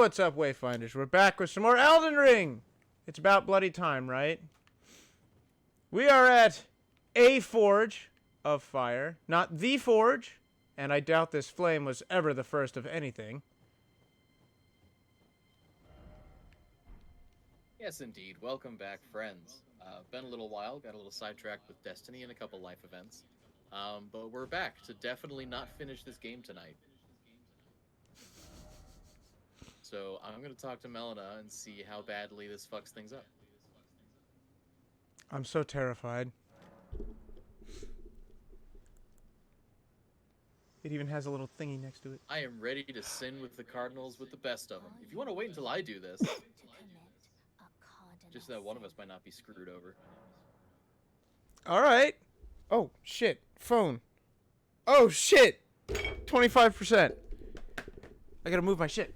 what's up, Wayfinders? We're back with some more Elden Ring. It's about bloody time, right? We are at a forge of fire, not the forge, and I doubt this flame was ever the first of anything. Yes, indeed. Welcome back, friends. Been a little while, got a little sidetracked with Destiny and a couple life events. But we're back to definitely not finish this game tonight. So I'm going to talk to Melina and see how badly this fucks things up. I'm so terrified. It even has a little thingy next to it. I am ready to sin with the Cardinals with the best of them. If you want to wait until I do this, just that one of us might not be screwed over. Alright. Oh, shit. Phone. Oh, shit. 25%. I gotta move my shit.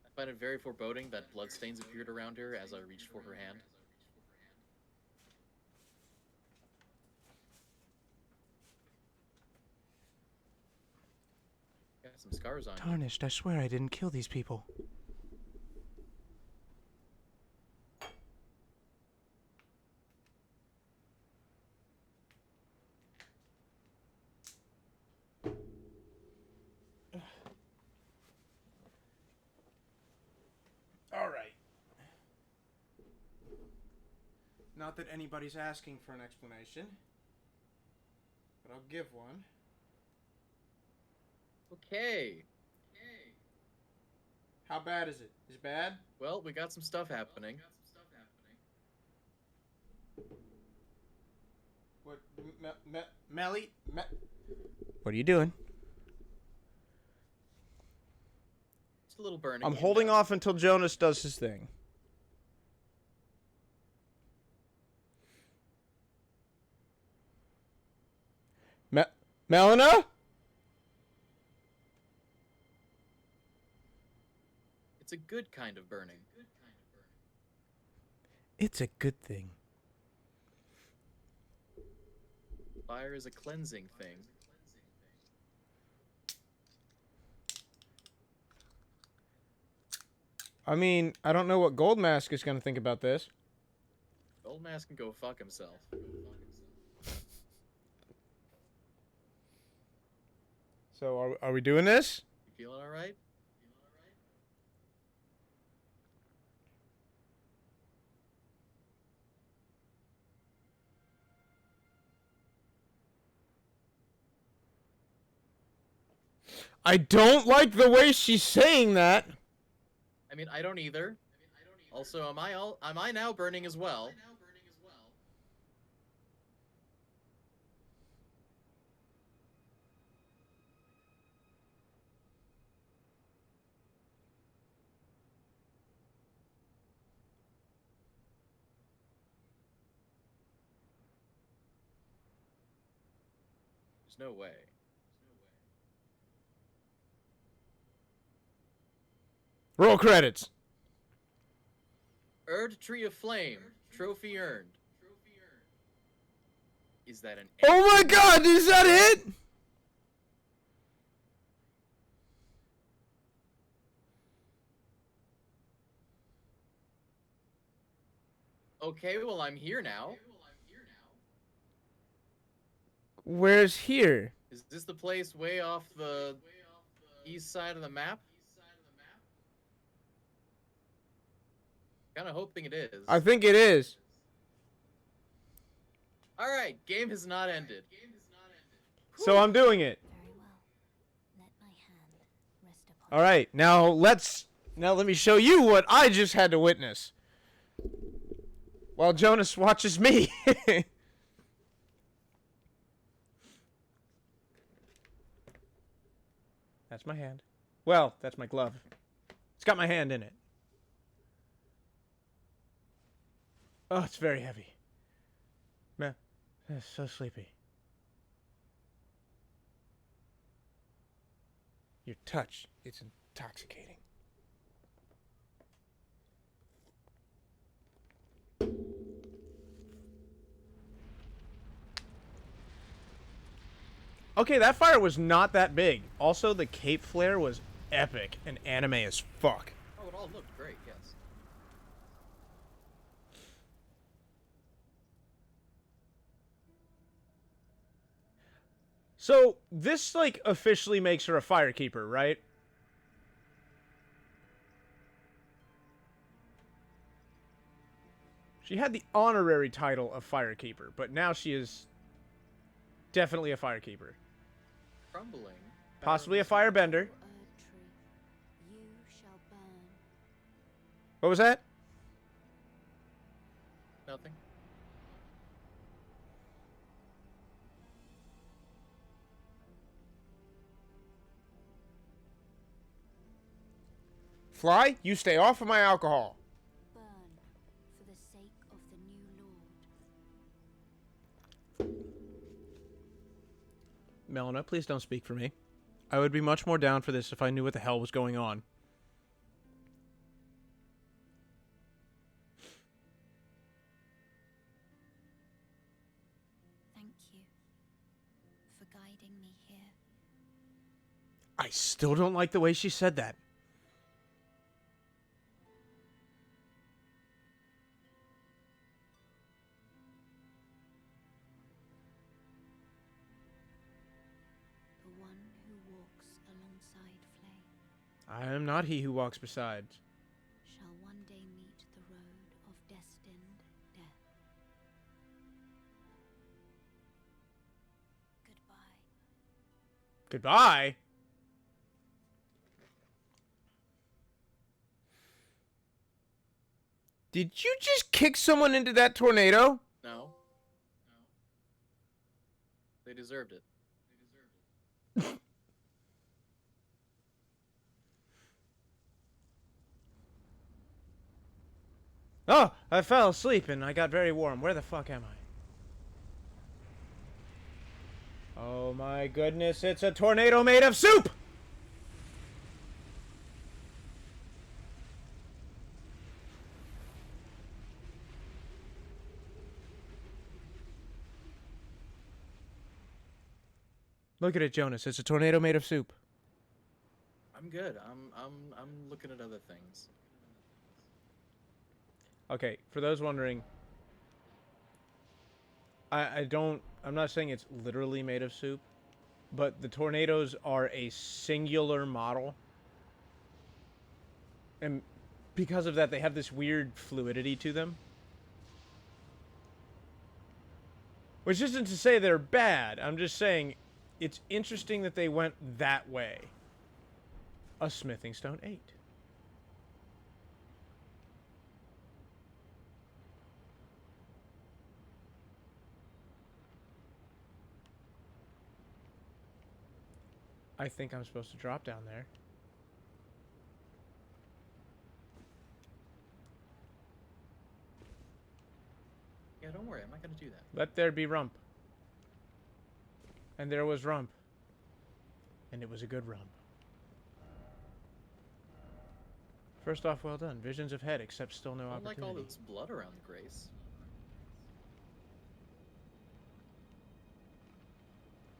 I find it very foreboding that bloodstains appeared around her as I reached for her hand. Got some scars on you. Tarnished, I swear I didn't kill these people. Alright. Not that anybody's asking for an explanation, but I'll give one. Okay. How bad is it? Is it bad? Well, we got some stuff happening. What? Melly? What are you doing? It's a little burning. I'm holding off until Jonas does his thing. Melina? It's a good kind of burning. It's a good thing. Fire is a cleansing thing. I mean, I don't know what Gold Mask is going to think about this. Old Mask can go fuck himself. So, are we doing this? You feeling alright? I don't like the way she's saying that. I mean, I don't either. Also, am I now burning as well? There's no way. Roll credits. Erd Tree of Flame. Trophy earned. Is that an... Oh my god, is that it? Okay, well, I'm here now. Where's here? Is this the place way off the east side of the map? Kind of hoping it is. I think it is. Alright, game has not ended. So I'm doing it. Very well. Let my hand rest upon All right, now let me show you what I just had to witness. While Jonas watches me. That's my hand. Well, that's my glove. It's got my hand in it. Oh, it's very heavy. Man, it's so sleepy. Your touch, it's intoxicating. Okay, that fire was not that big. Also, the cape flare was epic and anime as fuck. Oh, it all looked great, yes. So, this, like, officially makes her a firekeeper, right? She had the honorary title of firekeeper, but now she is definitely a firekeeper. Crumbling. Possibly a firebender. You shall burn. What was that? Nothing. Fly, you stay off of my alcohol. Burn for the sake of the new lord. Melina, please don't speak for me. I would be much more down for this if I knew what the hell was going on. Thank you for guiding me here. I still don't like the way she said that. The one who walks alongside Flame I am not he who walks beside. shall one day meet the road of destined death. Goodbye. Goodbye? Did you just kick someone into that tornado? No. No. They deserved it. Oh, I fell asleep and I got very warm. Where the fuck am I? Oh my goodness, it's a tornado made of soup! Look at it, Jonas. It's a tornado made of soup. I'm good. I'm looking at other things. Okay, for those wondering, I'm not saying it's literally made of soup, but the tornadoes are a singular model. And because of that, they have this weird fluidity to them. Which isn't to say they're bad. I'm just saying it's interesting that they went that way. A smithing stone 8. I think I'm supposed to drop down there. Yeah, don't worry. I'm not gonna do that. Let there be rump. And there was rump. And it was a good rump. First off, well done. Visions of head, except still no I don't like opportunity. all this blood around the Grace.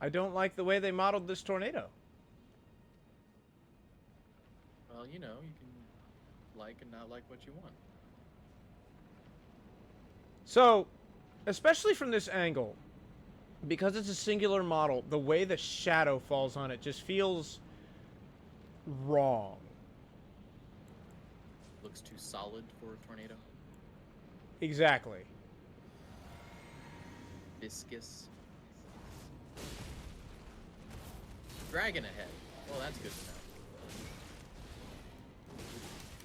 I don't like the way they modeled this tornado. Well, you know, you can like and not like what you want. So, especially from this angle, because it's a singular model, the way the shadow falls on it just feels wrong. Looks too solid for a tornado. Exactly. Viscous. Dragon ahead. Well, that's good to know.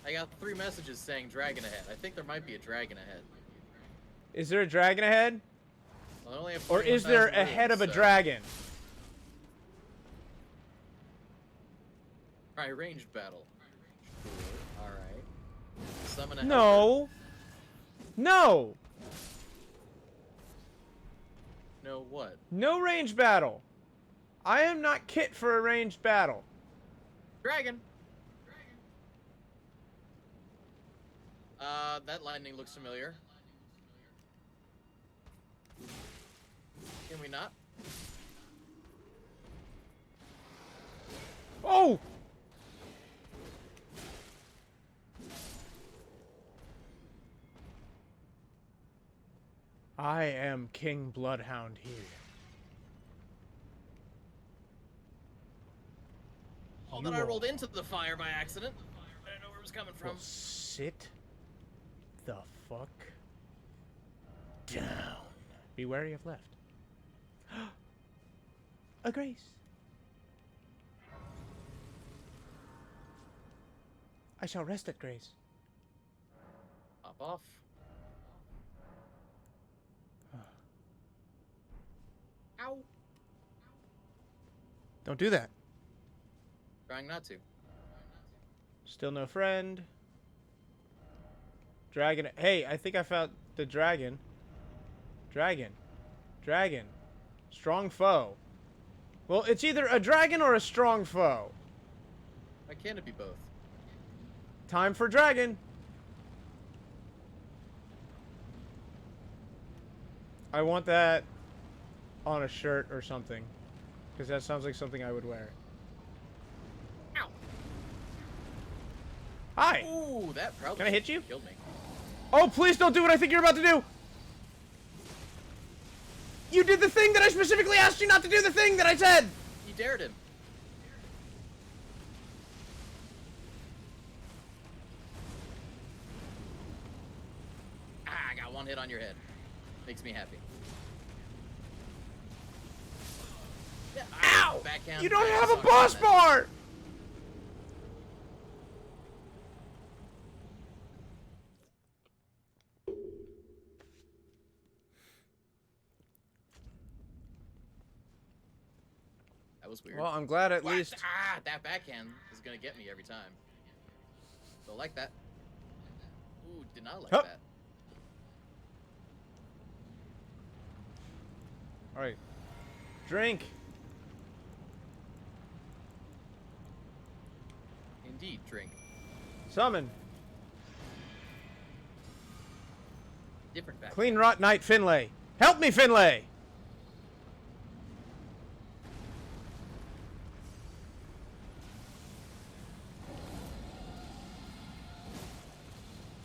I got 3 messages saying dragon ahead. I think there might be a dragon ahead. Is there a dragon ahead? Well, I only have Or is there 21,000 a head of a so- dragon? Alright, ranged battle. Cool. Alright. Summon a helper. No. No. No what? No ranged battle. I am not kit for a ranged battle. Dragon! That lightning looks familiar. Can we not? Oh! I am King Bloodhound here. Oh, You then I all rolled into the fire by accident. I didn't know where it was coming from. will sit the fuck down. Be wary of left. A grace. I shall rest at grace. Pop off. Ow. Don't do that. Trying not to. Still no friend. Dragon. Hey, I think I found the dragon. Dragon. Dragon. Strong foe. Well, it's either a dragon or a strong foe. Why can't it be both? Time for dragon. I want that on a shirt or something. Because that sounds like something I would wear. Ow. Hi. Ooh, that probably Can I hit you? killed me. Oh, please don't do what I think you're about to do. You did the thing that I specifically asked you not to do, the thing that I said. You dared him. Ah, I got one hit on your head. Makes me happy. Yeah, Ow! backhand, You don't have a suck boss on that. bar! That was weird. Well, I'm glad at What? least... Ah, that backhand is gonna get me every time. Don't like that. Ooh, did not like Hup. that. Alright. Drink. Indeed, drink. Summon. Different backhand. Clean Rot Knight Finlay. Help me, Finlay!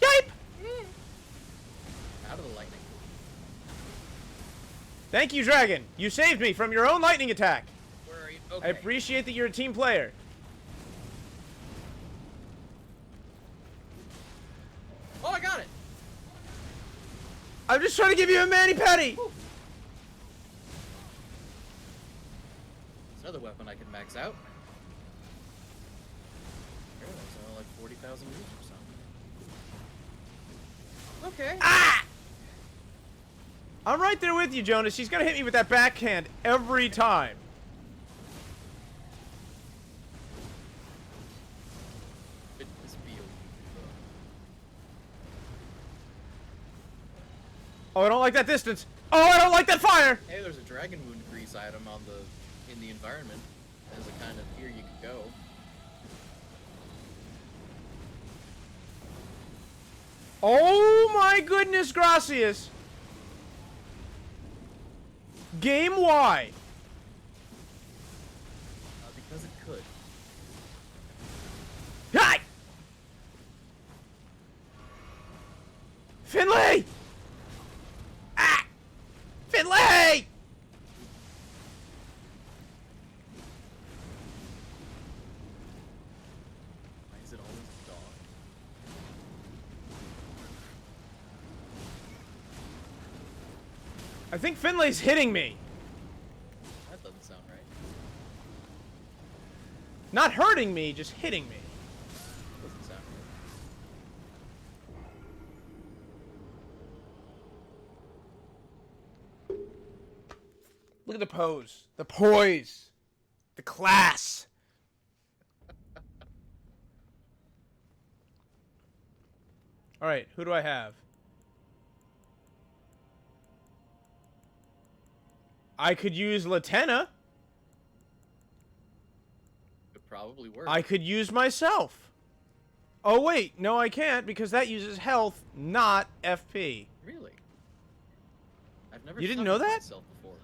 Yipe! Out of the lightning. Thank you, Dragon. You saved me from your own lightning attack. Where are you? I Okay. appreciate that you're a team player. Oh, I got it. I'm just trying to give you a mani-pedi. It's another weapon I can max out. Apparently it's only like 40,000 moves or something. Okay. Ah! I'm right there with you, Jonas. She's gonna hit me with that backhand every time. Fitness field. Oh, I don't like that distance. Oh, I don't like that fire. Hey, there's a dragon wound grease item on in the environment. As a kind of here you could go. Oh my goodness, gracias. Game Y. Because it could. Hi! Finlay! Ah! Finlay! Why is it always a dog? I think Finlay's hitting me. That doesn't sound right. Not hurting me, just hitting me. Doesn't sound right. Look at the pose. The poise. The class. Alright, who do I have? I could use Latenna. Could probably work. I could use myself. Oh wait, no I can't because that uses health, not FP. Really? I've never You didn't summoned know that? myself before.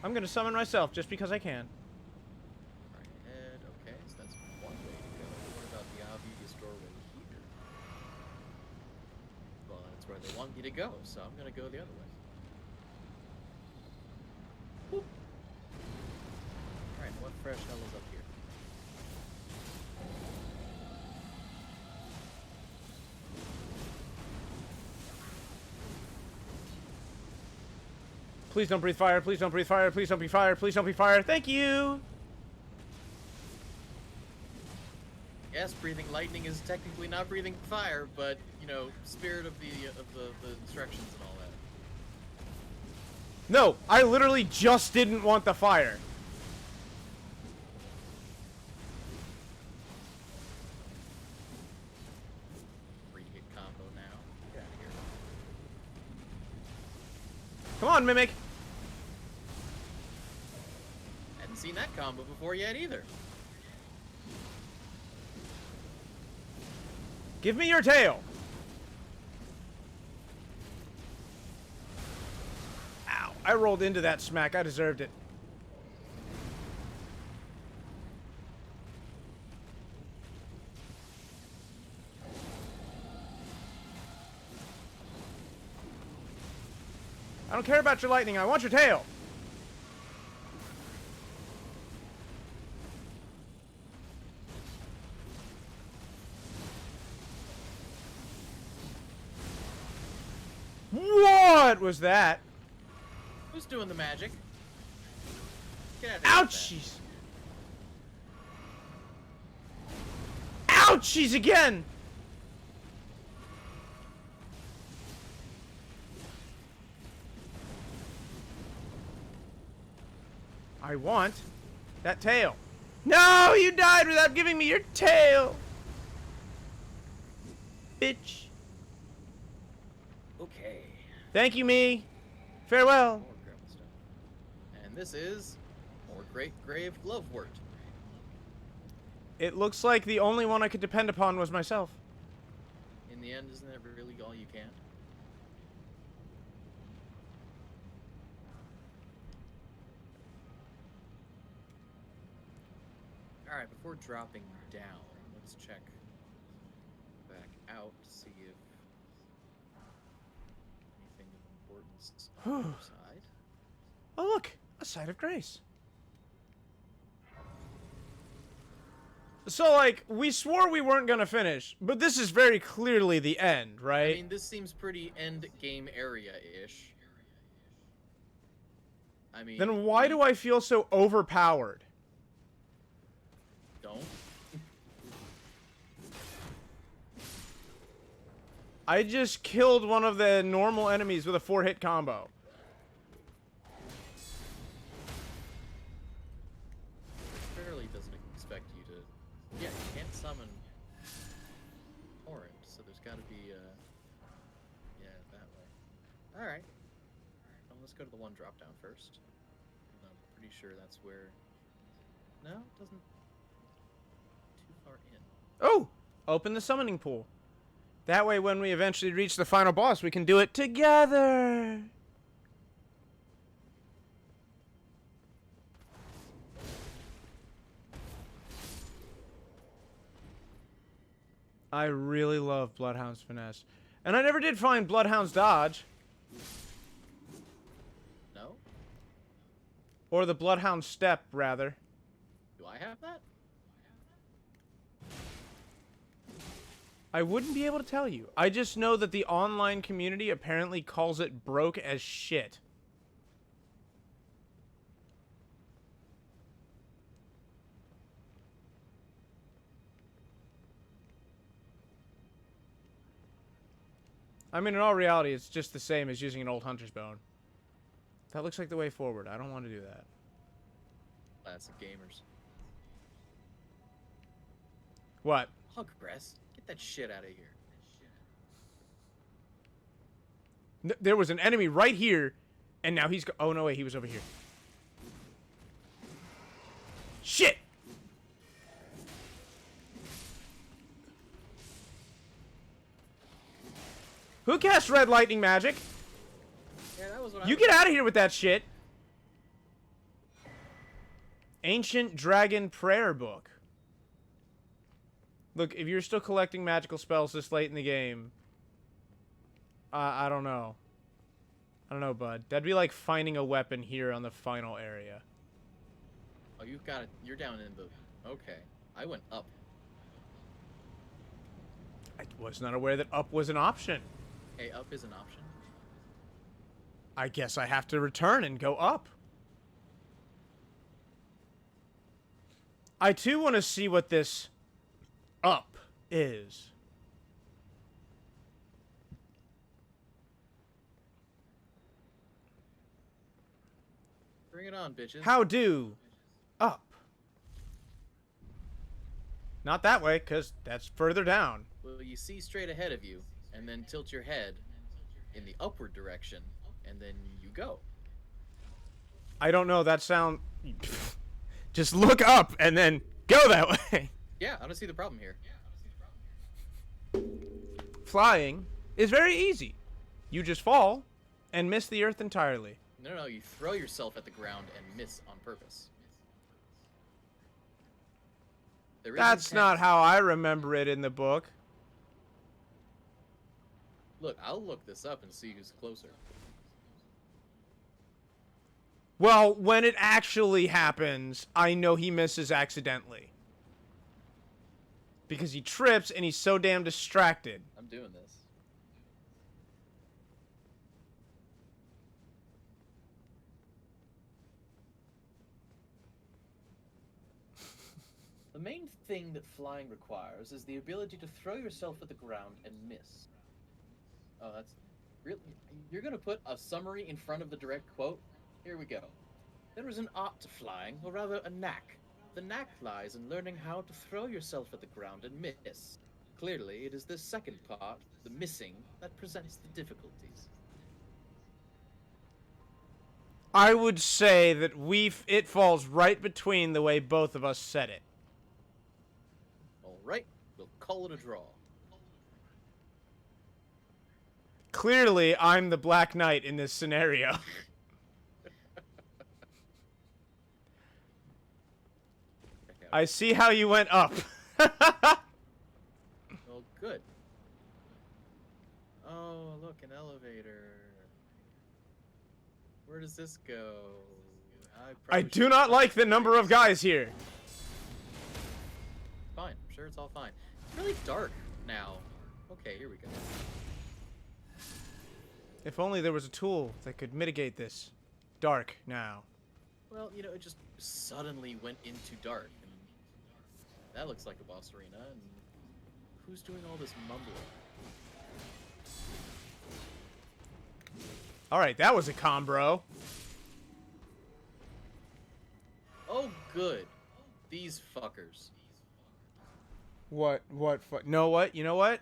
I'm gonna summon myself just because I can. Right head, okay, so that's one way to go. What about the obvious doorway here? Well, it's where they want you to go, so I'm gonna go the other way. Whoop. Alright, what fresh hell is up here? Please don't breathe fire. Please don't breathe fire. Please don't be fire. Please don't be fire. Thank you. Yes, breathing lightning is technically not breathing fire, but you know, spirit of the instructions and all that. No, I literally just didn't want the fire. Three-hit combo now. Get out of here. Come on, Mimic. Hadn't seen that combo before yet either. Give me your tail. Ow, I rolled into that smack. I deserved it. I don't care about your lightning. I want your tail. What was that? Who's doing the magic? Get out of here with Ouchies! Ouchies again! I want that tail. No, you died without giving me your tail! Bitch. that. Okay. Thank you, me. Farewell. More Grimstone. And this is more Great Grave Glovewort. It looks like the only one I could depend upon was myself. In the end, isn't that really all you can? Alright, before dropping down, let's check back out to see if anything of importance on the other side. Oh, look. A site of grace. So, like, we swore we weren't gonna finish, but this is very clearly the end, right? I mean, this seems pretty end game area-ish. I mean... Then why do I feel so overpowered? Don't. I just killed one of the normal enemies with a 4-hit combo. Barely doesn't expect you to... Yeah, you can't summon Torrent, so there's gotta be, yeah, that way. Alright. Well, let's go to the one drop down first. I'm pretty sure that's where... No, it doesn't... Too far in. Oh! Open the summoning pool. That way, when we eventually reach the final boss, we can do it together! I really love Bloodhound's Finesse. And I never did find Bloodhound's Dodge. No? Or the Bloodhound Step, rather. Do I have that? I wouldn't be able to tell you. I just know that the online community apparently calls it broke as shit. I mean, in all reality, it's just the same as using an old hunter's bone. That looks like the way forward. I don't want to do that. Classic gamers. What? Huggress, get that shit out of here. There was an enemy right here, and now he's oh, no, wait, he was over here. Shit! Who cast red lightning magic? Yeah, that was what You get out of here with that shit. Ancient Dragon Prayer Book. Look, if you're still collecting magical spells this late in the game, I don't know. I don't know, bud. That'd be like finding a weapon here on the final area. Oh, you've got it. You're down in the... Okay. I went up. I was not aware that up was an option. Hey, up is an option. I guess I have to return and go up. I too want to see what this up is. Bring it on, bitches. How do up? Not that way, because that's further down. Well, you see straight ahead of you, and then tilt your head in the upward direction, and then you go. I don't know, that sound... Just look up and then go that way. Yeah, I don't see the problem here. Flying is very easy. You just fall and miss the earth entirely. No, you throw yourself at the ground and miss on purpose. That's not how I remember it in the book. Look, I'll look this up and see who's closer. Well, when it actually happens, I know he misses accidentally. Because he trips and he's so damn distracted. I'm doing this. The main thing that flying requires is the ability to throw yourself at the ground and miss. Oh, that's... Really? You're gonna put a summary in front of the direct quote? Here we go. There is an art to flying, or rather a knack. The knack lies in learning how to throw yourself at the ground and miss. Clearly, it is this second part, the missing, that presents the difficulties. I would say that it falls right between the way both of us said it. Alright, we'll call it a draw. Clearly, I'm the Black Knight in this scenario. I see how you went up. Well, good. Oh, look, an elevator. Where does this go? I do not like the number of guys here. Fine, I'm sure it's all fine. It's really dark now. Okay, here we go. If only there was a tool that could mitigate this. Dark now. Well, you know, it just suddenly went into dark. And that looks like a boss arena. And who's doing all this mumbling? Alright, that was a combro. Oh, good. These fuckers. What? No, what? You know what?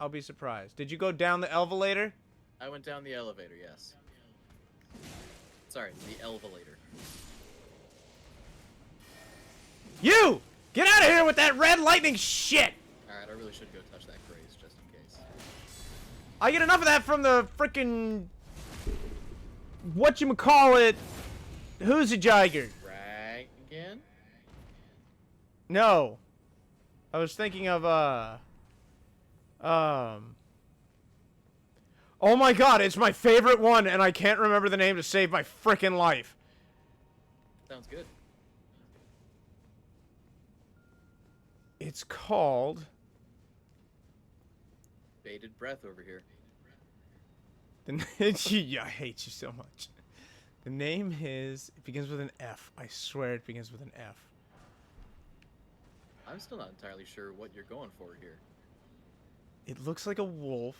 I'll be surprised. Did you go down the elevator? I went down the elevator, yes. Sorry, the elevator. You! Get out of here with that red lightning shit! Alright, I really should go touch that craze, just in case. I get enough of that from the frickin' whatchamacallit Who's a Jiger? Dragon? No. I was thinking of, oh my god, it's my favorite one, and I can't remember the name to save my frickin' life. Sounds good. It's called... Bated breath over here. Yeah, I hate you so much. The name is... It begins with an F. I swear it begins with an F. I'm still not entirely sure what you're going for here. It looks like a wolf.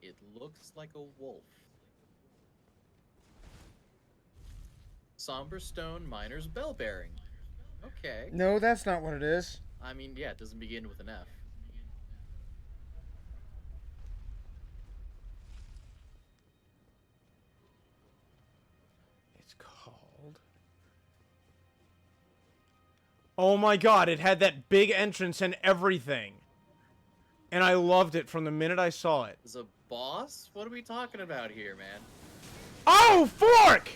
It looks like a wolf. Somber Stone Miner's Bell Bearing. Okay. No, that's not what it is. I mean, yeah, it doesn't begin with an F. It's called... Oh my god, it had that big entrance and everything. And I loved it from the minute I saw it. Is a boss? What are we talking about here, man? Oh, fork!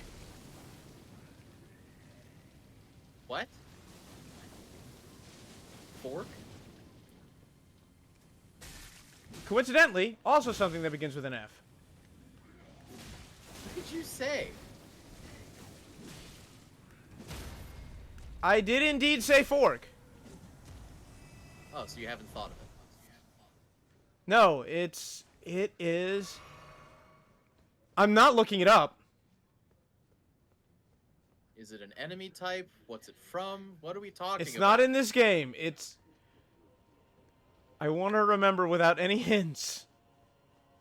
What? Fork? Coincidentally, also something that begins with an F. What did you say? I did indeed say fork. Oh, so you haven't thought of it. No, it is. I'm not looking it up. Is it an enemy type? What's it from? What are we talking It's about? not in this game. It's. I want to remember without any hints.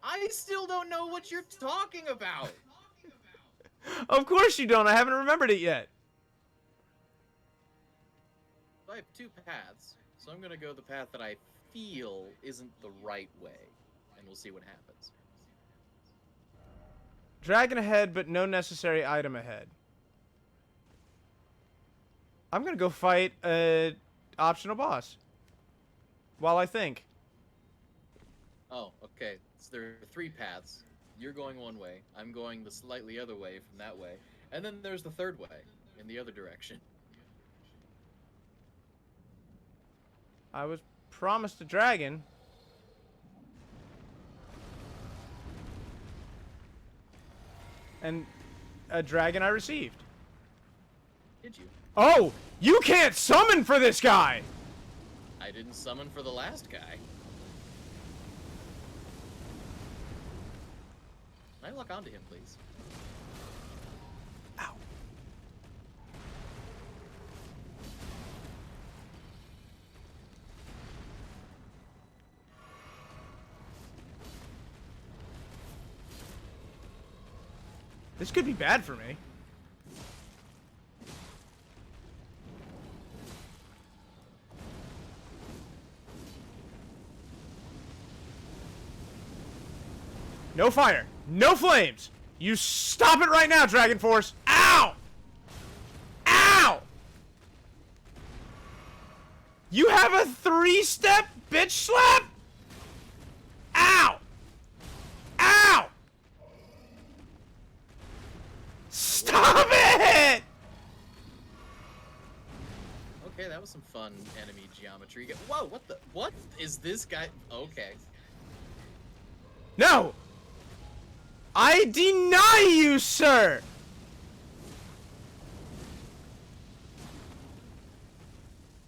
I still don't know what you're talking about. Of course you don't. I haven't remembered it yet. I have two paths, so I'm gonna go the path that I feel isn't the right way, and we'll see what happens. Dragon ahead, but no necessary item ahead. I'm gonna go fight a optional boss. While I think. Oh, okay. So there are three paths. You're going one way. I'm going the slightly other way from that way. And then there's the third way, in the other direction. I was promised a dragon. And a dragon I received. Did you? Oh! You can't summon for this guy! I didn't summon for the last guy. Can I lock onto him, please? Ow. This could be bad for me. No fire. No flames. You stop it right now, Dragon Force. Ow! Ow! You have a 3-step bitch slap? Ow! Ow! Stop it! Okay, that was some fun enemy geometry. Whoa, what is this guy? Okay. No! I deny you, sir!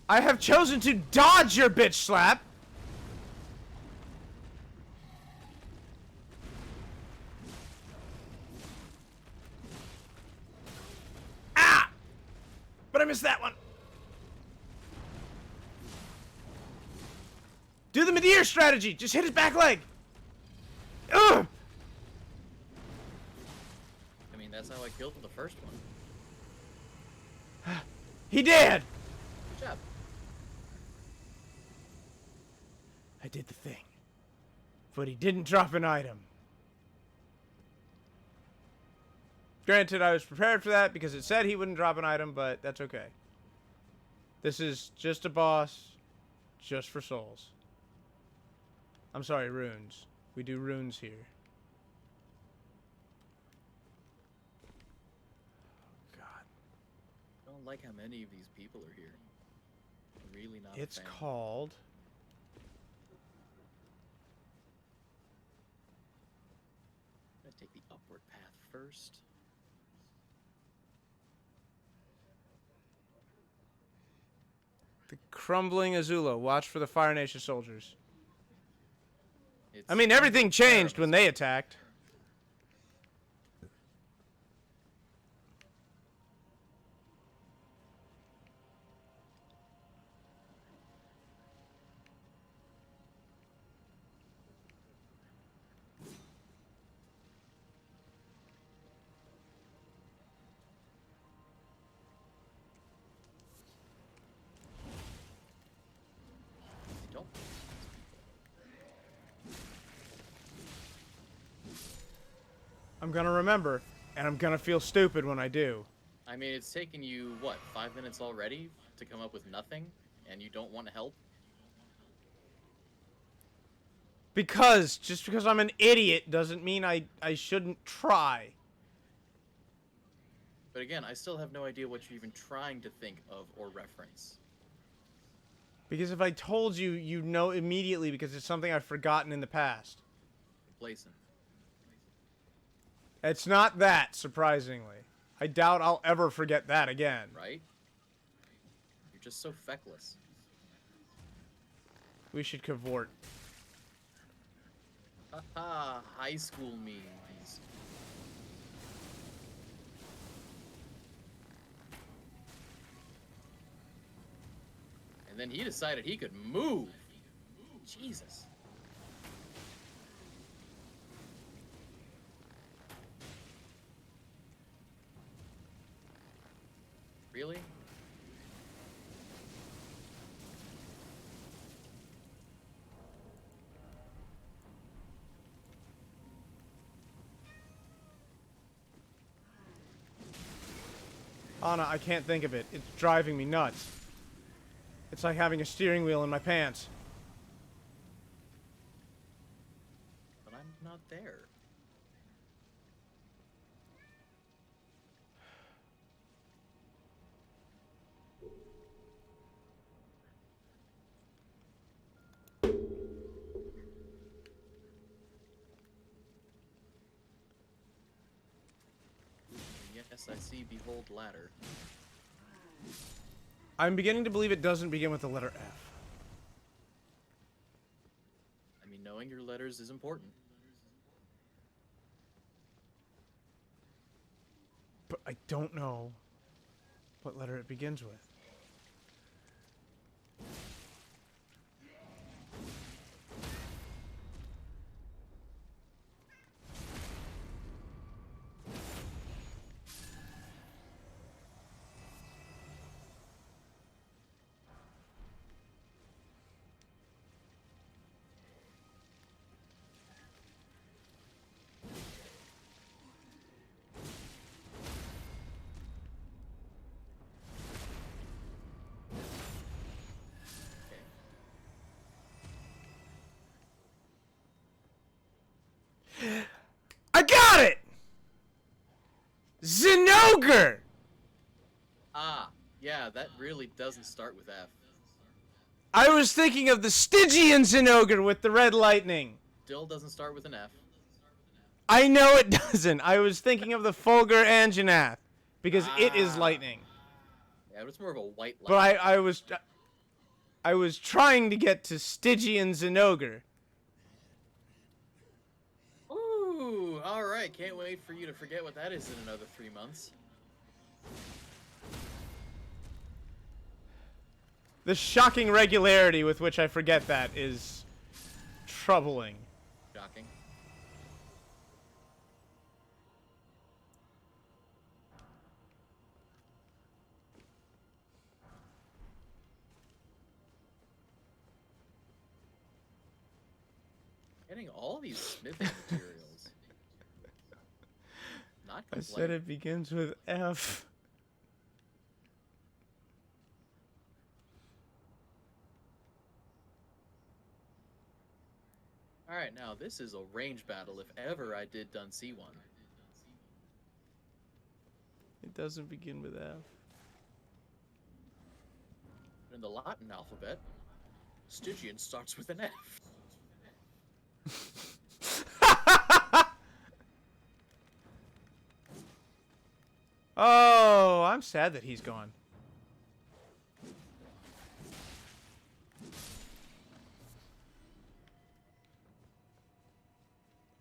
I have chosen to dodge your bitch slap. Ah! But I missed that one. Do the Medea strategy. Just hit his back leg. Ugh! I mean, that's how I killed the first one. He did! Good job. I did the thing. But he didn't drop an item. Granted, I was prepared for that because it said he wouldn't drop an item, but that's okay. This is just a boss, just for souls. I'm sorry, runes. We do runes here. God. I don't like how many of these people are here. I'm really not. It's a fan. called... I'm gonna take the upward path first. The Crumbling Azula. Watch for the Fire Nation soldiers. It's I mean, everything changed when they attacked. Don't. I'm gonna remember, and I'm gonna feel stupid when I do. I mean, it's taken you, what, 5 minutes already to come up with nothing? And you don't want to help? Because, just because I'm an idiot doesn't mean I shouldn't try. But again, I still have no idea what you're even trying to think of or reference. Because if I told you, you'd know immediately because it's something I've forgotten in the past. Complacent. It's not that, surprisingly. I doubt I'll ever forget that again. Right? You're just so feckless. We should cavort. Haha, high school memes. And then he decided he could move. Jesus. Really? Anna, I can't think of it. It's driving me nuts. It's like having a steering wheel in my pants. But I'm not there. Yes, I see behold ladder. I'm beginning to believe it doesn't begin with the letter F. I mean, knowing your letters is important. But I don't know what letter it begins with. I got it! Zinogre! Ah, yeah, that really doesn't start with F. I was thinking of the Stygian Zinogre with the red lightning. Still doesn't start with an F. I know it doesn't. I was thinking of the Fulgur Anjanath because it is lightning. Yeah, but it's more of a white light. But I was trying to get to Stygian Zinogre. Ooh, alright, can't wait for you to forget what that is in another 3 months. The shocking regularity with which I forget that is troubling. Shocking. Getting all these smithing materials. Not I complaining. said it begins with F. Alright, now this is a range battle if ever I did done see one. It doesn't begin with F. In the Latin alphabet, Stygian starts with an F. Oh, I'm sad that he's gone.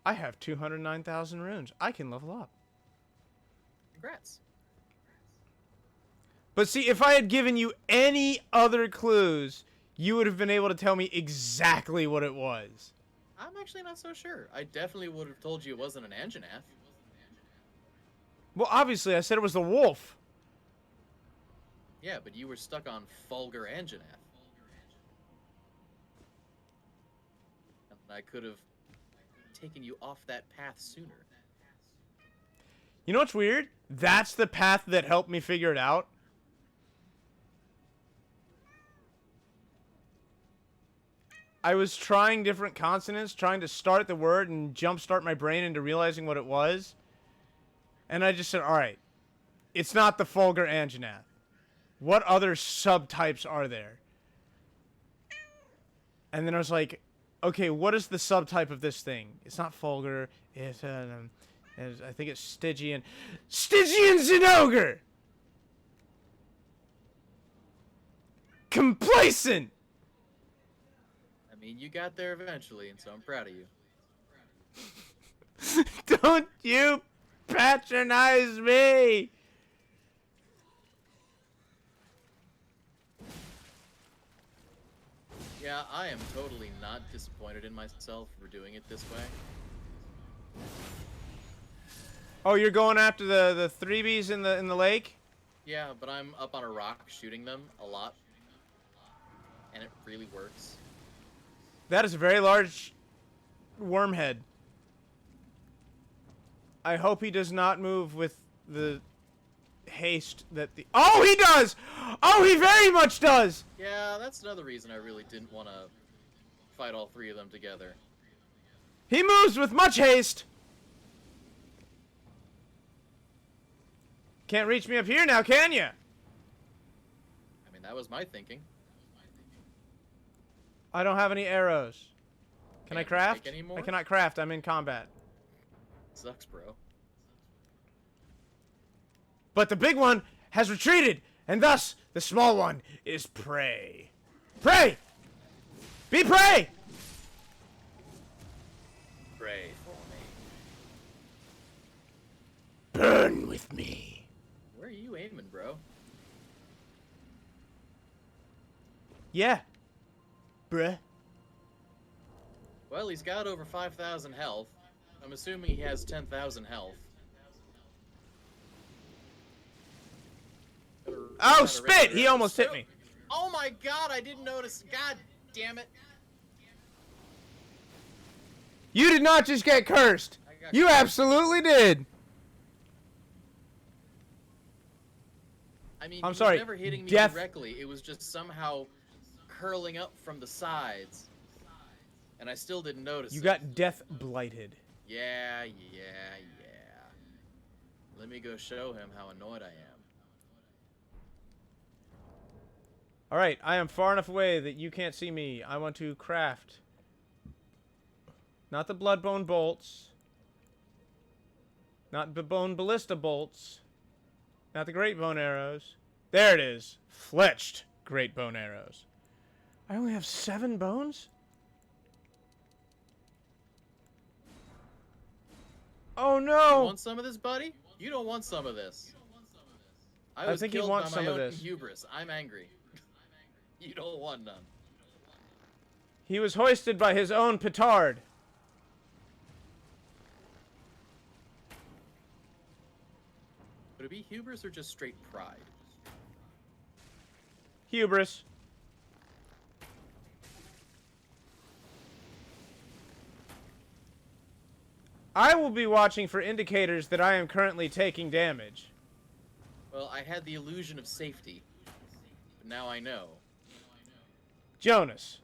I have 209,000 runes. I can level up. Congrats. But see, if I had given you any other clues, you would have been able to tell me exactly what it was. I'm actually not so sure. I definitely would have told you it wasn't an Anjanath. Well, obviously, I said it was the wolf. Yeah, but you were stuck on Fulgur Anjanath. And I could have taken you off that path sooner. You know what's weird? That's the path that helped me figure it out. I was trying different consonants, trying to start the word and jumpstart my brain into realizing what it was. And I just said, alright, it's not the Fulgur Anjanath. What other subtypes are there? And then I was like, okay, what is the subtype of this thing? It's not Fulgur. It's I think it's Stygian. Stygian Zinogre! Complacent! I mean, you got there eventually, and so I'm proud of you. Don't you patronize me! Yeah, I am totally not disappointed in myself for doing it this way. Oh, you're going after the 3Bs in the lake? Yeah, but I'm up on a rock shooting them a lot. And it really works. That is a very large worm head. I hope he does not move with the haste that the... Oh, he does! Oh, he very much does! Yeah, that's another reason I really didn't want to fight all three of them together. He moves with much haste! Can't reach me up here now, can ya? I mean, that was my thinking. I don't have any arrows. Can I Can't craft? make any more? I cannot craft. I'm in combat. Sucks, bro. But the big one has retreated, and thus the small one is prey. Prey! Be prey! Pray for me. Burn with me. Where are you aiming, bro? Yeah. Bruh. Well, he's got over 5,000 health. I'm assuming he has 10,000 health. Oh, spit! He almost hit me. Oh my god, I didn't notice. God damn it. You did not just get cursed. I got You cursed. absolutely did. I mean, I'm he sorry, was never hitting me death- directly. It was just somehow curling up from the sides. And I still didn't notice You it. got death blighted. Yeah. Let me go show him how annoyed I am. Alright, I am far enough away that you can't see me. I want to craft. Not the Bloodbone bolts. Not the Bone Ballista bolts. Not the Great Bone arrows. There it is. Fletched Great Bone arrows. I only have 7 bones? Oh You no! want some of this, buddy? You don't want some of this. I I was think he killed wants by my some of own this. hubris. I'm angry. You don't want none. He was hoisted by his own petard. Would it be hubris or just straight pride? Hubris. I will be watching for indicators that I am currently taking damage. Well, I had the illusion of safety. But now I know. Jonas.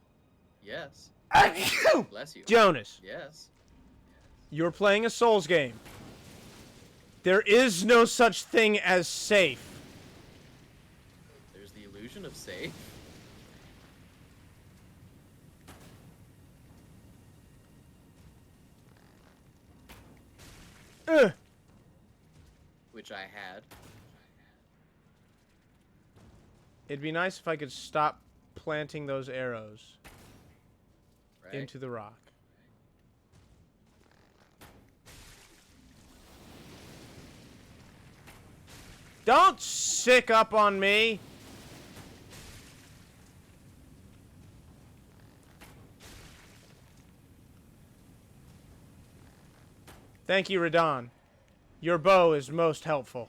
Yes. Bless you. Jonas, Yes. you're playing a Souls game. There is no such thing as safe. There's the illusion of safe. Ugh. Which I had. It'd be nice if I could stop planting those arrows Right? into the rock. Don't sick up on me. Thank you, Radon. Your bow is most helpful.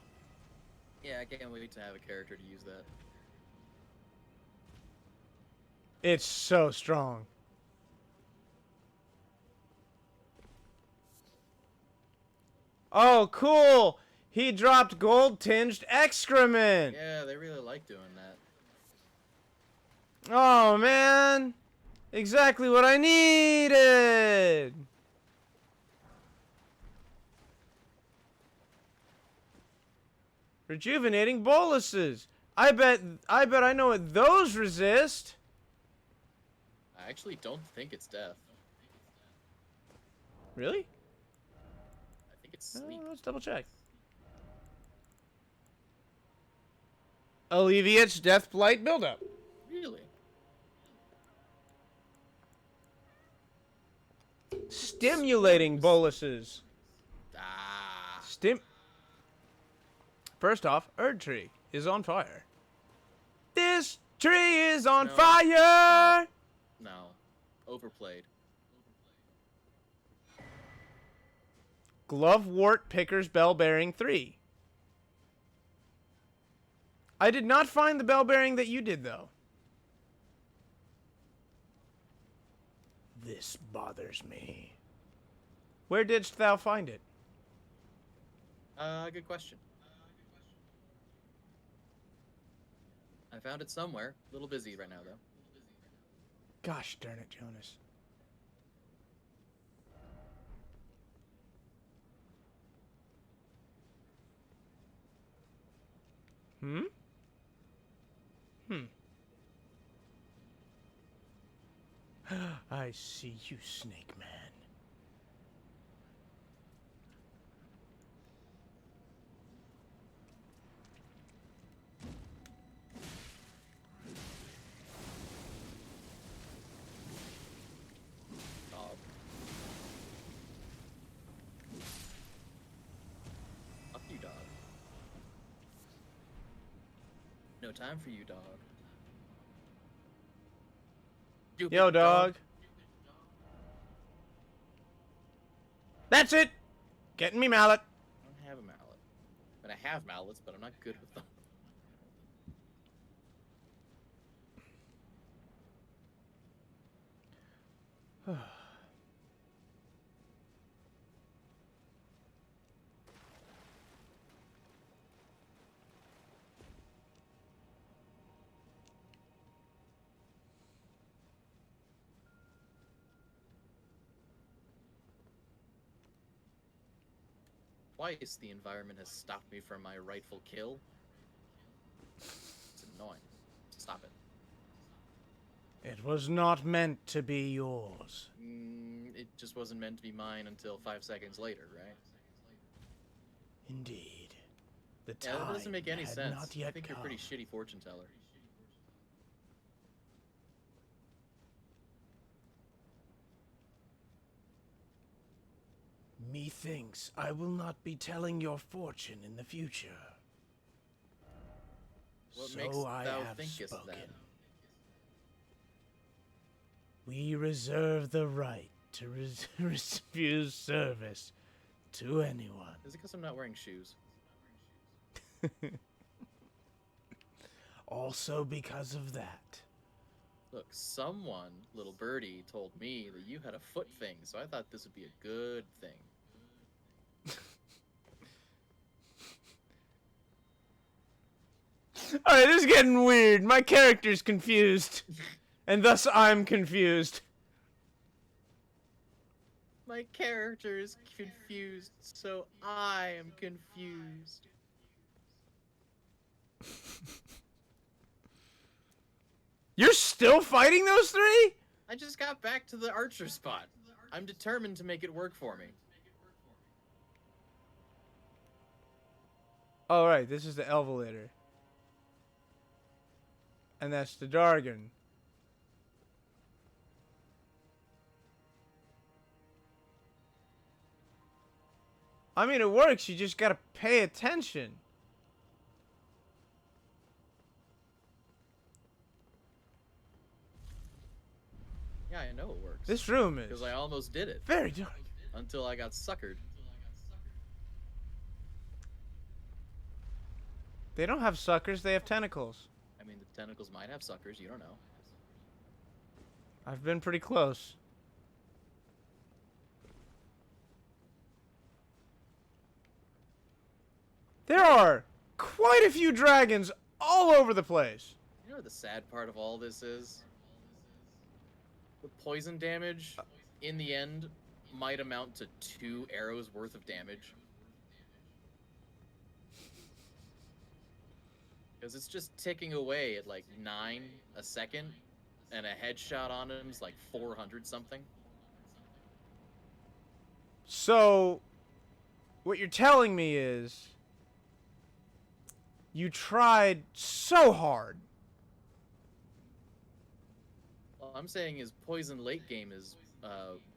Yeah, I can't wait to have a character to use that. It's so strong. Oh, cool! He dropped gold-tinged excrement! Yeah, they really like doing that. Oh, man! Exactly what I needed! Rejuvenating boluses! I bet I know what those resist! I actually don't think it's death. Really? I think it's sleep. Let's double check. Alleviates death blight buildup. Really? Stimulating boluses. Ah. First off, Erd Tree is on fire. This tree is on No. fire! No. Overplayed. Glovewort Picker's Bell Bearing 3. I did not find the bell bearing that you did, though. This bothers me. Where didst thou find it? Good question. I found it somewhere. A little busy right now, though. Gosh darn it, Jonas. Hmm? I see you, Snake Man. Dog. Fuck you, dog. No time for you, dog. Stupid Yo, dog. That's it! Getting me mallet. I don't have a mallet. But I have mallets, but I'm not good with them. Twice the environment has stopped me from my rightful kill. It's annoying. Stop it. It was not meant to be yours. It just wasn't meant to be mine until 5 seconds later, right? Indeed. The Yeah, time that doesn't make any had sense. not yet I think you're a come. pretty shitty fortune teller. Methinks I will not be telling your fortune in the future. What So makes I thou have thinkest spoken. then? We reserve the right to refuse service to anyone. Is it because I'm not wearing shoes? Also because of that. Look, someone, little birdie, told me that you had a foot thing, so I thought this would be a good thing. Alright, this is getting weird. My character's confused. And thus I'm confused. My character is confused, so I am confused. You're still fighting those three? I just got back to the archer spot. I'm determined to make it work for me. Alright, this is the Elvelator. And that's the Dargon. I mean, it works. You just gotta pay attention. Yeah, I know it works. This room is Because I almost did it. very dark. Until I got suckered. They don't have suckers, they have tentacles. I mean, the tentacles might have suckers, you don't know. I've been pretty close. There are quite a few dragons all over the place. You know what the sad part of all this is? The poison damage, in the end, might amount to 2 arrows worth of damage. Because it's just ticking away at like 9 a second. and a headshot on him is like 400 something. So, what you're telling me is, you tried so hard. All I'm saying is poison late game is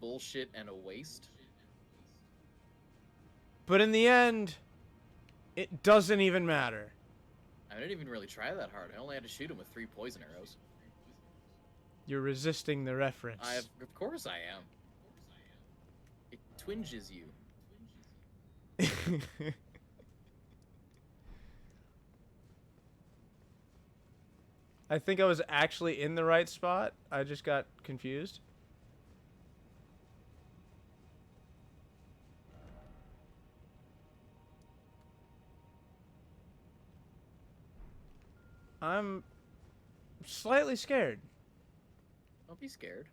bullshit and a waste. But in the end, it doesn't even matter. I didn't even really try that hard. I only had to shoot him with 3 poison arrows. You're resisting the reference. Of course I am. It twinges you. I think I was actually in the right spot. I just got confused. I'm slightly scared. Don't be scared.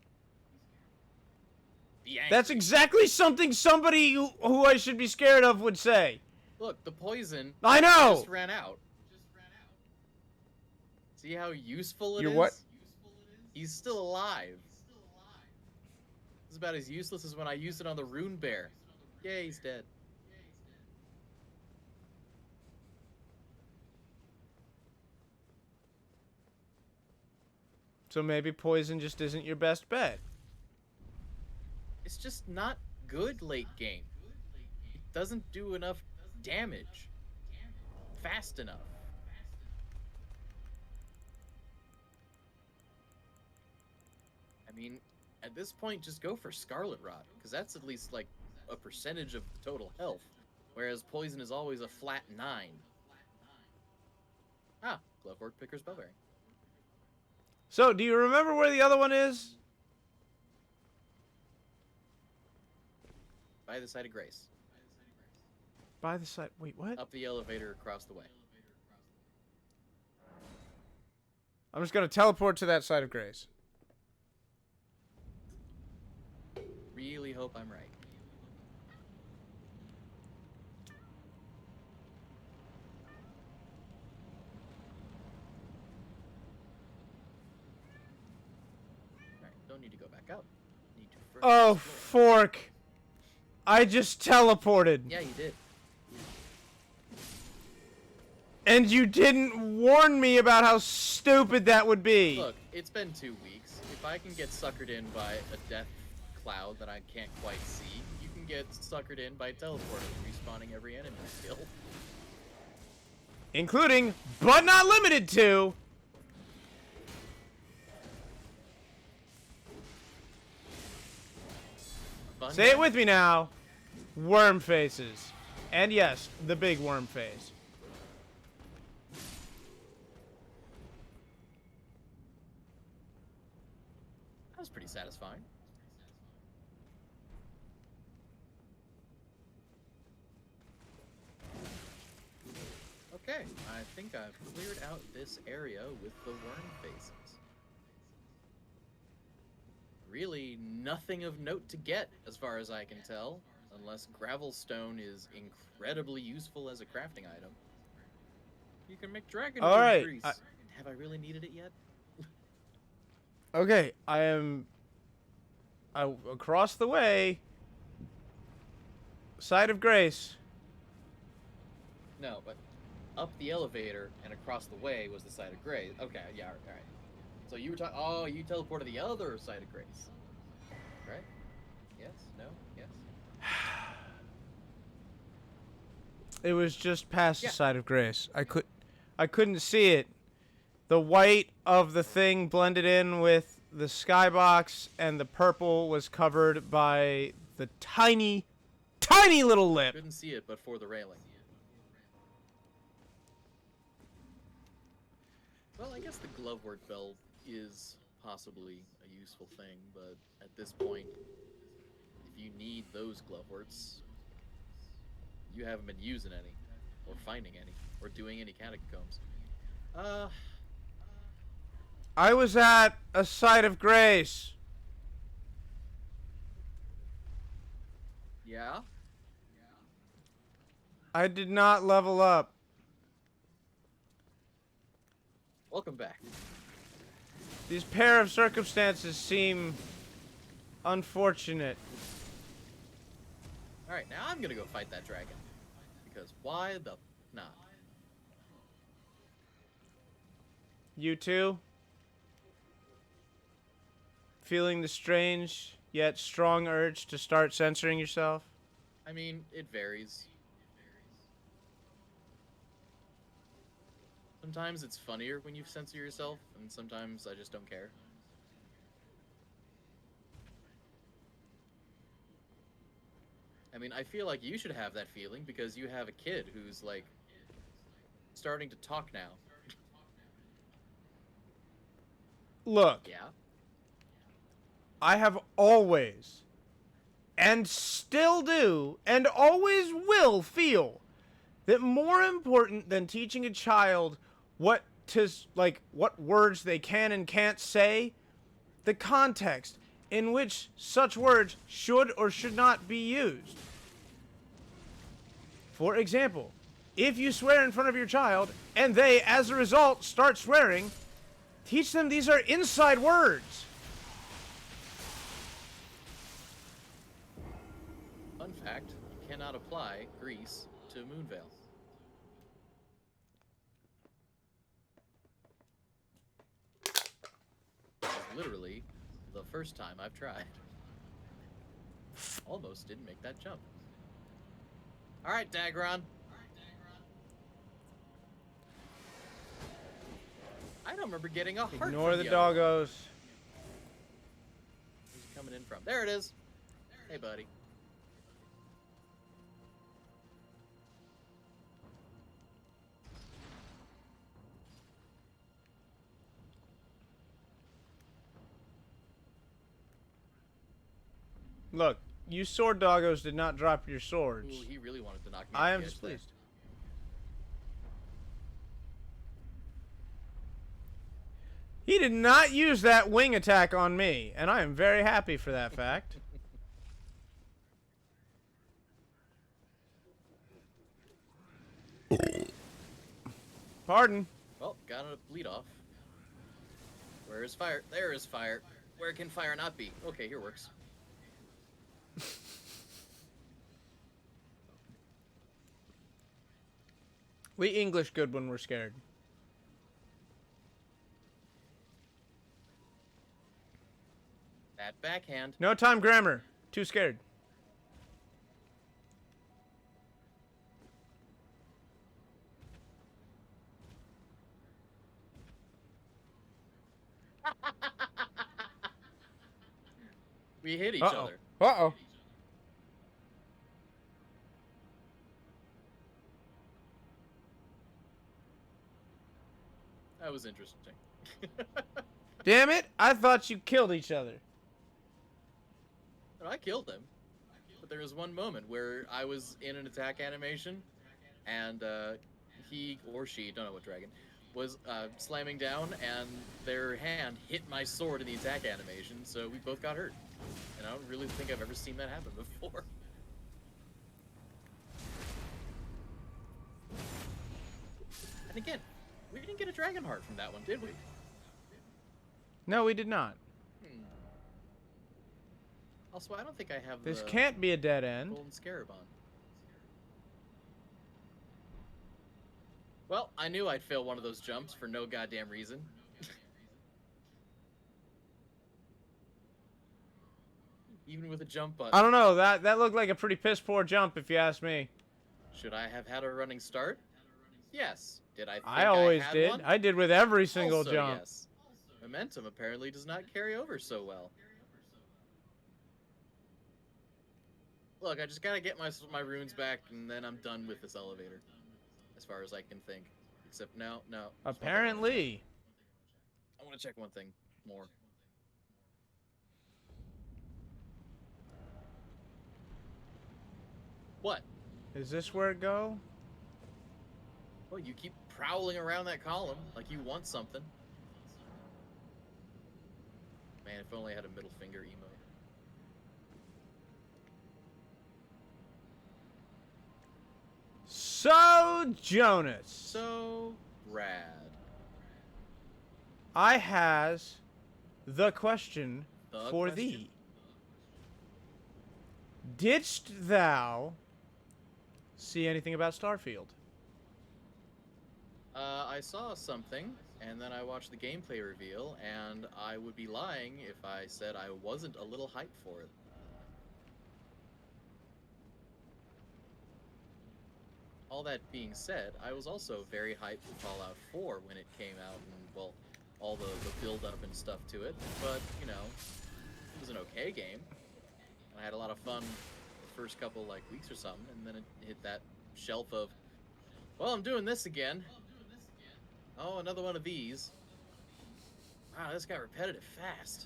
Be angry. That's exactly something somebody who I should be scared of would say. Look, the poison I know! just ran out. See how useful it is? You're what? He's still alive. This is about as useless as when I used it on the rune bear. Yay, he's dead. So maybe poison just isn't your best bet. It's just not good late game. It doesn't do enough damage fast enough. I mean, at this point, just go for Scarlet Rot, because that's at least like a percentage of total health, whereas poison is always a flat 9. Ah, Glovewort Picker's Bowberry. So, do you remember where the other one is? By the side of Grace. By the side. Wait, what? Up the elevator across the way. I'm just gonna teleport to that side of Grace. Really hope I'm right. Alright, don't need to go back up. Need to first Oh, explore. fork. I just teleported. Yeah, you did. And you didn't warn me about how stupid that would be. Look, it's been 2 weeks. If I can get suckered in by a death cloud that I can't quite see, you can get suckered in by teleporting and respawning every enemy you kill. Including, but not limited to... Fun Say it guy. with me now. Worm faces. And yes, the big worm face. That was pretty satisfying. Okay, I think I've cleared out this area with the worm faces. Really nothing of note to get, as far as I can tell, unless gravelstone is incredibly useful as a crafting item. You can make dragon All right, grease. Have I really needed it yet? Okay, I am... across the way. Side of Grace. No, but up the elevator and across the way was the side of Grace. Okay, yeah, all right. So you were talking. Oh, you teleported the other side of Grace, right? Yes. No. Yes. It was just past Yeah. the side of Grace. I couldn't see it. The white of the thing blended in with the skybox, and the purple was covered by the tiny, tiny little lip. Couldn't see it, but for the railing. Well, I guess the Glovewort belt is possibly a useful thing, but at this point, if you need those Gloveworts, you haven't been using any, or finding any, or doing any catacombs. I was at a side of Grace. Yeah? I did not level up. Welcome back. These pair of circumstances seem unfortunate. Alright, now I'm gonna go fight that dragon. Because why the not? You too? Feeling the strange yet strong urge to start censoring yourself? I mean, it varies. Sometimes it's funnier when you censor yourself, and sometimes I just don't care. I mean, I feel like you should have that feeling because you have a kid who's, like, starting to talk now. Look, Yeah? I have always, and still do, and always will feel that more important than teaching a child what words they can and can't say, the context in which such words should or should not be used. For example, if you swear in front of your child and they, as a result, start swearing, teach them these are inside words. Fun fact, you cannot apply grease to Moonveil. This is literally the first time I've tried. Almost didn't make that jump. Alright, Dagron. I don't remember getting a heart. Ignore from the you. doggos. Where's it coming in from? There it is. Hey, buddy. Look, you sword doggos did not drop your swords. Ooh, he really wanted to knock me I off am the edge there. displeased. He did not use that wing attack on me, and I am very happy for that fact. Pardon. Well, got a bleed off. Where is fire? There is fire. Where can fire not be? Okay, here works. We English good when we're scared. That backhand. No time grammar. Too scared. We hit each Uh-oh. other. Uh-oh. That was interesting. Damn it. I thought you killed each other. No, I killed him. But there was one moment where I was in an attack animation, and he or she, don't know what dragon, was slamming down, and their hand hit my sword in the attack animation, so we both got hurt. And I don't really think I've ever seen that happen before. And again, we didn't get a dragon heart from that one, did we? No, we did not. Also, I don't think I have This the can't be a dead end. golden scarab on. Well, I knew I'd fail one of those jumps for no goddamn reason. Even with a jump button. I don't know. That looked like a pretty piss poor jump, if you ask me. Should I have had a running start? Yes. Did I think I always had did. one? I did with every single Also, jump. Yes. Momentum apparently does not carry over so well. Look, I just gotta get my runes back, and then I'm done with this elevator. As far as I can think. Except no. there's one thing Apparently. I want to check one thing more. What? Is this where it go? Well, you keep prowling around that column like you want something. Man, if only I had a middle finger emote. So, Jonas. So rad. I has the question The for question? thee. Didst thou see anything about Starfield? I saw something, and then I watched the gameplay reveal, and I would be lying if I said I wasn't a little hyped for it. All that being said, I was also very hyped for Fallout 4 when it came out, and, well, all the build-up and stuff to it, but, you know, it was an okay game. I had a lot of fun the first couple, like, weeks or something, and then it hit that shelf of, well, I'm doing this again. Oh, another one of these. Wow, this got repetitive fast.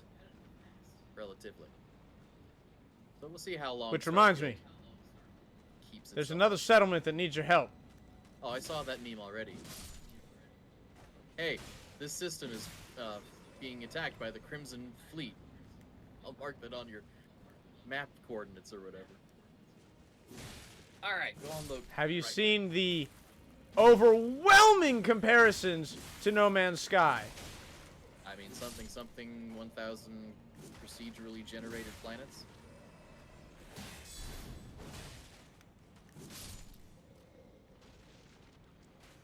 Relatively. So we'll see how long Which reminds Starfield me, keeps there's itself another up. settlement that needs your help. Oh, I saw that meme already. Hey, this system is being attacked by the Crimson Fleet. I'll mark that on your map coordinates or whatever. Alright, go on the Have you right. seen the overwhelming comparisons to No Man's Sky? I mean, something 1,000 procedurally generated planets.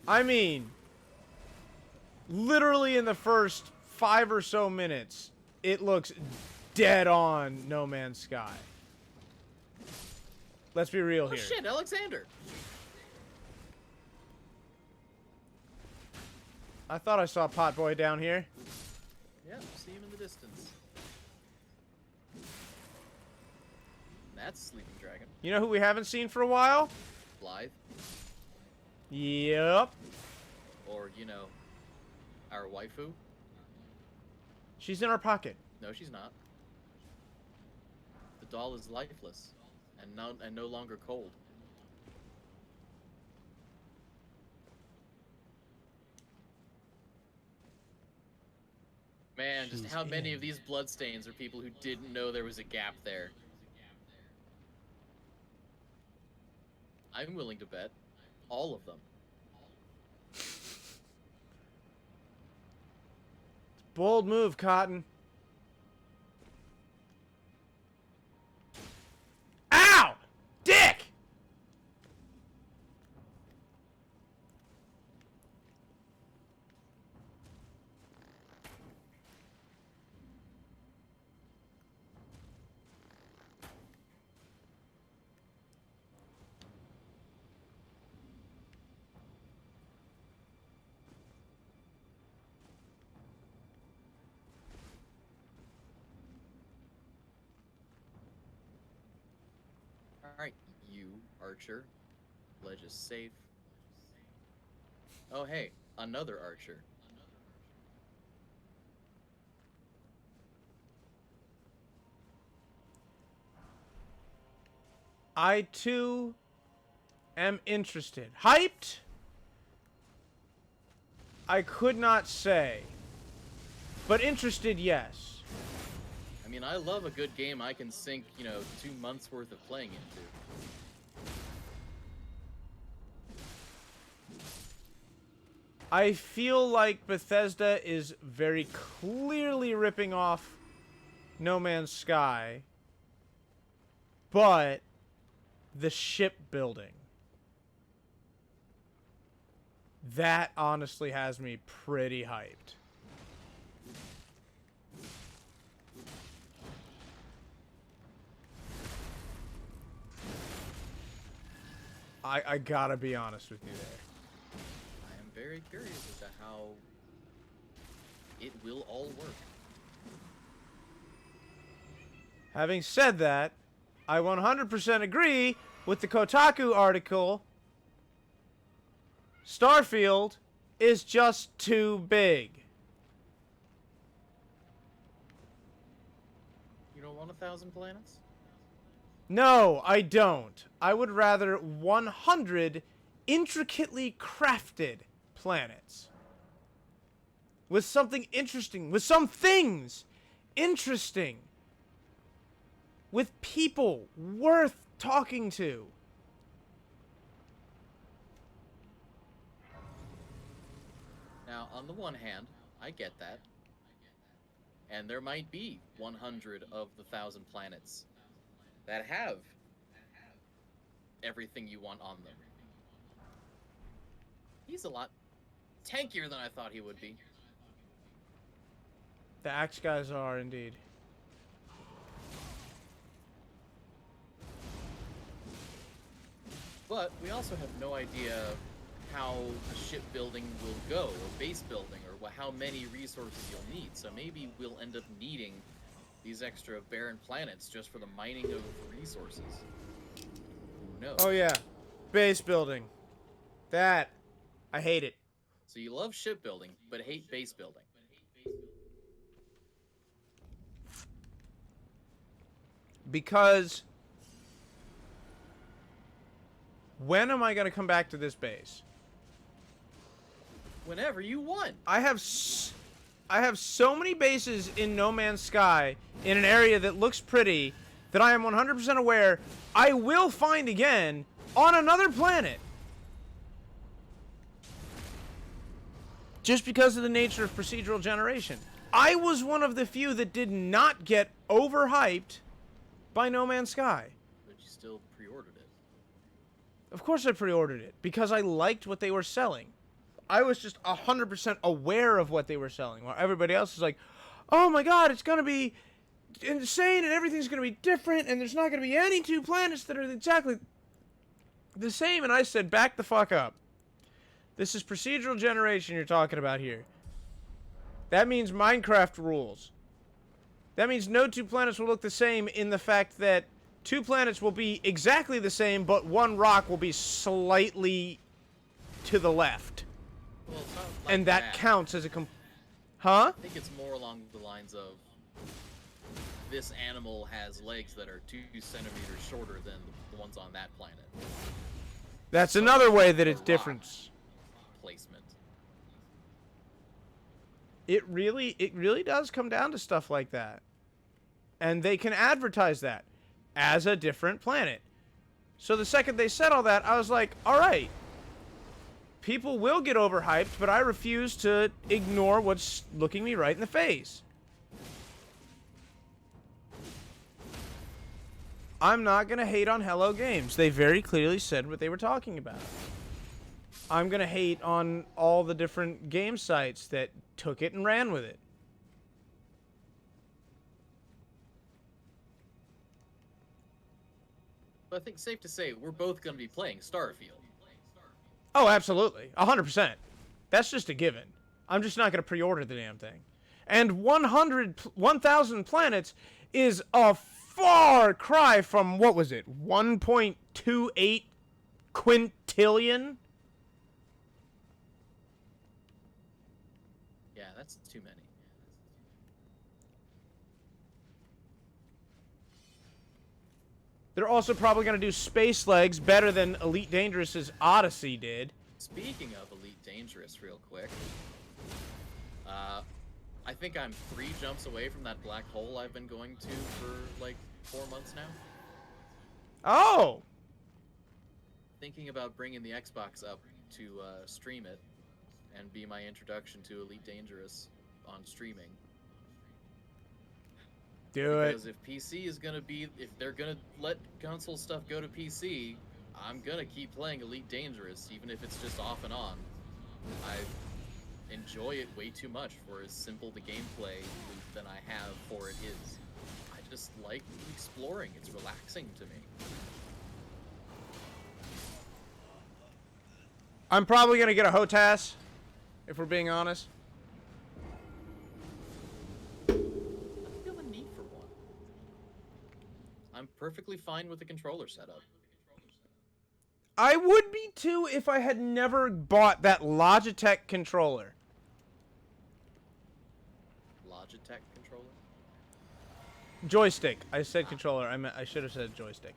I mean, literally in the first 5 or so minutes, it looks dead on No Man's Sky. Let's be real Oh here. shit, Alexander! I thought I saw Potboy down here. Yep, see him in the distance. That's Sleeping Dragon. You know who we haven't seen for a while? Blythe. Yep. Or, you know, our waifu. She's in our pocket. No, she's not. The doll is lifeless and no longer cold. Man, just She's how many in. of these bloodstains are people who didn't know there was a gap there? I'm willing to bet all of them. Bold move, Cotton. Ow! Dick! Alright, you, Archer. Ledge is safe. Oh, hey, another Archer. I too am interested. Hyped? I could not say. But interested, yes. I mean, I love a good game I can sink, 2 months worth of playing into. I feel like Bethesda is very clearly ripping off No Man's Sky, but the shipbuilding, that honestly has me pretty hyped. I gotta be honest with you there. I am very curious as to how it will all work. Having said that, I 100% agree with the Kotaku article. Starfield is just too big. You don't want 1,000 planets? No, I don't. I would rather 100 intricately crafted planets. With something interesting. With some things interesting. With people worth talking to. Now, on the one hand, I get that. And there might be 100 of the 1,000 planets that have everything you want on them. He's a lot tankier than I thought he would be. The axe guys are indeed. But we also have no idea how the shipbuilding will go, or base building, or how many resources you'll need. So maybe we'll end up needing these extra barren planets just for the mining of resources. Who knows? Oh yeah, base building. That I hate it. So you love shipbuilding, but hate base building. Because when am I going to come back to this base? Whenever you want. I have so many bases in No Man's Sky in an area that looks pretty that I am 100% aware I will find again on another planet. Just because of the nature of procedural generation. I was one of the few that did not get overhyped by No Man's Sky. But you still pre-ordered it. Of course I pre-ordered it, because I liked what they were selling. I was just 100% aware of what they were selling, while everybody else is like, oh my god, it's going to be insane, and everything's going to be different, and there's not going to be any two planets that are exactly the same, and I said, back the fuck up. This is procedural generation you're talking about here. That means Minecraft rules. That means no two planets will look the same in the fact that two planets will be exactly the same, but one rock will be slightly to the left. Well, it's not like And that counts as a Huh? I think it's more along the lines of this animal has legs that are 2 centimeters shorter than the ones on that planet. That's another way that it's Rock different. Placement. It really does come down to stuff like that. And they can advertise that as a different planet. So the second they said all that, I was like, all right. People will get overhyped, but I refuse to ignore what's looking me right in the face. I'm not going to hate on Hello Games. They very clearly said what they were talking about. I'm going to hate on all the different game sites that took it and ran with it. But I think it's safe to say we're both going to be playing Starfield. Oh, absolutely. 100%. That's just a given. I'm just not going to pre-order the damn thing. And 1,000 planets is a far cry from, what was it, 1.28 quintillion? Yeah, that's too many. They're also probably going to do Space Legs better than Elite Dangerous's Odyssey did. Speaking of Elite Dangerous, real quick, I think I'm 3 jumps away from that black hole I've been going to for like 4 months now. Oh! Thinking about bringing the Xbox up to stream it and be my introduction to Elite Dangerous on streaming. Do it. Because if PC is gonna be, if they're gonna let console stuff go to PC, I'm gonna keep playing Elite Dangerous, even if it's just off and on. I enjoy it way too much for as simple the gameplay loop that I have for it is. I just like exploring. It's relaxing to me. I'm probably going to get a HOTAS, if we're being honest. I don't feel the need for one. I'm perfectly fine with the controller setup. I would be too if I had never bought that Logitech controller. Logitech controller? Joystick. I said controller. I should have said joystick.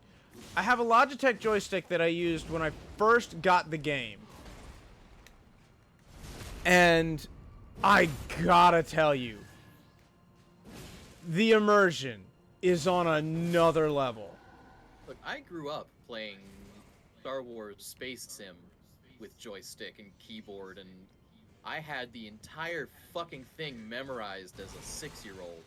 I have a Logitech joystick that I used when I first got the game. And I gotta tell you, the immersion is on another level. Look, I grew up playing Star Wars Space Sim with joystick and keyboard and I had the entire fucking thing memorized as a 6-year-old.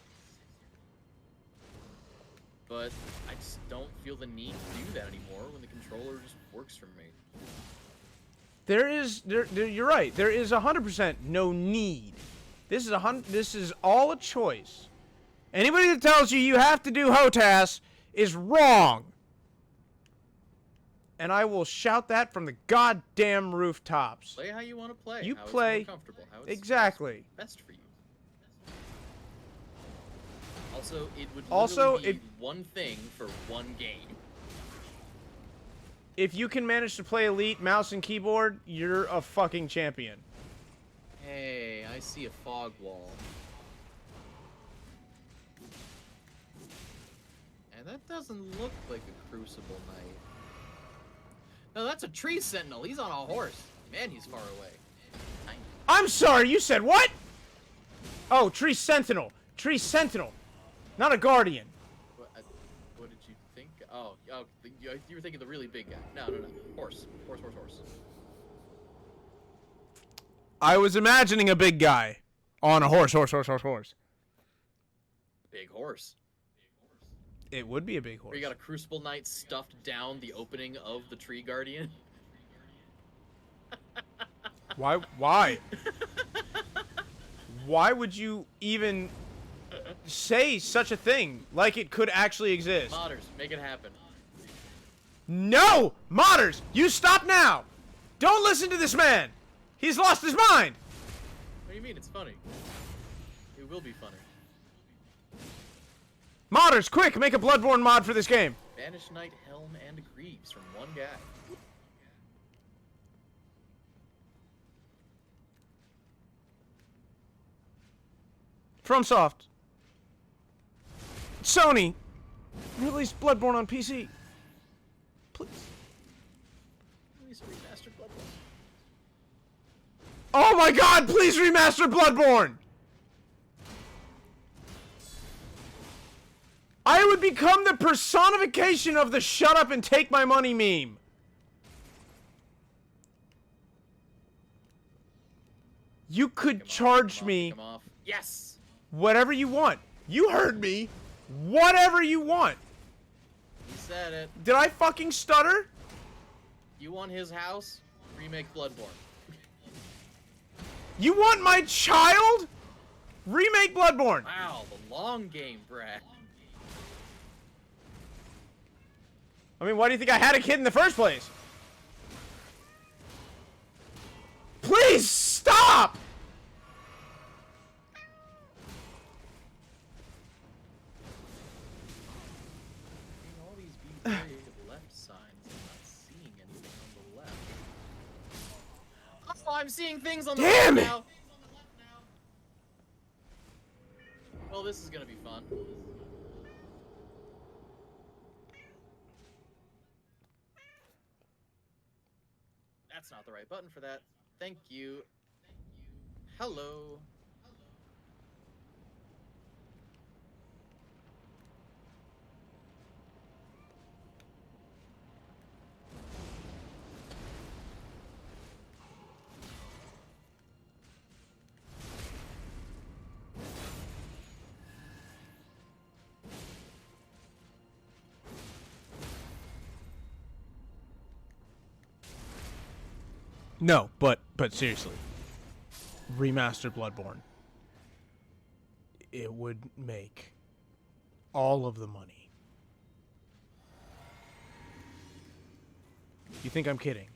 But I just don't feel the need to do that anymore when the controller just works for me. You're right. There is 100% no need. This is all a choice. Anybody that tells you you have to do HOTAS is wrong. And I will shout that from the goddamn rooftops. Play how you want to play. You how play it's more comfortable. How it's exactly. best for you. Also, it would Also, literally be one thing for one game. If you can manage to play Elite mouse and keyboard, you're a fucking champion. Hey, I see a fog wall. And that doesn't look like a Crucible Knight. No, that's a tree sentinel. He's on a horse. Man, he's far away. I'm sorry, you said what? Oh, Tree Sentinel. Tree Sentinel. Not a Guardian. What did you think? Oh, you were thinking the really big guy. No. Horse. Horse. I was imagining a big guy on a horse. Big horse. It would be a big horse. Where you got a Crucible Knight stuffed down the opening of the Tree Guardian. Why? Why would you even say such a thing like it could actually exist? Modders, make it happen. No! Modders, you stop now! Don't listen to this man! He's lost his mind! What do you mean? It's funny. It will be funny. Modders, quick, make a Bloodborne mod for this game. Banished Knight, Helm, and Greaves from one guy. FromSoft. Sony. Release Bloodborne on PC. Please. Release a remastered Bloodborne. Oh my god, please remaster Bloodborne! I would become the personification of the shut up and take my money meme. You could charge me Come off. Yes! whatever you want. You heard me. Whatever you want. He said it. Did I fucking stutter? You want his house? Remake Bloodborne. You want my child? Remake Bloodborne. Wow, the long game, Brad. I mean, why do you think I had a kid in the first place? Please stop! All these be wary of left signs. I'm not seeing anything on the left. Oh, I'm seeing things on the Damn left it! now. Well, this is gonna be fun. That's not the right button for that. Thank you. Hello. No, but seriously. Remaster Bloodborne. It would make all of the money. You think I'm kidding?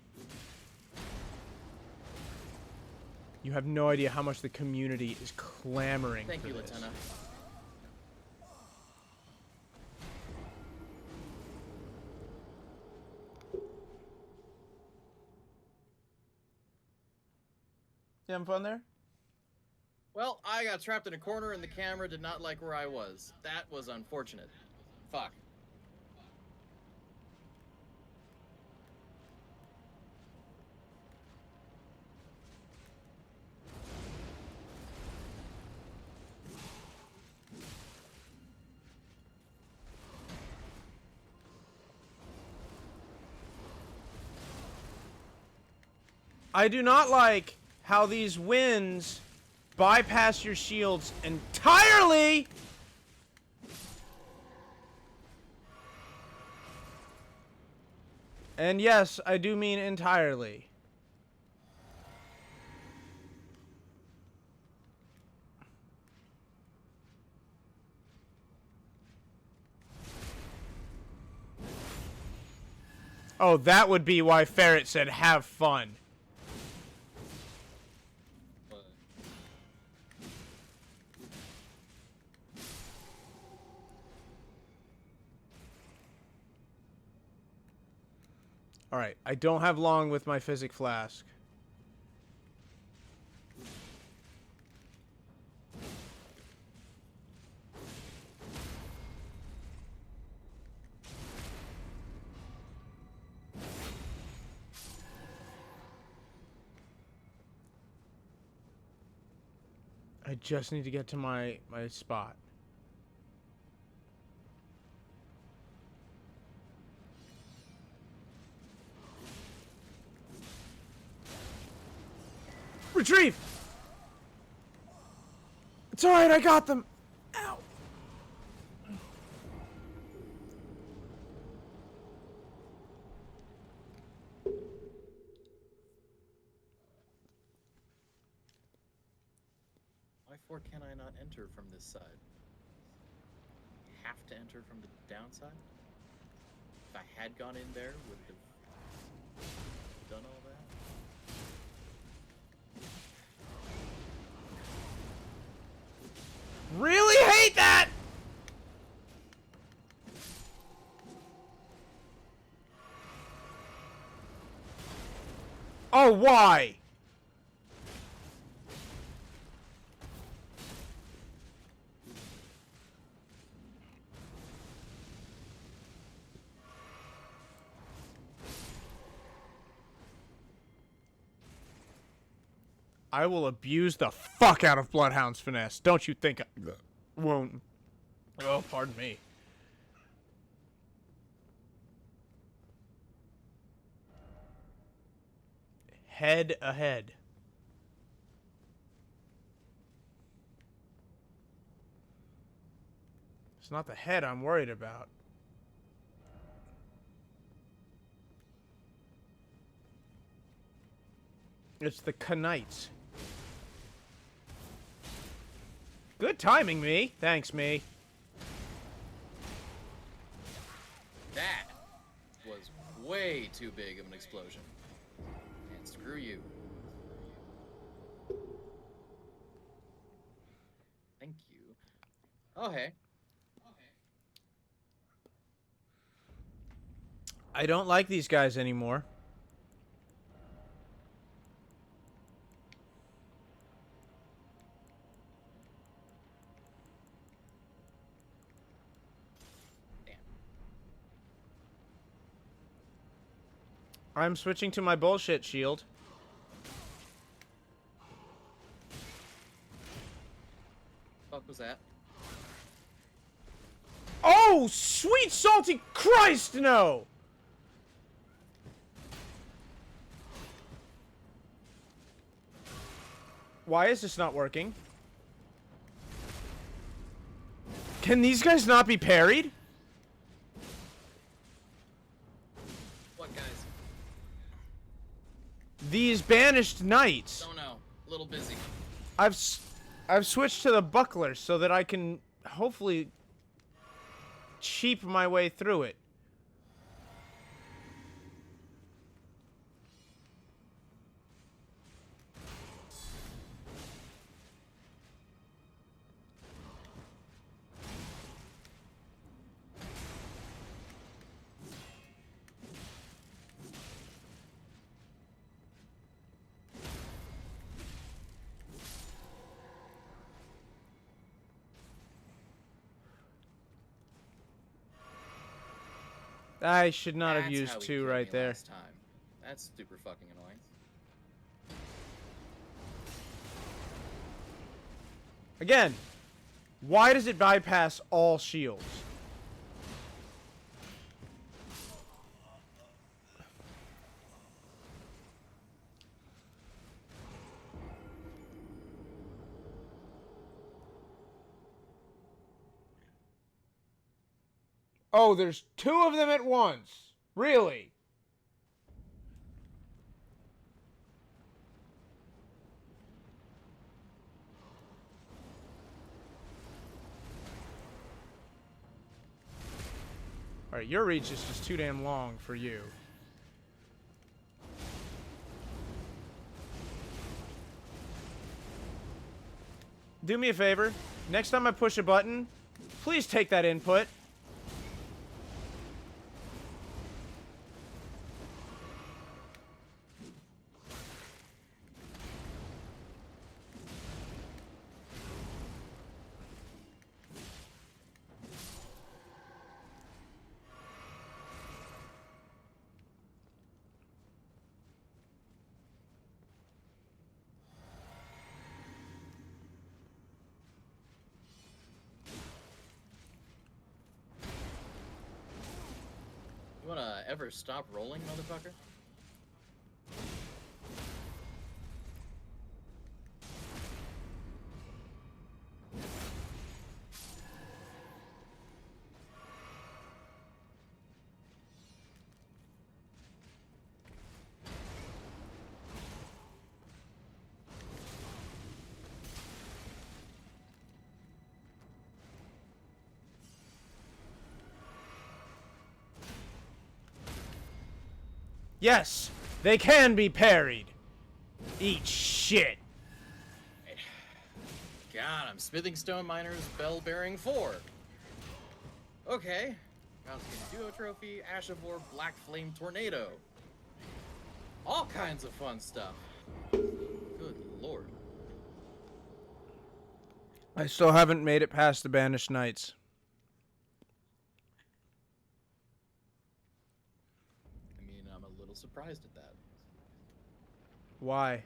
You have no idea how much the community is clamoring Thank for you, this. Lieutenant. You having fun there? Well, I got trapped in a corner and the camera did not like where I was. That was unfortunate. Fuck. I do not like how these winds bypass your shields entirely. And yes, I do mean entirely. Oh, that would be why Ferret said have fun. But Alright, I don't have long with my physic flask. I just need to get to my spot. Retrieve! It's alright, I got them! Ow! why for can I not enter from this side? Have to enter from the downside? If I had gone in there, would it have done all that? Really hate that! Oh, why? I will abuse the fuck out of Bloodhound's finesse. Don't you think I won't? Oh, pardon me. Head ahead. It's not the head I'm worried about. It's the Knights. Good timing, me. Thanks, me. That was way too big of an explosion. And screw you. Thank you. Oh, hey. I don't like these guys anymore. Damn. I'm switching to my bullshit shield. Fuck was that? Oh, sweet salty Christ, no! Why is this not working? Can these guys not be parried? What, guys? These banished knights. Don't know. A little busy. I've switched to the buckler so that I can hopefully cheap my way through it. I should not have That's used how he 2 killed right me there. last time. That's super fucking annoying. Again, why does it bypass all shields? Oh, there's two of them at once. Really? Alright, your reach is just too damn long for you. Do me a favor. Next time I push a button, please take that input. You wanna ever stop rolling, motherfucker? Yes, they can be parried. Eat shit. God, I'm Smithing Stone Miner's Bell Bearing 4. Okay. Skin Duo Trophy, Ashavore, Black Flame Tornado. All kinds of fun stuff. Good lord. I still haven't made it past the Banished Knights. I mean, I'm a little surprised at that. Why?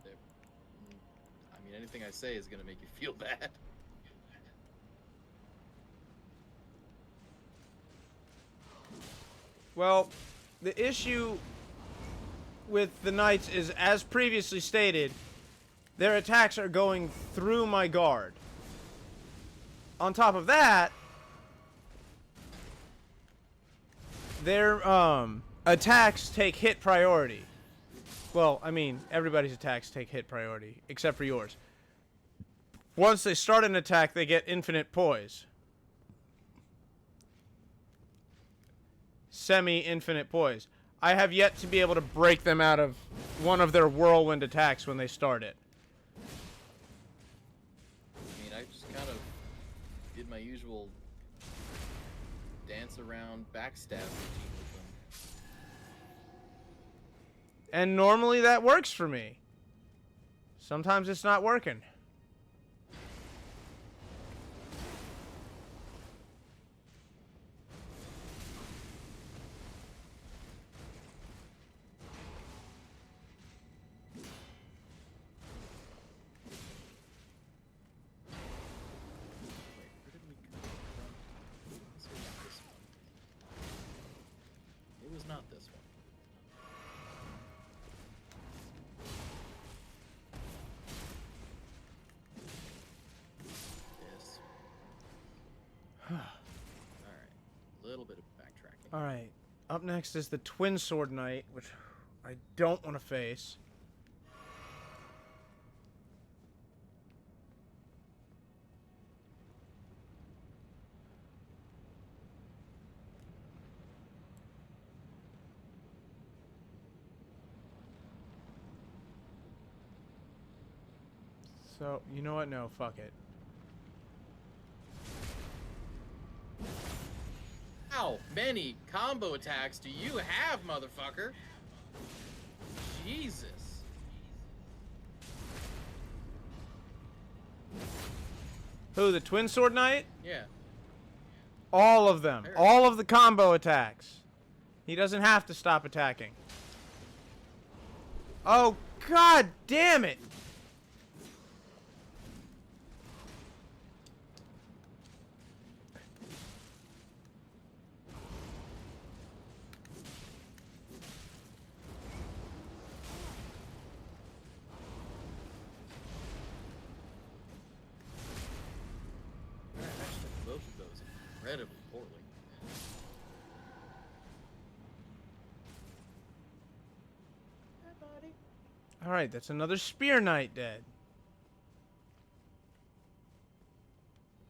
I mean, anything I say is gonna make you feel bad. Well, the issue with the Knights is, as previously stated, their attacks are going through my guard. On top of that, their attacks take hit priority. Well, I mean, everybody's attacks take hit priority, except for yours. Once they start an attack, they get infinite poise. Semi-infinite poise. I have yet to be able to break them out of one of their whirlwind attacks when they start it. I mean, I just kind of did my usual dance around backstab routine with them. And normally that works for me. Sometimes it's not working. Wait, where did we come from? This was not this one. It was not this one. This. Alright. A little bit of backtracking. Alright. Up next is the Twin Sword Knight, which I don't want to face. So, you know what? No, fuck it. How many combo attacks do you have, motherfucker? Jesus. Who, the Twin Sword Knight? Yeah. All of them. Fair. All of the combo attacks. He doesn't have to stop attacking. Oh, god damn it! incredibly poorly. Hi, buddy. Alright, that's another Spear Knight dead.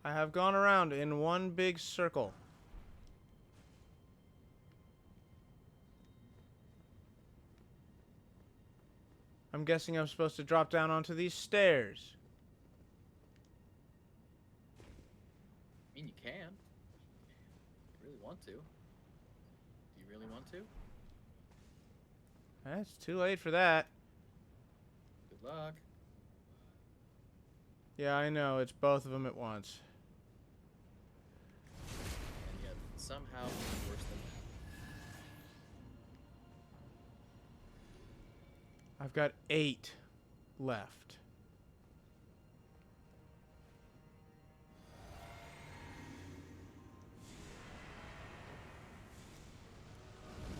I have gone around in one big circle. I'm guessing I'm supposed to drop down onto these stairs. I mean, you can. If you really want to. Do you really want to? It's too late for that. Good luck. Yeah, I know. It's both of them at once. And yet, somehow, it's worse than that. I've got 8 left.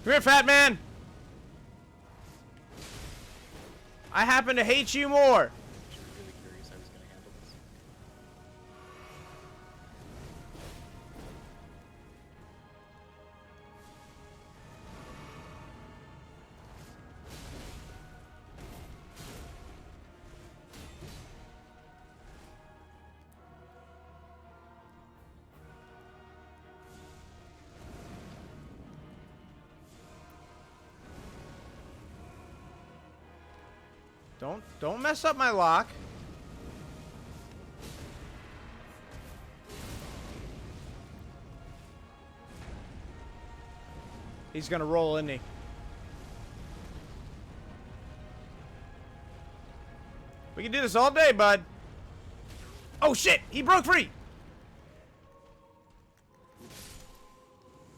Come here, fat man! I happen to hate you more! I'm really curious how he's going to handle this. Don't mess up my lock. He's gonna roll, isn't he? We can do this all day, bud. Oh shit! He broke free!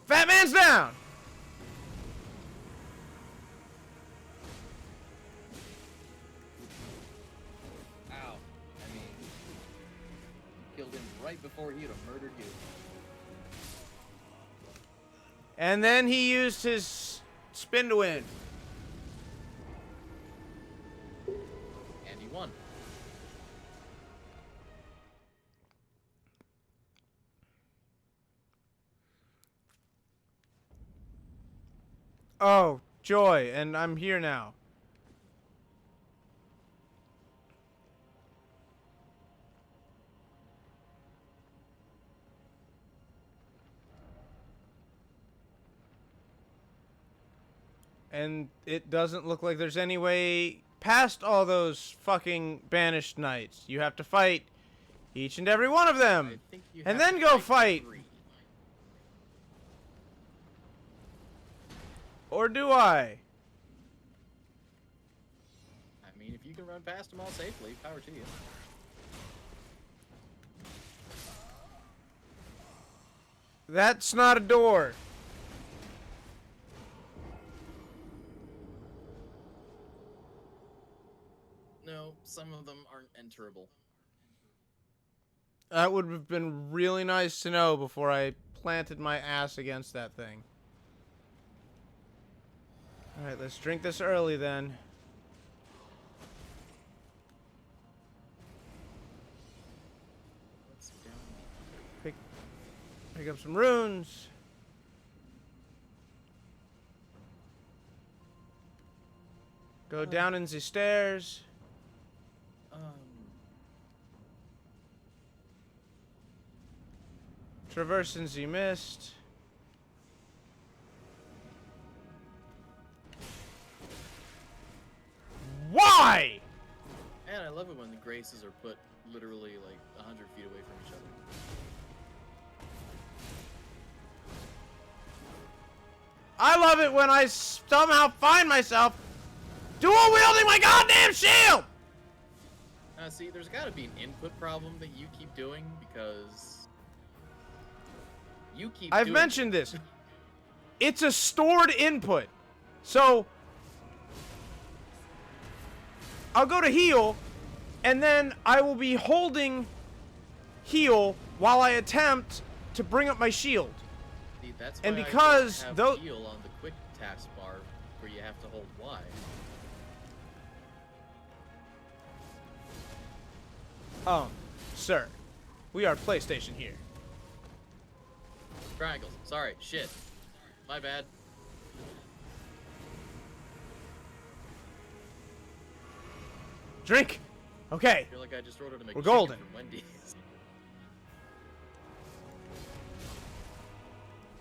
Fat man's down! Ow. I mean, you killed him right before he'd have murdered you. And then he used his spin to win. And he won. Oh, joy, and I'm here now. And it doesn't look like there's any way past all those fucking banished knights. You have to fight each and every one of I them. think you And have then to go fight. 3. Or do I? I mean, if you can run past them all safely, power to you. That's not a door. No, some of them aren't enterable. That would have been really nice to know before I planted my ass against that thing. Alright, let's drink this early then. What's down? Pick up some runes. Go down in the stairs. Traverse in the mist. Why? And I love it when the graces are put literally like 100 feet away from each other. I love it when I somehow find myself dual wielding my goddamn shield! See, there's got to be an input problem that you keep doing because you keep. I've doing mentioned this. It's a stored input. So I'll go to heal, and then I will be holding heal while I attempt to bring up my shield. See, that's and why because I don't tho- have heal on the quick task bar where you have to hold Y. Sir, we are PlayStation here. Triangles. Sorry. Shit. My bad. Drink. Okay. I feel like I just ordered a McChicken We're golden. from Wendy's.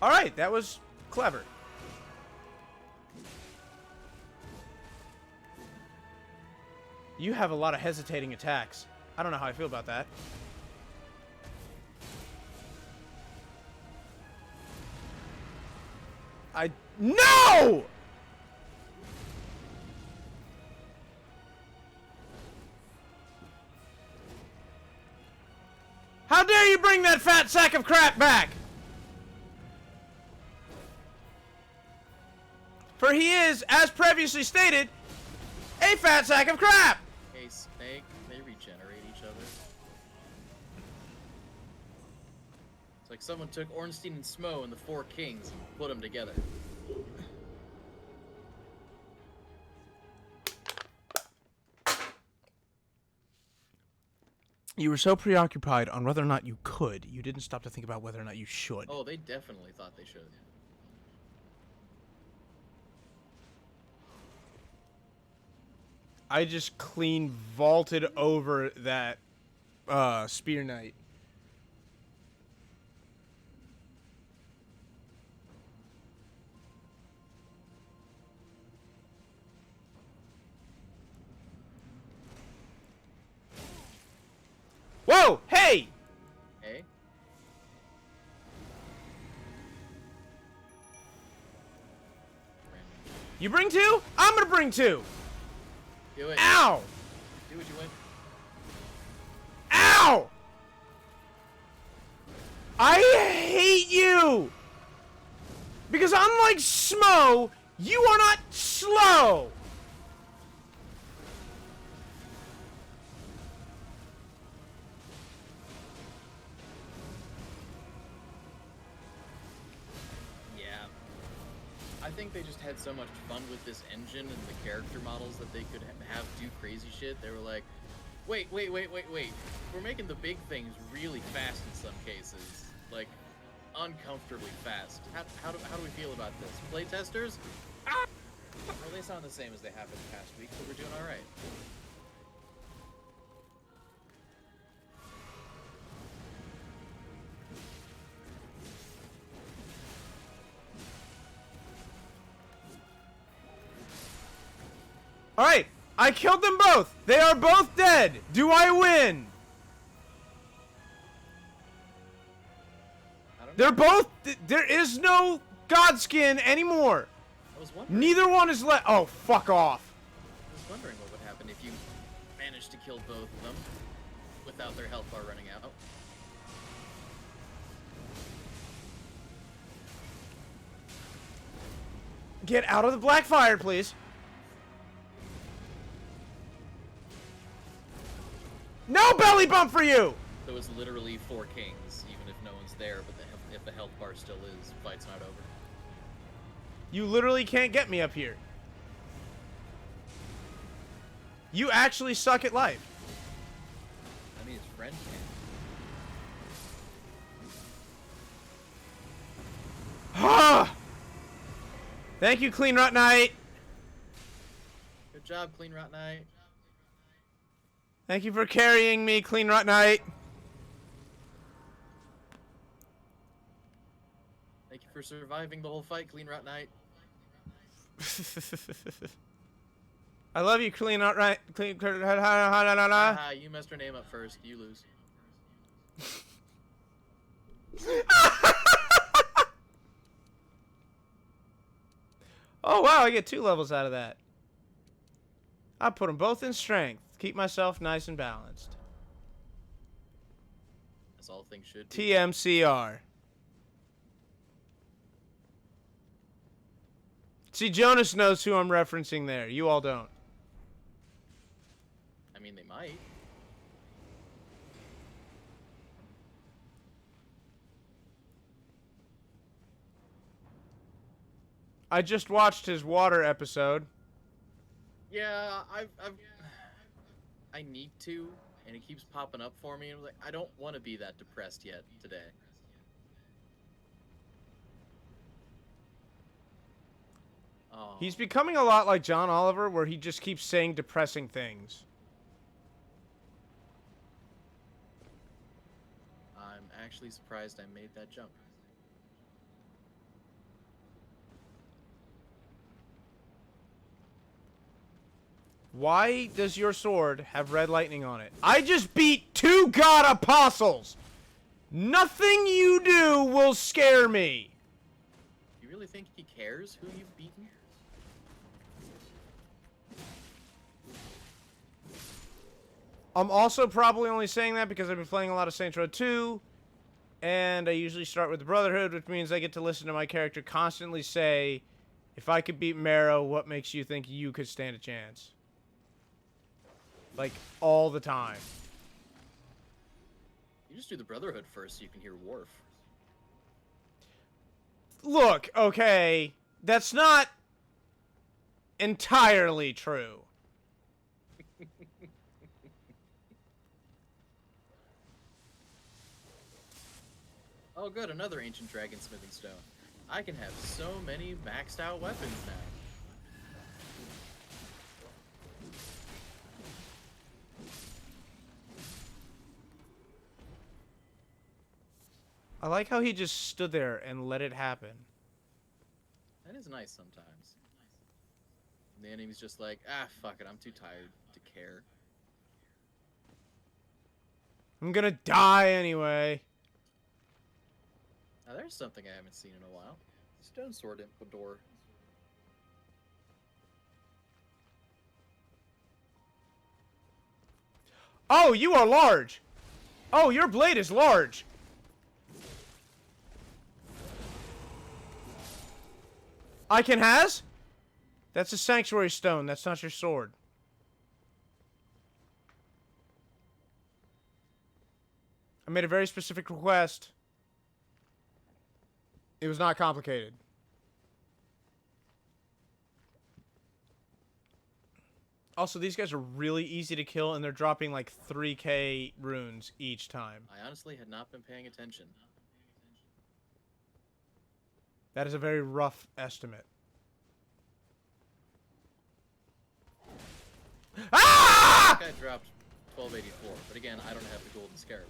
All right, that was clever. You have a lot of hesitating attacks. I don't know how I feel about that. No! How dare you bring that fat sack of crap back? For he is, as previously stated, a fat sack of crap! Hey, Snake, they regenerate each other. It's like someone took Ornstein and Smo and the Four Kings and put them together. You were so preoccupied on whether or not you could, you didn't stop to think about whether or not you should. Oh, they definitely thought they should. I just clean vaulted over that Spear Knight. Whoa! Hey! Hey? You bring two? I'm gonna bring two! Do it. Ow! Do what you went. Ow! I hate you! Because unlike Smo, you are not slow! Yeah. I think they just had so much fun with this engine and the character models that they could have do crazy shit. They were like, wait. We're making the big things really fast in some cases. Like, uncomfortably fast. How do we feel about this? Playtesters? Ah! Well, they sound the same as they have in the past week, so we're doing alright. Alright, I killed them both! They are both dead! Do I win? I don't know. They're both... There is no Godskin anymore! I was wondering. Neither one is left. Oh, fuck off. I was wondering what would happen if you managed to kill both of them without their health bar running out. Get out of the black fire, please. No belly bump for you! So it's literally four kings, even if no one's there, but if the health bar still is, fight's not over. You literally can't get me up here. You actually suck at life. I mean, his friend can. Ah! Thank you, Clean Rot Knight. Good job, Clean Rot Knight. Thank you for carrying me, Clean Rot Knight. Thank you for surviving the whole fight, Clean Rot Knight. I love you, Clean Rot Knight. Clean. Haha, you messed her name up first. You lose. Oh wow, I get 2 levels out of that. I put them both in strength. Keep myself nice and balanced. As all things should be. TMCR. See, Jonas knows who I'm referencing there. You all don't. I mean, they might. I just watched his water episode. Yeah, I need to, and it keeps popping up for me. And I'm like, I don't want to be that depressed yet today. He's becoming a lot like John Oliver, where he just keeps saying depressing things. I'm actually surprised I made that jump. Why does your sword have red lightning on it? I just beat 2 god apostles! Nothing you do will scare me! You really think he cares who you've beaten? I'm also probably only saying that because I've been playing a lot of Saints Row 2, and I usually start with the Brotherhood, which means I get to listen to my character constantly say, if I could beat Marrow, what makes you think you could stand a chance? Like, all the time. You just do the Brotherhood first so you can hear Worf. Look, okay, that's not entirely true. Oh good, another ancient dragon smithing stone. I can have so many maxed out weapons now. I like how he just stood there and let it happen. That is nice sometimes. And the enemy's just like, ah, fuck it, I'm too tired to care. I'm gonna die anyway. Now there's something I haven't seen in a while. Stone sword door. Oh, you are large! Oh, your blade is large! I can has? That's a sanctuary stone, that's not your sword. I made a very specific request. It was not complicated. Also, these guys are really easy to kill, and they're dropping like 3k runes each time. I honestly had not been paying attention. That is a very rough estimate. Ah! That guy dropped 1284, but again, I don't have the golden scarab.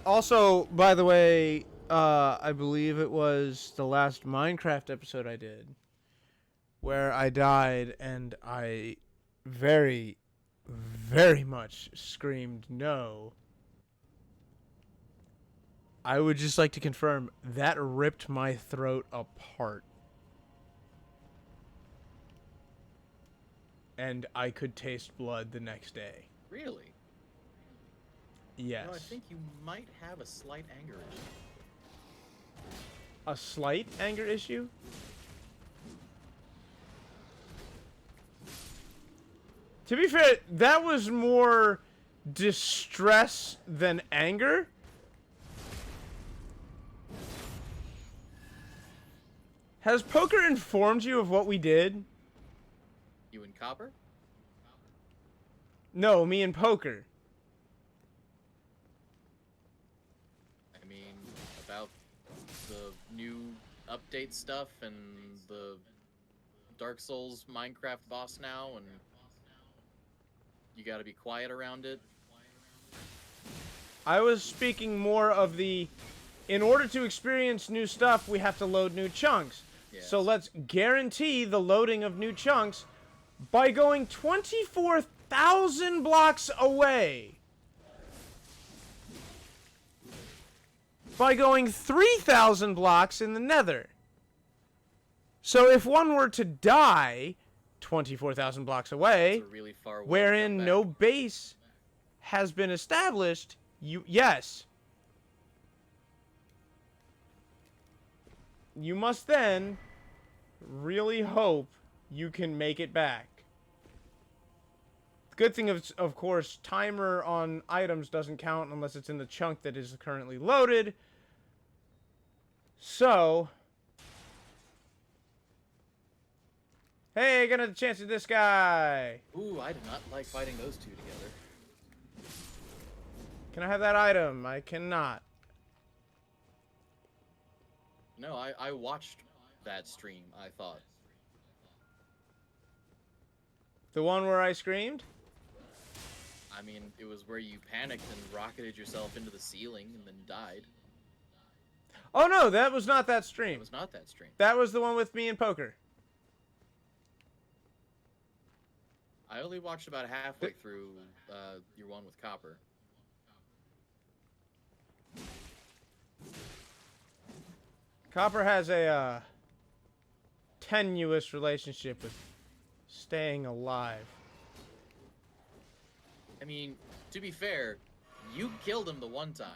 Also, by the way, I believe it was the last Minecraft episode I did where I died and I very, very much screamed no. I would just like to confirm that ripped my throat apart. And I could taste blood the next day. Really? Yes. No, I think you might have a slight anger issue. A slight anger issue? To be fair, that was more distress than anger. Has poker informed you of what we did? You and Copper? No, me and poker. I mean, about the new update stuff and the Dark Souls Minecraft boss now, and you gotta be quiet around it. I was speaking more of the, in order to experience new stuff, we have to load new chunks. Yes. So let's guarantee the loading of new chunks by going 24,000 blocks away. By going 3,000 blocks in the nether. So if one were to die 24,000 blocks away, It's a really far way to wherein come no back. base has been established, yes. You must then really hope you can make it back. The good thing is, of course, timer on items doesn't count unless it's in the chunk that is currently loaded. So, hey, I got a chance at this guy. Ooh, I did not like fighting those two together. Can I have that item? I cannot. No, I watched that stream, I thought. The one where I screamed? I mean, it was where you panicked and rocketed yourself into the ceiling and then died. Oh no, that was not that stream. It was not that stream. That was the one with me and Poker. I only watched about halfway through your one with Copper. Copper has a tenuous relationship with staying alive. I mean, to be fair, you killed him the one time.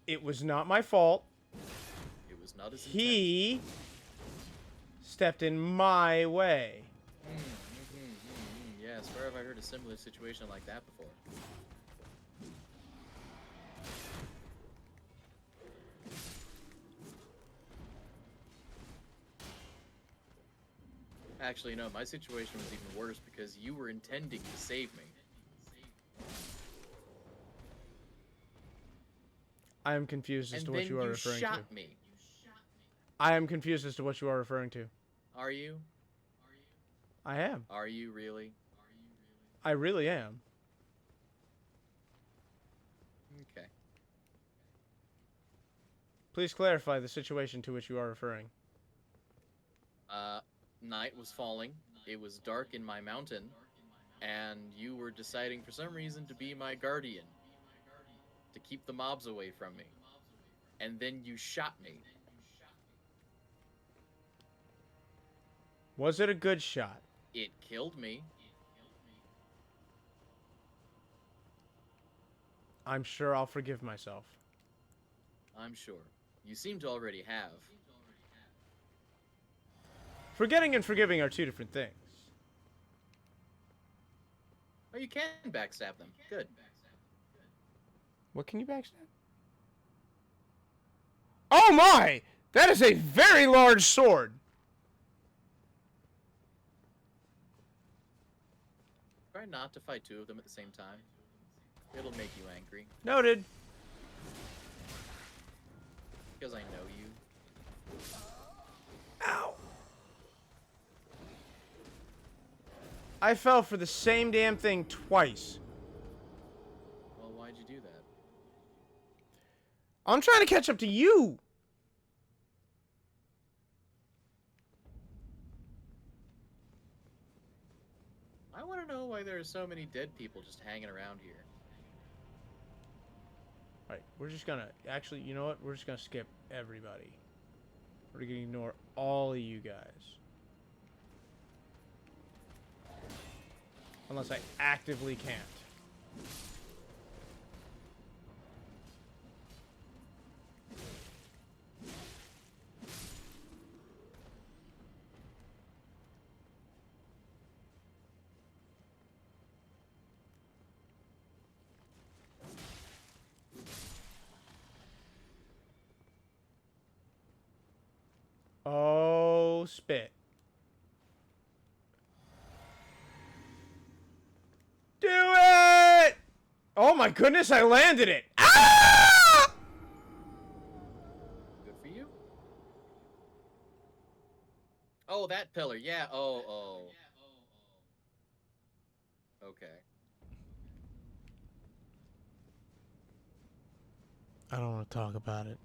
It was not my fault. It was not his intent. He stepped in my way. Yes, where have I heard a similar situation like that before? Actually, no, my situation was even worse because you were intending to save me. I am confused as to what you are referring to. And then you shot me. I am confused as to what you are referring to. Are you? I am. Are you really? I really am. Okay. Please clarify the situation to which you are referring. Night was falling. It was dark in my mountain. And you were deciding for some reason to be my guardian. To keep the mobs away from me. And then you shot me. Was it a good shot? It killed me. I'm sure I'll forgive myself. I'm sure. You seem to already have. Forgetting and forgiving are two different things. Oh, you can backstab them. Good. What can you backstab? Oh my! That is a very large sword! Try not to fight two of them at the same time. It'll make you angry. Noted. Because I know you. Ow. I fell for the same damn thing twice. Well, why'd you do that? I'm trying to catch up to you. I want to know why there are so many dead people just hanging around here. Alright, we're just gonna... Actually, you know what? We're just gonna skip everybody. We're gonna ignore all of you guys. Unless I actively can't. Oh, spit. Do it! Oh my goodness, I landed it! Ah! Good for you. Oh, that pillar. Yeah. Oh. Okay. I don't want to talk about it.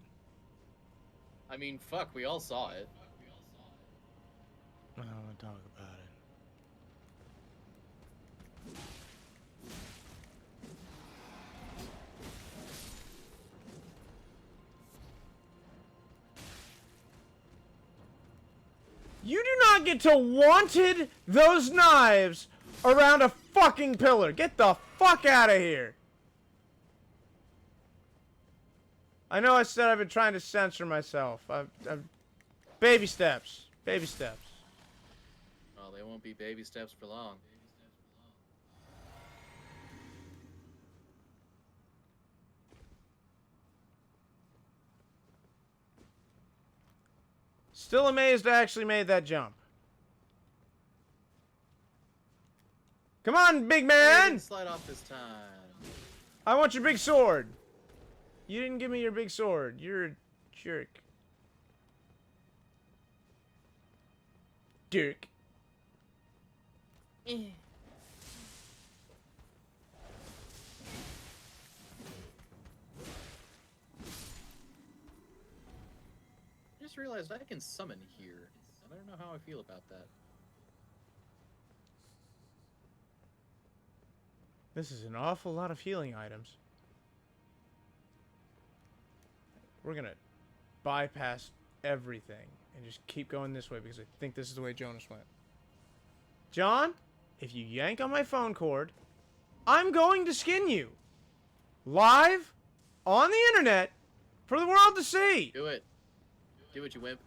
I mean, fuck, we all saw it. I don't want to talk about it. You do not get to wanted those knives around a fucking pillar. Get the fuck out of here. I know I said I've been trying to censor myself. I've baby steps. Baby steps. Well, they won't be baby steps for long. Still amazed I actually made that jump. Come on, big You man! didn't slide off this time. I want your big sword. You didn't give me your big sword. You're a jerk. Dirk. I just realized I can summon here. I don't know how I feel about that. This is an awful lot of healing items. We're gonna bypass everything and just keep going this way because I think this is the way Jonas went. John, if you yank on my phone cord, I'm going to skin you. Live on the internet for the world to see. Do it. Do it, you wimp.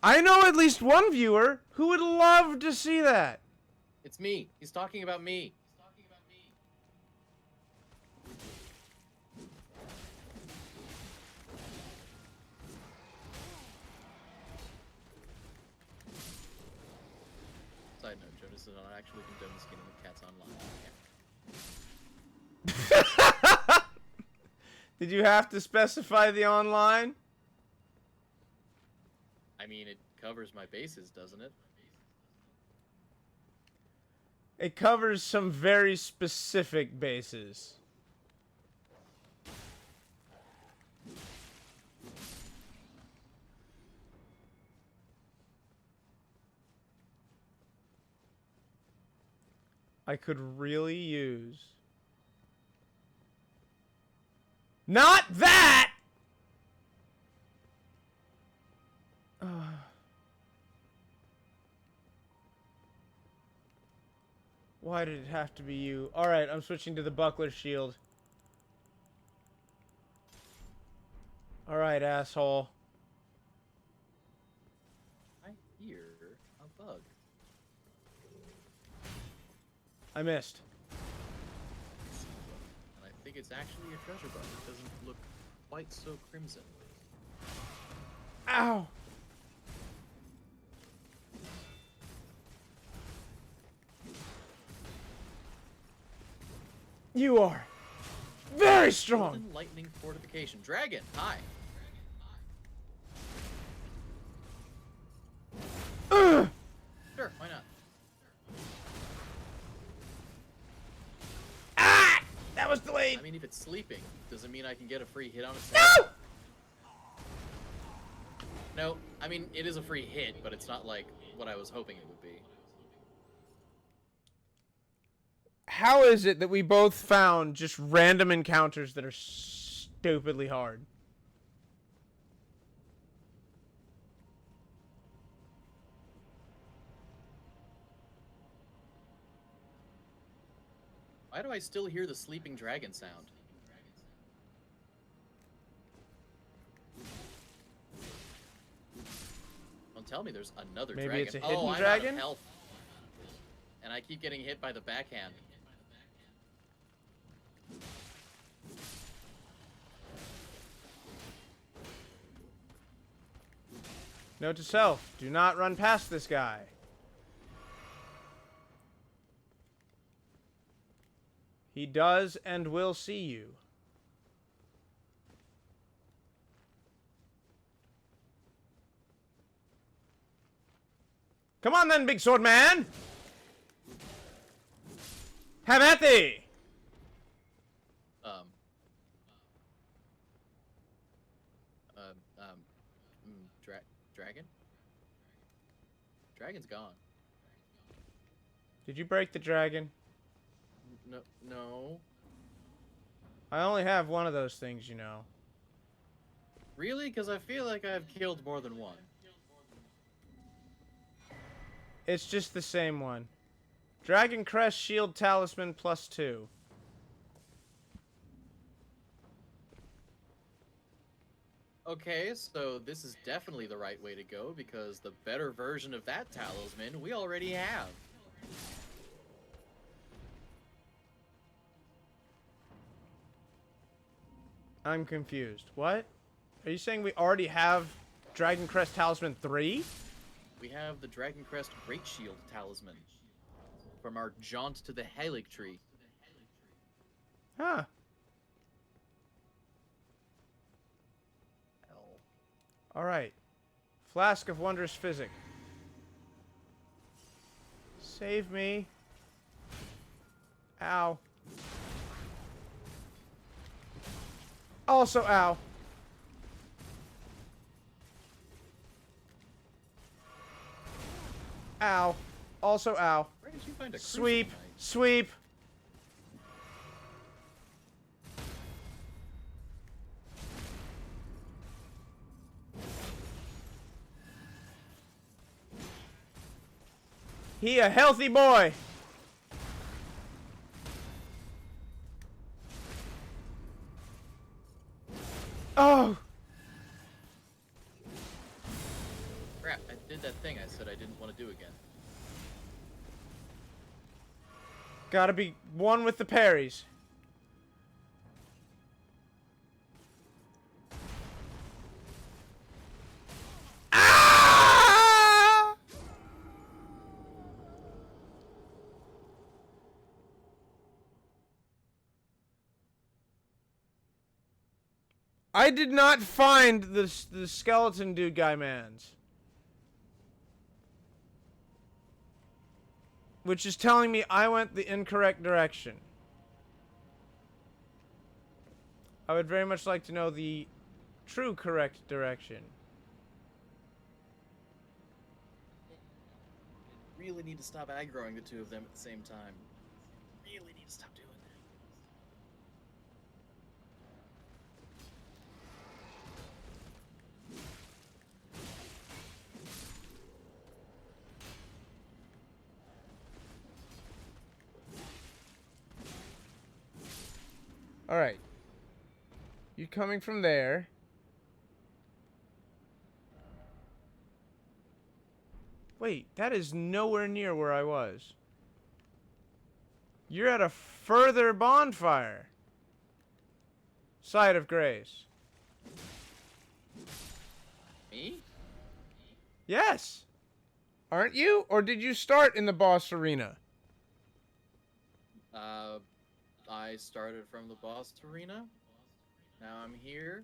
I know at least one viewer who would love to see that. It's me. He's talking about me. Side note, Jonas does not actually condone skinning of cats online. Did you have to specify the online? I mean, it covers my bases, doesn't it? It covers some very specific bases. I could really use... Not that! Why did it have to be you? Alright, I'm switching to the buckler shield. Alright, asshole. I hear a bug. I missed. And I think it's actually a treasure bug. It doesn't look quite so crimson. Ow! You are very strong. Golden lightning fortification. Dragon, hi. Ugh. Sure, why not? Ah! That was delayed. I mean, if it's sleeping, does it mean I can get a free hit on its No! head? No, I mean, it is a free hit, but it's not like what I was hoping it would be. How is it that we both found just random encounters that are stupidly hard? Why do I still hear the sleeping dragon sound? Don't tell me there's another Maybe dragon. it's a hidden oh, I'm dragon? Out of health. And I keep getting hit by the backhand. Note to self, do not run past this guy. He does and will see you. Come on then, big sword man! Have at thee! Dragon? Dragon's gone. Did you break the dragon? No, no. I only have one of those things, you know. Really? Because I feel like I've killed more than one. It's just the same one. Dragon Crest Shield Talisman +2. Okay, so this is definitely the right way to go, because the better version of that talisman we already have. I'm confused. What? Are you saying we already have Dragon Crest Talisman 3? We have the Dragon Crest Great Shield Talisman from our jaunt to the Halig Tree. Huh. Hell. Alright. Flask of Wondrous Physic. Save me. Ow. Also, ow. Ow. Also, ow. Where did you find a Sweep. Crucial Knight? Sweep. He a healthy boy. Oh. Crap, I did that thing I said I didn't want to do again. Gotta be one with the parries. Ah! I did not find the skeleton dude guy man's. Which is telling me I went the incorrect direction. I would very much like to know the true correct direction. I really need to stop aggroing the two of them at the same time. Really need to stop doing that. Alright. You coming from there. Wait, that is nowhere near where I was. You're at a further bonfire. Side of Grace. Me? Yes. Aren't you? Or did you start in the boss arena? I started from the boss arena. Now I'm here.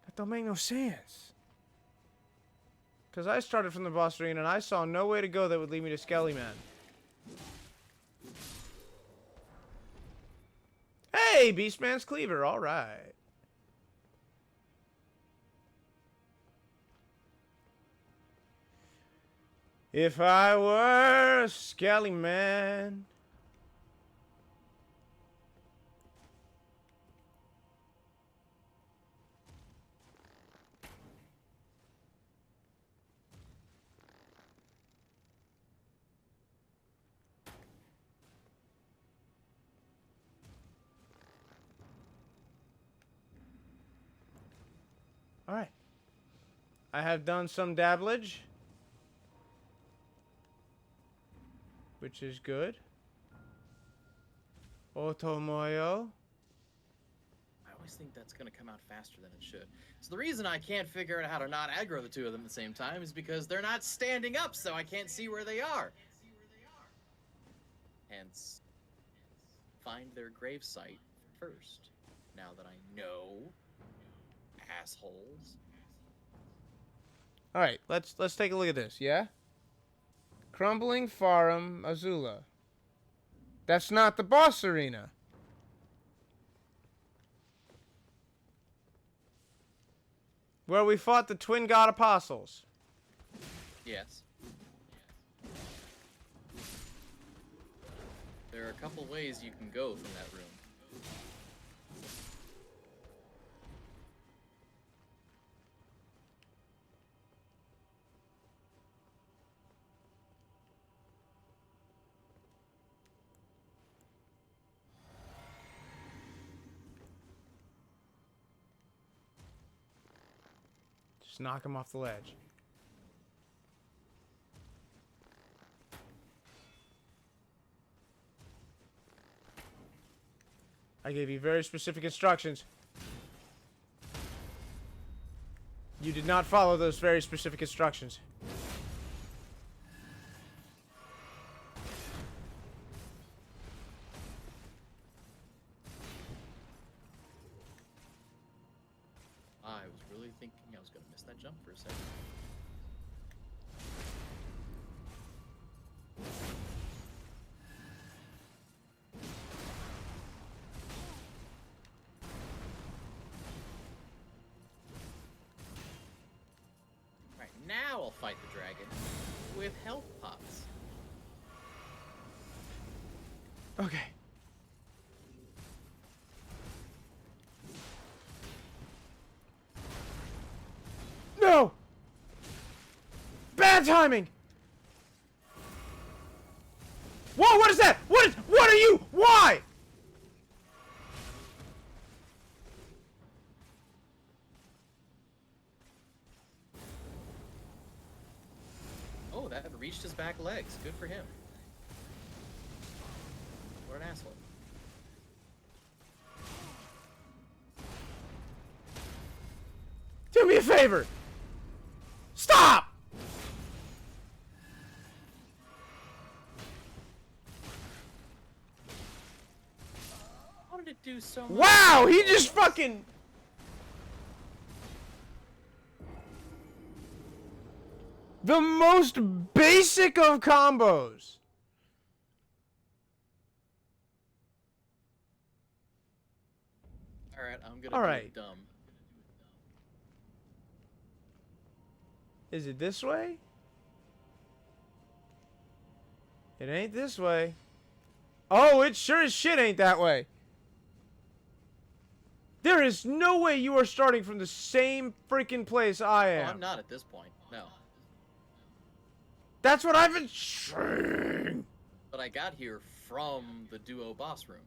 That don't make no sense. Because I started from the boss arena and I saw no way to go that would lead me to Skelly Man. Hey, Beastman's Cleaver, alright. If I were a Skelly Man. Alright. I have done some dabblage. Which is good. Otomoyo. I always think that's going to come out faster than it should. So the reason I can't figure out how to not aggro the two of them at the same time is because they're not standing up, so I can't see where they are. Hence, find their gravesite first. Now that I know, assholes. Alright, let's take a look at this, yeah? Crumbling Farum Azula. That's not the boss arena. Where we fought the twin god apostles. Yes. There are a couple ways you can go from that room. Just knock him off the ledge. I gave you very specific instructions. You did not follow those very specific instructions. I was really thinking I was going to miss that jump for a second. Right, now I'll fight the dragon with health pots. Okay. No! Bad timing! Whoa, what is that? What are you? Why? Oh, that reached his back legs. Good for him. What an asshole. Do me a favor! Stop! How did it do so much? Wow, he just fucking... The most basic of combos. Alright, I'm gonna All do right. it dumb. Is it this way? It ain't this way. Oh, it sure as shit ain't that way. There is no way you are starting from the same freaking place I Oh, am. I'm not at this point. No. That's what I've been saying. But I got here from the duo boss room.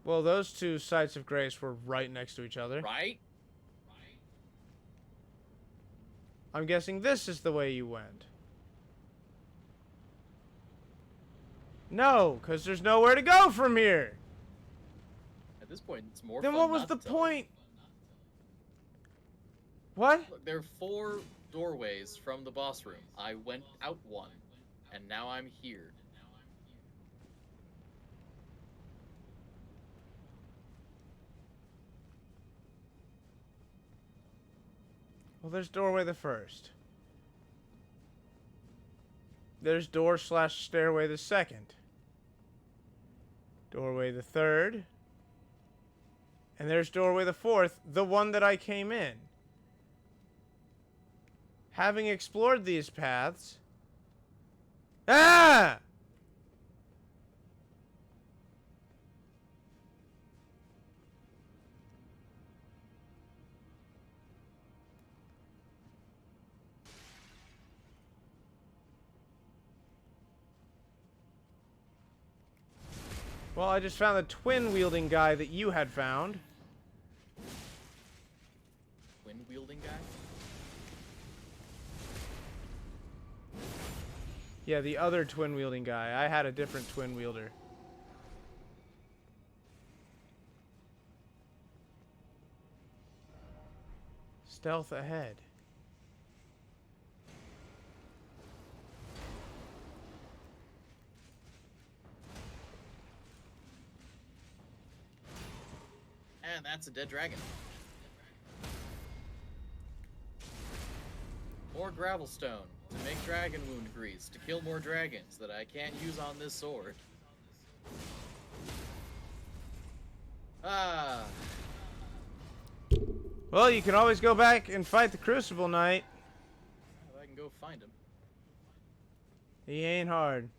Well, those two sites of grace were right next to each other. Right? I'm guessing this is the way you went. No, because there's nowhere to go from here. At this point, it's more Then fun what was not the to tell you. point? What? Look, there are 4 doorways from the boss room. I went out one, and now I'm here. Well, there's doorway the first. There's door / stairway the second. Doorway the third. And there's doorway the fourth, the one that I came in. Having explored these paths... Ah! Well, I just found the twin-wielding guy that you had found. Twin-wielding guy? Yeah, the other twin-wielding guy. I had a different twin-wielder. Stealth ahead. And that's a dead dragon. More gravel stone to make dragon wound grease to kill more dragons that I can't use on this sword. Ah. Well, you can always go back and fight the Crucible Knight. I can go find him. He ain't hard.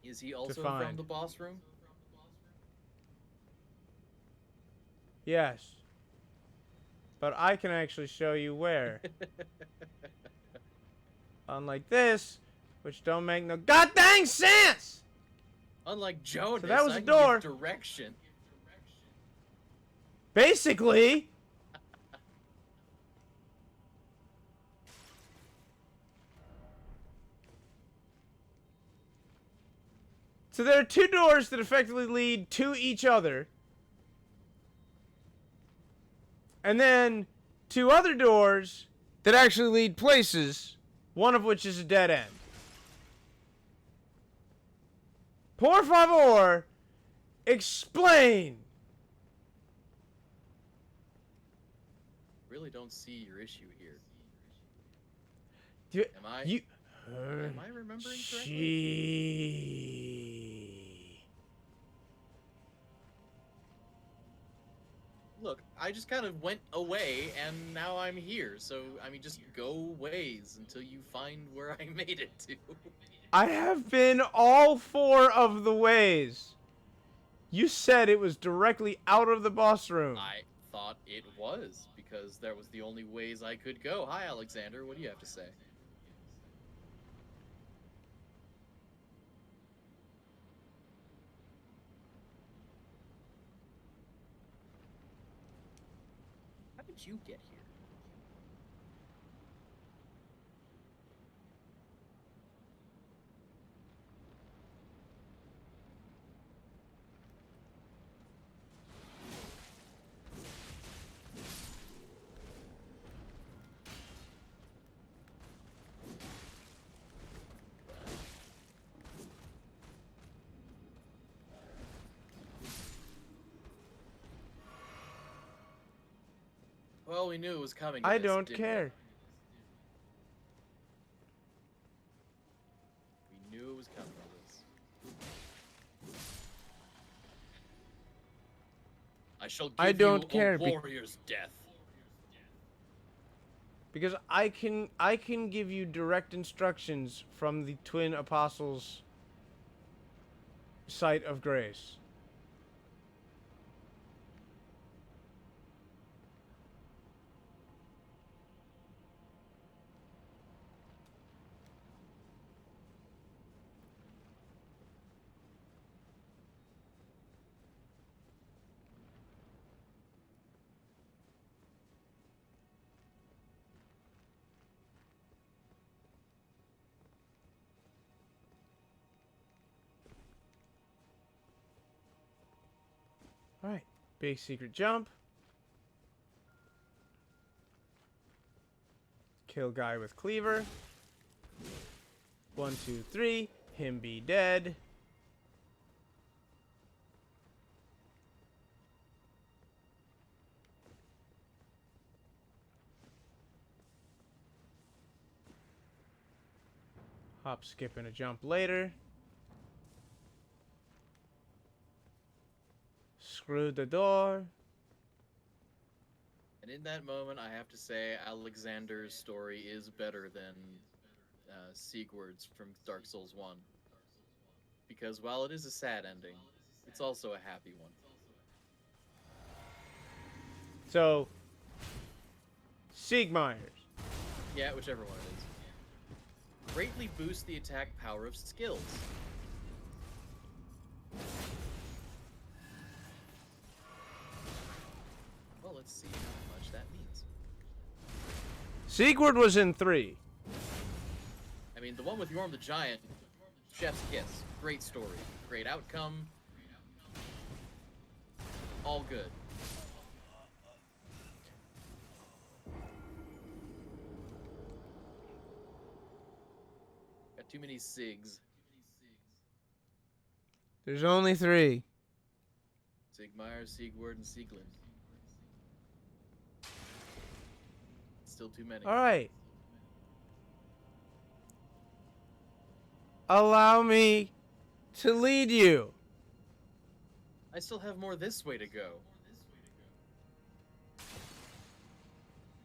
Is he also from find. the boss room? Yes. But I can actually show you where. Unlike this, which don't make no goddamn sense! Unlike Jonas, So that was I a can door. give direction. Basically. So there are 2 doors that effectively lead to each other. And then 2 other doors that actually lead places, one of which is a dead end. Por favor, explain. Really don't see your issue here. Am I remembering correctly? Look, I just kind of went away, and now I'm here. So, I mean, just go ways until you find where I made it to. I have been all 4 of the ways. You said it was directly out of the boss room. I thought it was, because that was the only ways I could go. Hi, Alexander. What do you have to say? How did you get here? Well, we knew it was coming. I don't care. We knew it was coming to this. I shall give I don't you care a warrior's death. Because I can give you direct instructions from the Twin Apostles' site of grace. Alright, big secret jump. Kill guy with cleaver. 1, 2, 3. Him be dead. Hop, skip, and a jump later. Screw the door. And in that moment, I have to say, Alexander's story is better than Sigurd's from Dark Souls 1. Because while it is a sad ending, it's also a happy one. So, Siegmeyer's. Yeah, whichever one it is. Greatly boost the attack power of skills. Well, let's see how much that means. Sigurd was in 3. I mean, the one with Yorm the Giant, chef's kiss. Great story. Great outcome. All good. Got too many SIGs. There's only 3. Sigmeier, Sigurd, and Sieglin. Still too many. Alright. Allow me to lead you. I still have more this way to go.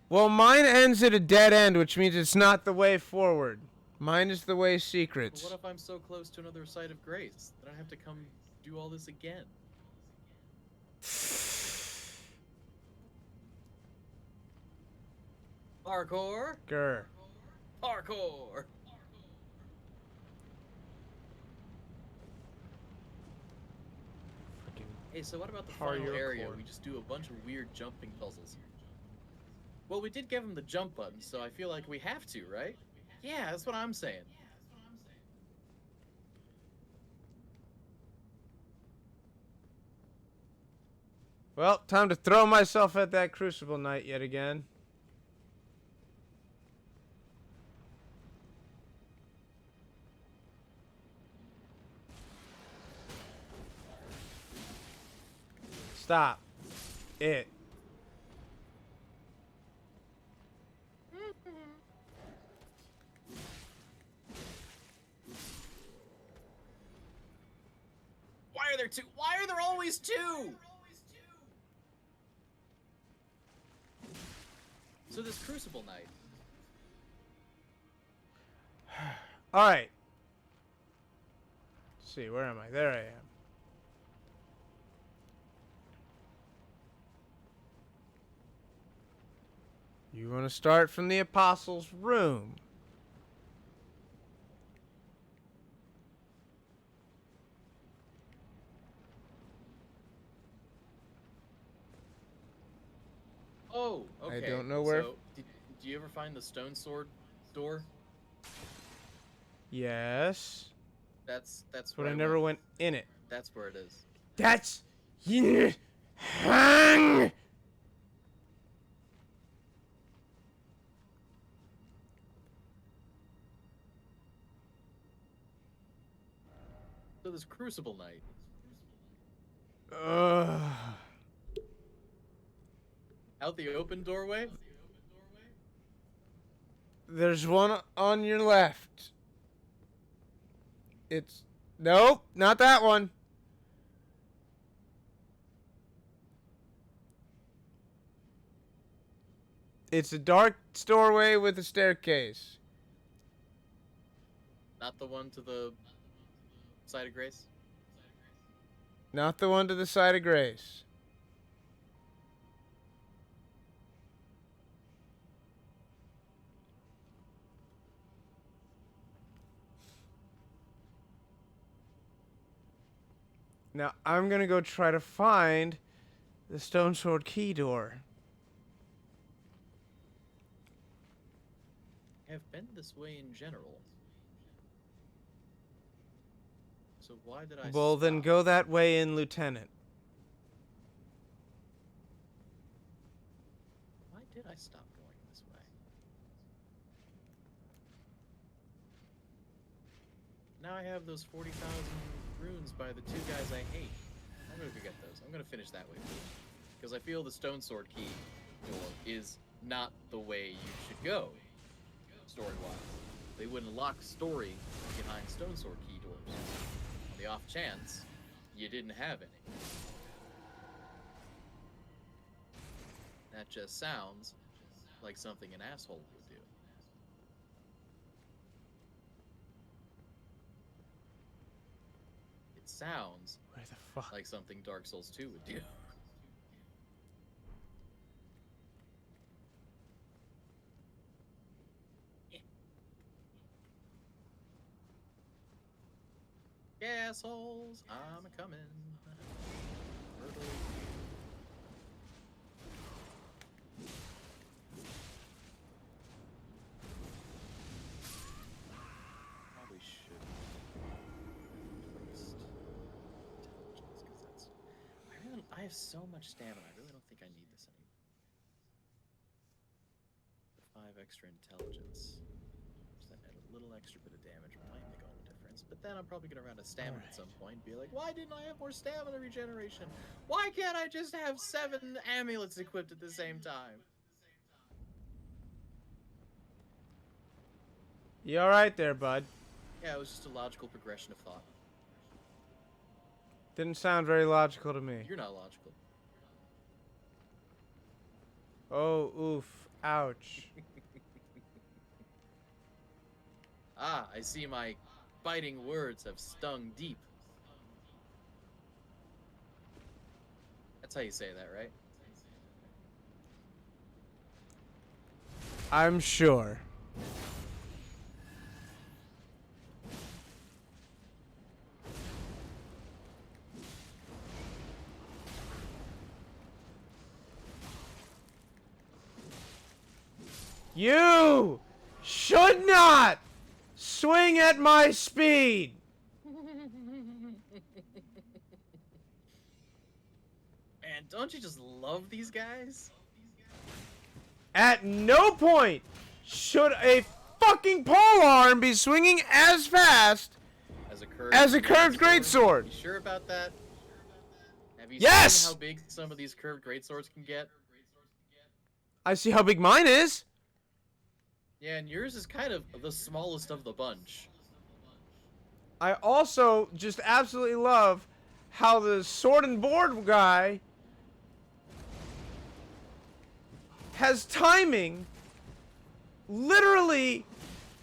Well, mine ends at a dead end, which means it's not the way forward. Mine is the way But secrets. what if I'm so close to another site of grace that I have to come do all this again? Parkour! Grr. Parkour! Hey, so what about the final area? We just do a bunch of weird jumping puzzles. Well, we did give him the jump button, so I feel like we have to, right? Yeah, that's what I'm saying. Well, time to throw myself at that Crucible Knight yet again. Stop. It. Why are there two? Why are there always two? So this Crucible Knight. Alright. Let's see, where am I? There I am. You want to start from the Apostles' Room. Oh, okay. I don't know where. So, do you ever find the stone sword door? Yes. That's But where I never went. went in it. That's where it is. That's. Hang! So this Crucible Knight. Ugh. Out the open doorway? There's one on your left. It's. Nope, not that one. It's a dark doorway with a staircase. Not the one to the side of Grace? Not the one to the side of Grace. Now, I'm gonna go try to find the Stone Sword key door. I've been this way in general. So why did I Well, then stop? go that way in, Lieutenant. Why did I stop going this way? Now I have those 40,000 runes by the two guys I hate. I'm gonna go get those. I'm gonna finish that way, because I feel the stone sword key door is not the way you should go, story-wise. They wouldn't lock story behind stone sword key doors. On the off chance, you didn't have any. That just sounds like something an asshole would do. It sounds Where the fuck? like something Dark Souls 2 would do. Assholes, I'm a coming. Probably should waste intelligence, because I have so much stamina. I really don't think I need this anymore. The 5 extra intelligence. Just that add a little extra bit of damage might make all the difference. But then I'm probably gonna run out of stamina at some point and be like, why didn't I have more stamina regeneration? Why can't I just have 7 amulets equipped at the same time? You alright there, bud? Yeah, it was just a logical progression of thought. Didn't sound very logical to me. You're not logical. Oh, oof. Ouch. Ah, I see my biting words have stung deep. That's how you say that, right? I'm sure. You should not swing at my speed. Man, Man, don't you just love these guys? At no point should a fucking polearm be swinging as fast As a curved greatsword. You sure about that? Have you Yes! seen how big some of these curved greatswords can get? I see how big mine is. Yeah, and yours is kind of the smallest of the bunch. I also just absolutely love how the sword and board guy has timing literally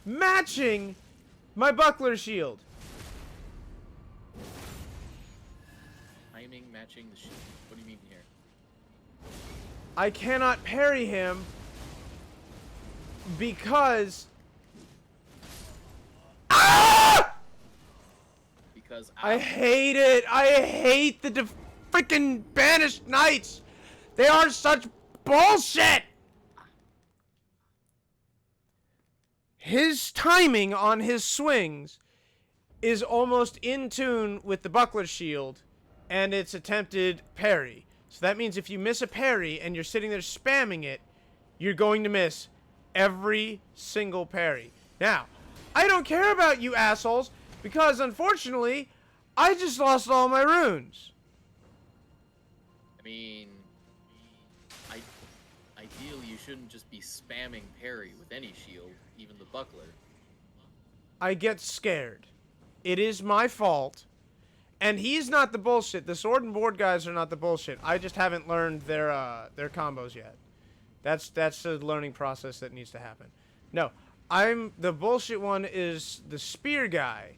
matching my buckler shield. Timing matching the shield. What do you mean here? I cannot parry him because Because I hate it. I hate the freaking banished knights. They are such bullshit. His timing on his swings is almost in tune with the buckler shield and its attempted parry. So that means if you miss a parry and you're sitting there spamming it, you're going to miss every single parry. Now, I don't care about you assholes because unfortunately, I just lost all my runes. I mean, ideally you shouldn't just be spamming parry with any shield, even the buckler. I get scared. It is my fault. And he's not the bullshit. The sword and board guys are not the bullshit. I just haven't learned their combos yet. That's the learning process that needs to happen. No, the bullshit one is the spear guy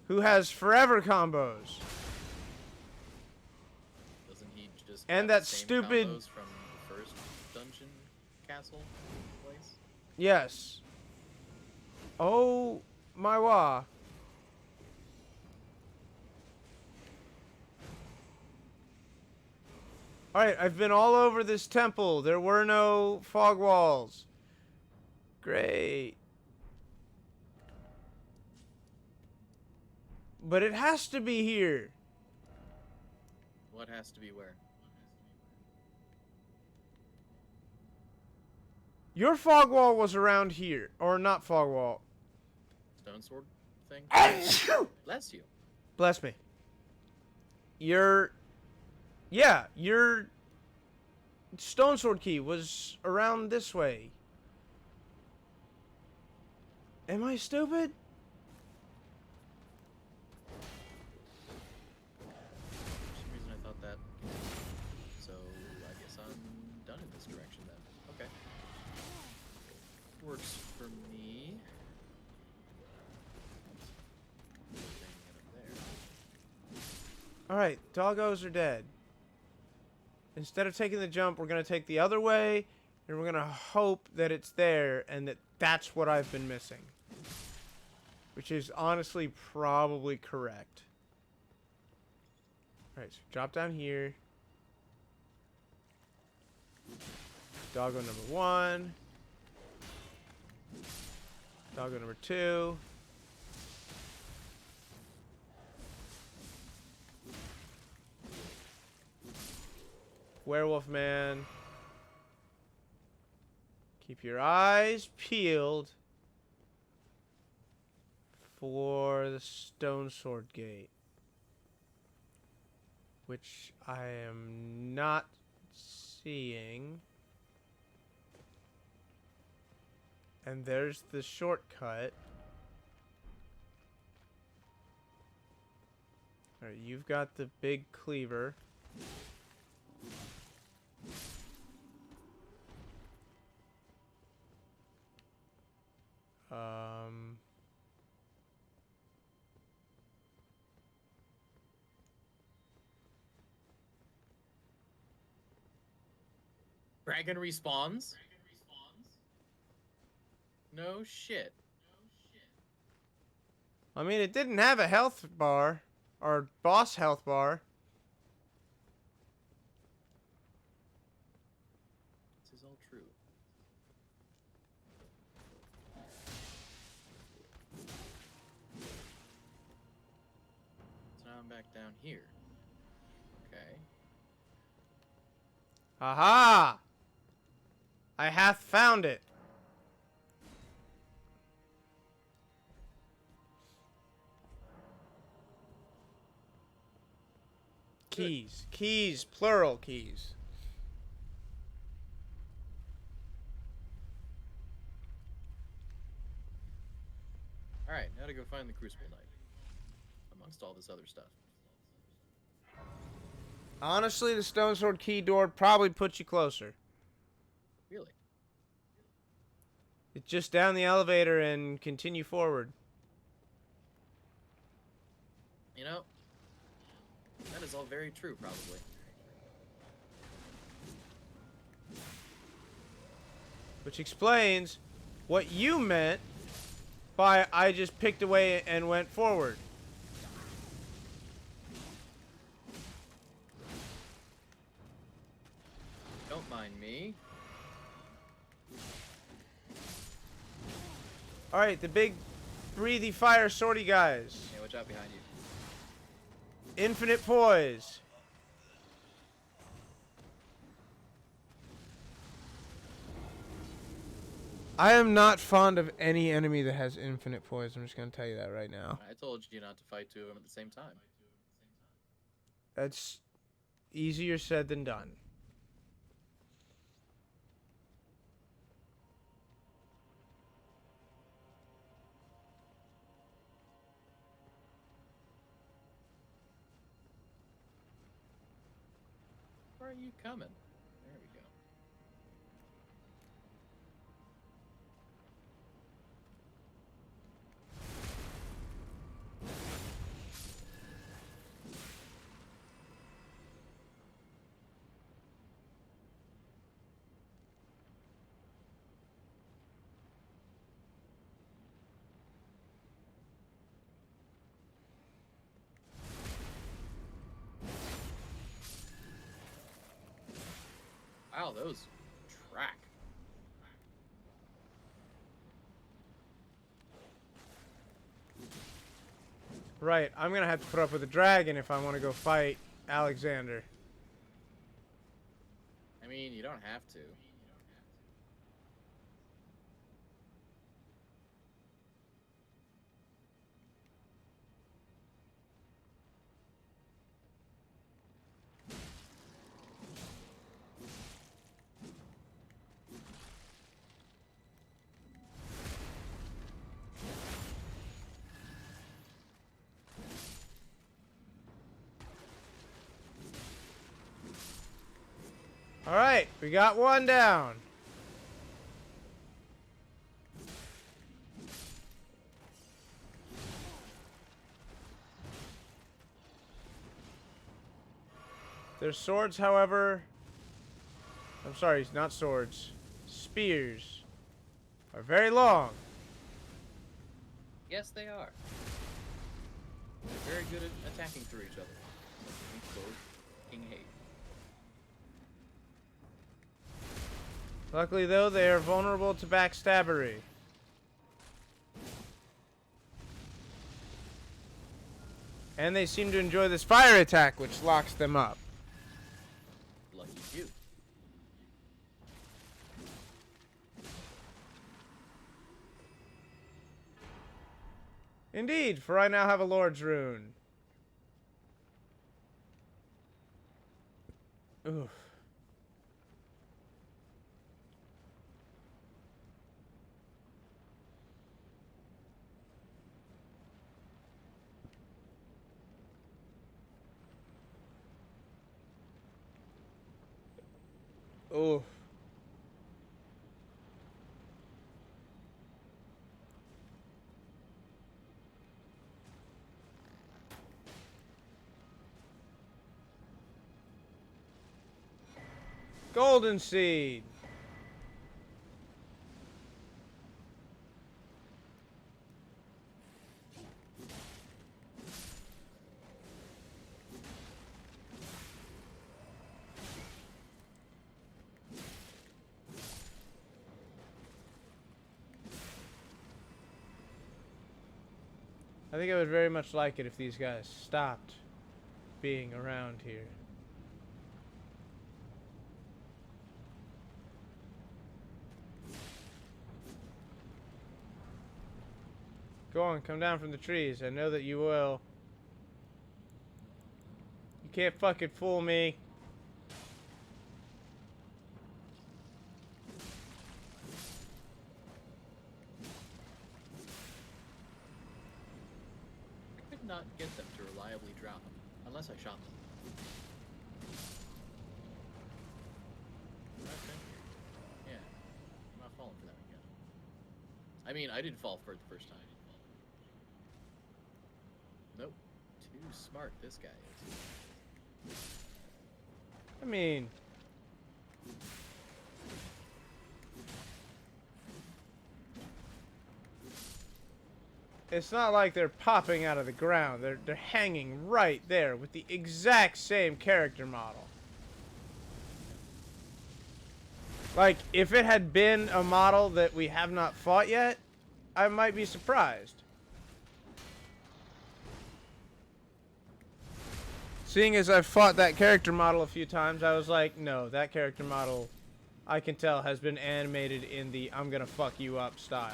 who has forever combos. Doesn't he just And have that the same stupid combos from the first dungeon castle place? Yes. Oh my wah. Alright, I've been all over this temple. There were no fog walls. Great. But it has to be here. What has to be where? Your fog wall was around here. Or not fog wall. Stone sword thing? Bless you. Bless me. Your stone sword key was around this way. Am I stupid? For some reason I thought that. So I guess I'm done in this direction then. Okay. Works for me. Alright, doggos are dead. Instead of taking the jump, we're going to take the other way, and we're going to hope that it's there, and that's what I've been missing. Which is honestly probably correct. Alright, so drop down here. Doggo number 1. Doggo number 2. Werewolf man. Keep your eyes peeled for the stone sword gate, which I am not seeing. And there's the shortcut. Alright, you've got the big cleaver. Dragon respawns? No shit. I mean, it didn't have a health bar. Or boss health bar. This is all true. So now I'm back down here. Okay. Aha! I hath found it. Keys. Keys. Plural keys. Alright, now to go find the Crucible Knight. Amongst all this other stuff. Honestly, the stone sword key door probably puts you closer. Really? It's just down the elevator and continue forward. You know, that is all very true, probably. Which explains what you meant by I just picked away and went forward. Don't mind me. Alright, the big breathy fire swordy guys. Hey, watch out behind you. Infinite poise. I am not fond of any enemy that has infinite poise. I'm just going to tell you that right now. I told you not to fight two of them at the same time. That's easier said than done. Where are you coming? There we go. Wow, those track. Right, I'm going to have to put up with a dragon if I want to go fight Alexander. I mean, you don't have to. Alright, we got one down. Their swords, however... I'm sorry, not swords. Spears are very long. Yes, they are. They're very good at attacking through each other. King hate. Luckily, though, they are vulnerable to backstabbery. And they seem to enjoy this fire attack, which locks them up. Lucky you. Indeed, for I now have a Lord's Rune. Oof. Oh. Golden Seed. I think I would very much like it if these guys stopped being around here. Go on, come down from the trees. I know that you will. You can't fucking fool me. I could not get them to reliably drop them unless I shot them. Yeah, I'm not falling for that again. I mean, I didn't fall for it the first time. Nope. Too smart this guy is. I mean... It's not like they're popping out of the ground. They're hanging right there with the exact same character model. Like, if it had been a model that we have not fought yet, I might be surprised. Seeing as I've fought that character model a few times, I was like, no, that character model, I can tell, has been animated in the I'm gonna fuck you up style.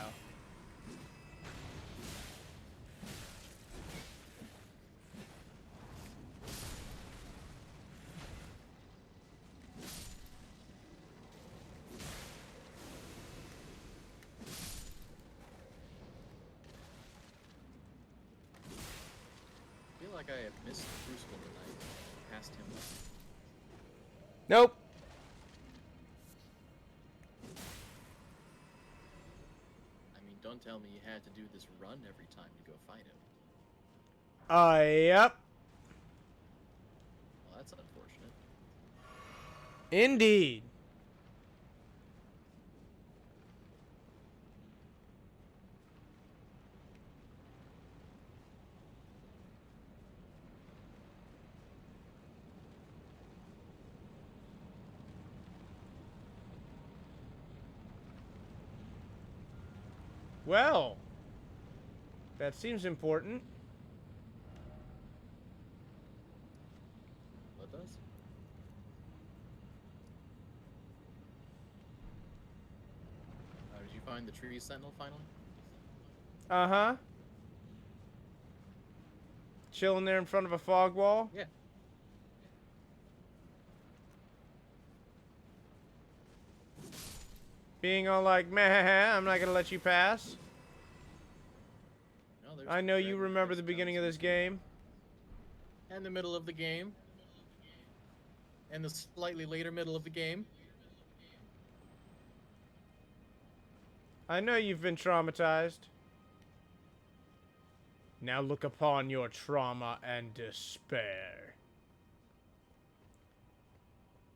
I feel like I have missed the Crucible tonight. Past him. Nope. I mean, don't tell me you had to do this run every time you go fight him. Yep. Well, that's unfortunate. Indeed. Well, that seems important. What does? Did you find the tree sentinel finally? Uh-huh. Chilling there in front of a fog wall? Yeah. Being all like, meh, I'm not gonna let you pass. No, there's I know you dragon remember the crest beginning of mountains. this game. And the middle of the game. And the slightly later middle of the game. I know you've been traumatized. Now look upon your trauma and despair.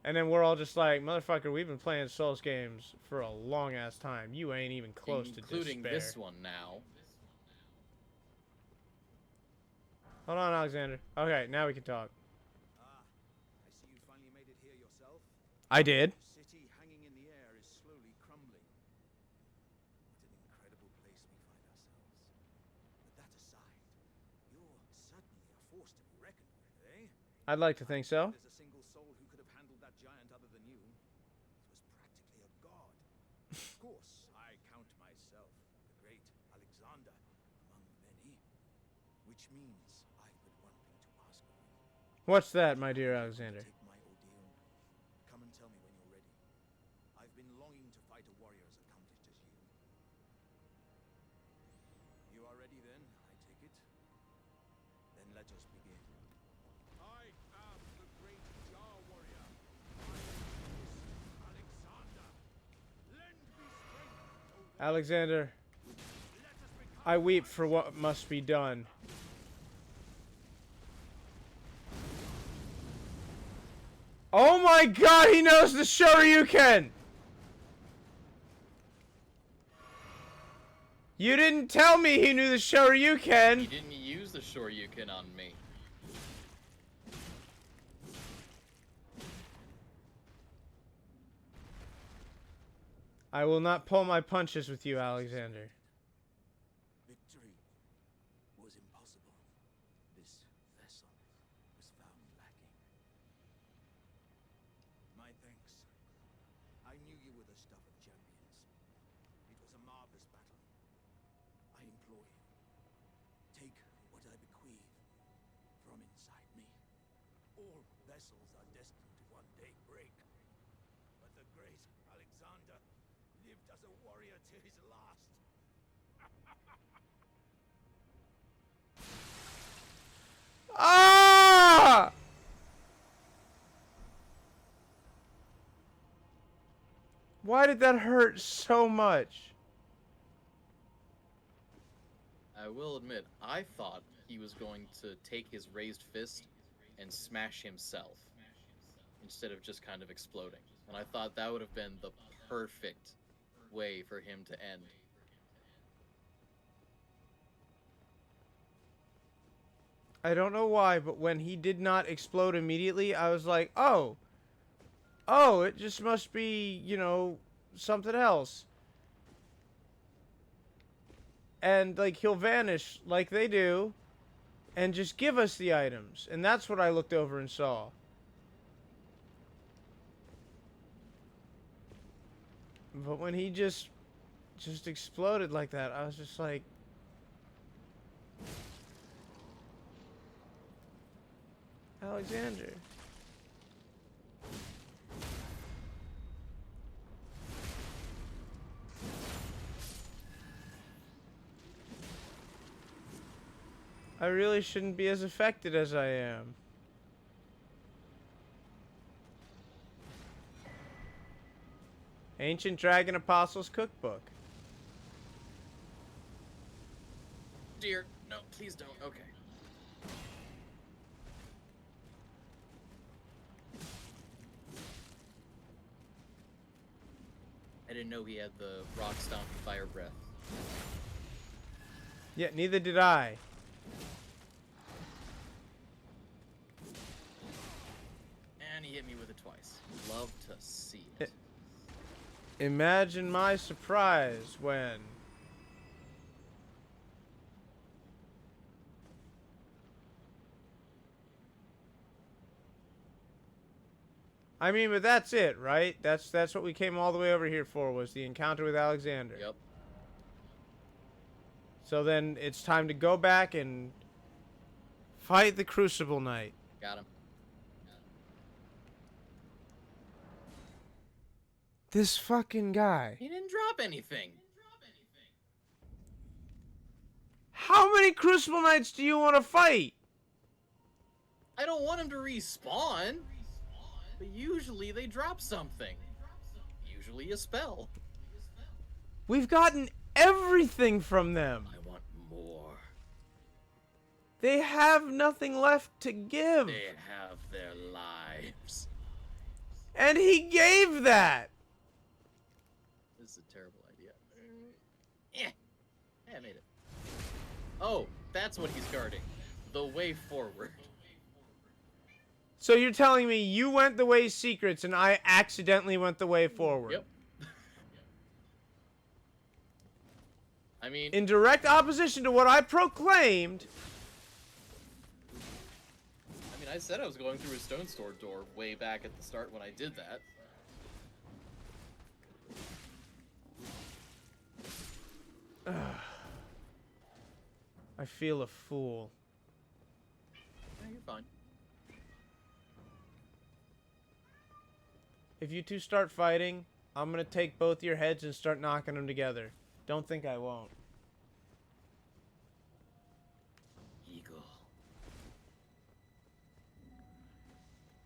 And then we're all just like, motherfucker, we've been playing Souls games for a long-ass time. You ain't even close to despair. Including this one now. Hold on, Alexander. Okay, now we can talk. Ah, I see you finally made it here yourself. I did. The city hanging in the air is slowly crumbling. What an incredible place we find ourselves. But that aside, you're certainly a force to be reckoned with, eh? I'd like to think so. There's a single soul who could have handled that giant other than you. He was practically a god. Of course, I count myself, the great Alexander, among many. Which means I've but one thing to ask of you. What's that, my dear Alexander? Take my ordeal. Come and tell me when you're ready. I've been longing to fight a warrior as accomplished as you. You are ready then, I take it? Then let us begin. I am the great Jar warrior. My name is Alexander. Lend me strength, O Alexander, let us become I weep for what must be done. Oh my god, he knows the Shoryuken! You didn't tell me he knew the He Shoryuken! didn't use the Shoryuken on me. I will not pull my punches with you, Alexander. Victory was impossible. This vessel was found lacking. My thanks. I knew you were the stuff of champions. It was a marvelous battle. I implore you, All vessels are destined to one day break. But the great Alexander lived as a warrior to his last. Ah! Why did that hurt so much? I will admit, I thought he was going to take his raised fist and smash himself instead of just kind of exploding. And I thought that would have been the perfect way for him to end. I don't know why, but when he did not explode immediately, I was like, oh. Oh, it just must be, you know, something else. And, like, he'll vanish like they do and just give us the items. And that's what I looked over and saw. But when he just exploded like that, I was just like... Alexander. I really shouldn't be as affected as I am. Ancient Dragon Apostles Cookbook. Dear, no, please don't. Okay. I didn't know he had the rock stomping fire breath. Yeah, neither did I. And he hit me with it twice. Love to see it. Imagine my surprise when... I mean, but that's it, right? That's what we came all the way over here for, was the encounter with Alexander. Yep. So then it's time to go back and fight the Crucible Knight. Got him. This fucking guy. He didn't drop anything. How many Crucible Knights do you want to fight? I don't want him to respawn. But usually they drop something. Usually a spell. We've gotten everything from them. I want more. They have nothing left to give. They have their lives. And he gave that. This is a terrible idea. Yeah, I made it. Oh, that's what he's guarding. The way forward. So you're telling me you went the way secrets and I accidentally went the way forward? Yep. I mean... In direct opposition to what I proclaimed. I said I was going through a stone store door way back at the start when I did that. I feel a fool. Yeah, you're fine. If you two start fighting, I'm gonna take both your heads and start knocking them together. Don't think I won't. Eagle.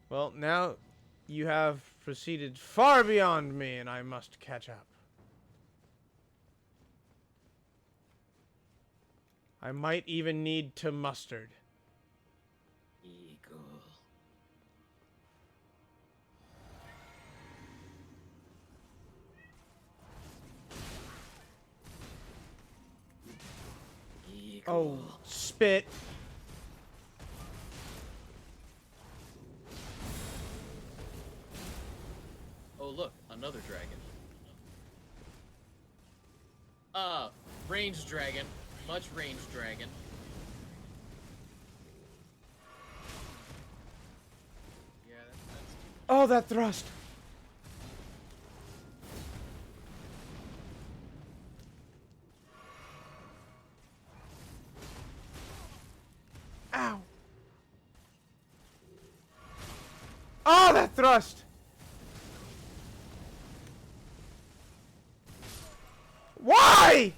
Well, now you have proceeded far beyond me and I must catch up. I might even need to mustard. Eagle. Oh, spit. Oh, look, another dragon. Ranged dragon. Much ranged dragon. Yeah, that's Oh, that thrust. Ow. Oh, that thrust! Why?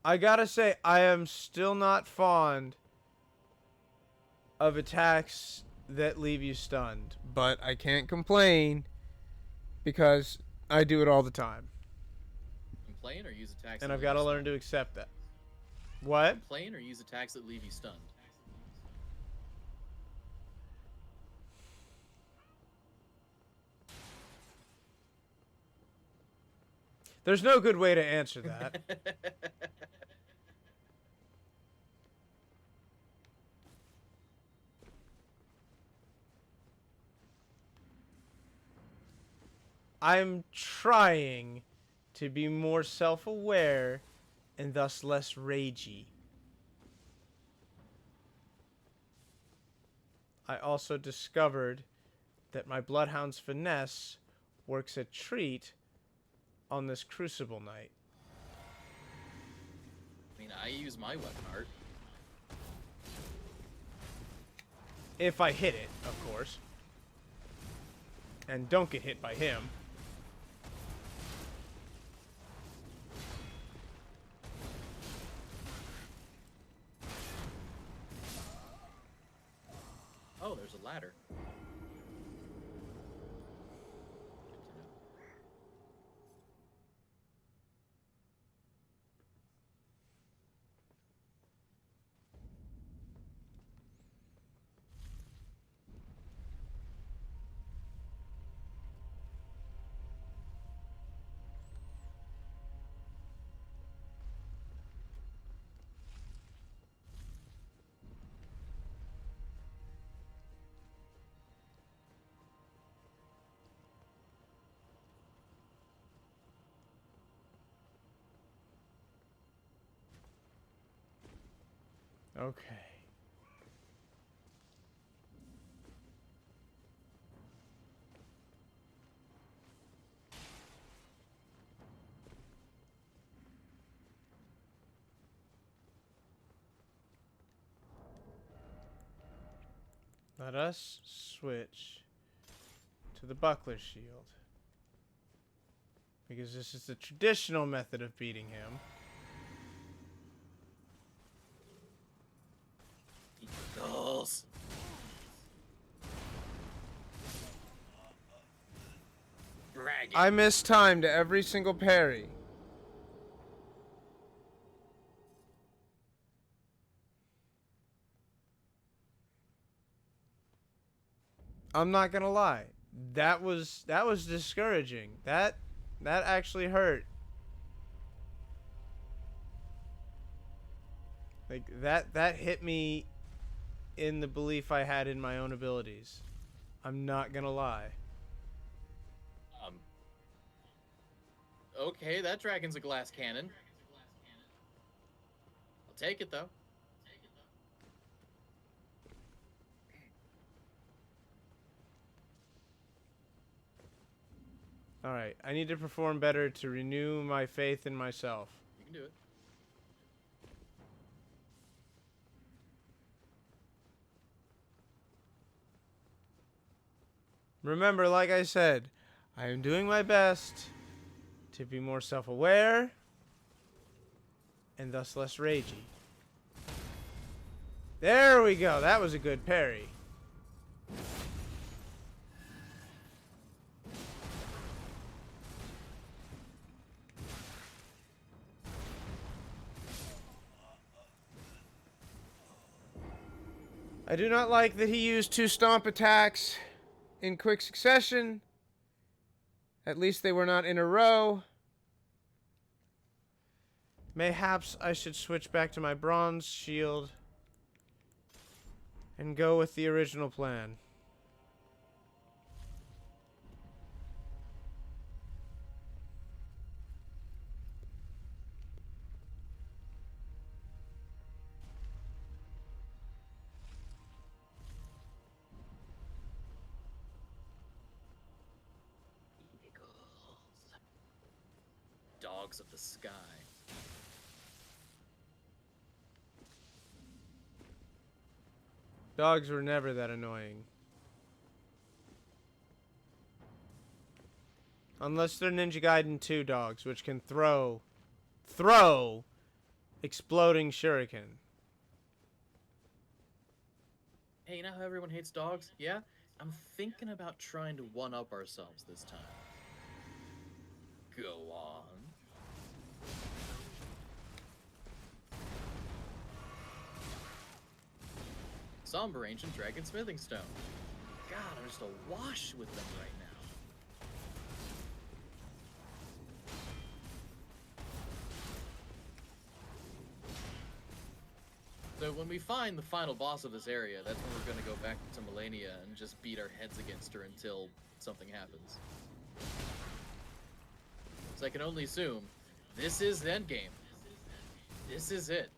I gotta say, I am still not fond of attacks that leave you stunned. But I can't complain because I do it all the time. Complain or use attacks And that I've leave got to you learn stunned? to accept that. What? Complain or use attacks that leave you stunned? There's no good way to answer that. I'm trying to be more self-aware and thus less ragey. I also discovered that my Bloodhound's finesse works a treat on this Crucible night. I mean, I use my weapon art. If I hit it, of course. And don't get hit by him. Oh, there's a ladder. Okay. Let us switch to the buckler shield. Because this is the traditional method of beating him. Eagles. Dragon. I mistimed every single parry. I'm not gonna lie. That was discouraging. That actually hurt. Like that hit me in the belief I had in my own abilities. I'm not gonna lie. Okay, that dragon's a glass cannon. I'll take it though. Alright, I need to perform better to renew my faith in myself. You can do it. Remember, like I said, I am doing my best to be more self-aware and thus less ragey. There we go. That was a good parry. I do not like that he used 2 stomp attacks in quick succession. At least they were not in a row. Mayhaps I should switch back to my bronze shield and go with the original plan. dogs of the sky. Dogs were never that annoying. Unless they're Ninja Gaiden 2 dogs, which can throw exploding shuriken. Hey, you know how everyone hates dogs? Yeah? I'm thinking about trying to one-up ourselves this time. Go on. Somber Ancient Dragon Smithing Stone. God, I'm just awash with them right now. So when we find the final boss of this area, that's when we're going to go back to Melania and just beat our heads against her until something happens. So I can only assume this is the endgame. This is it.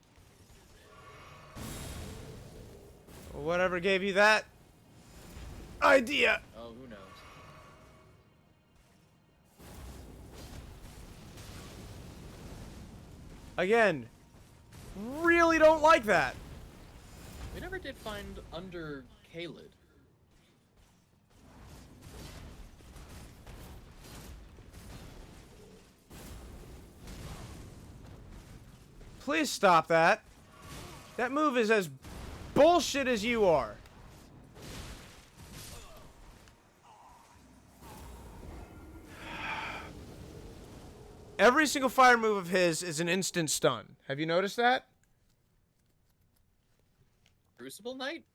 Whatever gave you that idea? Oh, who knows? Again, really don't like that. We never did find under Kaled. Please stop that. That move is as bullshit as you are. Every single fire move of his is an instant stun. Have you noticed that? Crucible Knight?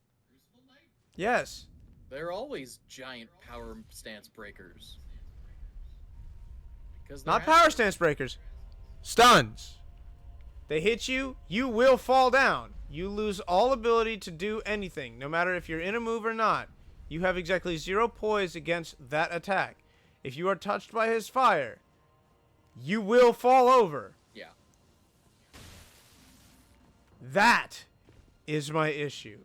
Yes. They're always giant power stance breakers. Because Not power stance breakers. Stuns. They hit you, you will fall down. You lose all ability to do anything, no matter if you're in a move or not. You have exactly 0 poise against that attack. If you are touched by his fire, you will fall over. Yeah. That is my issue.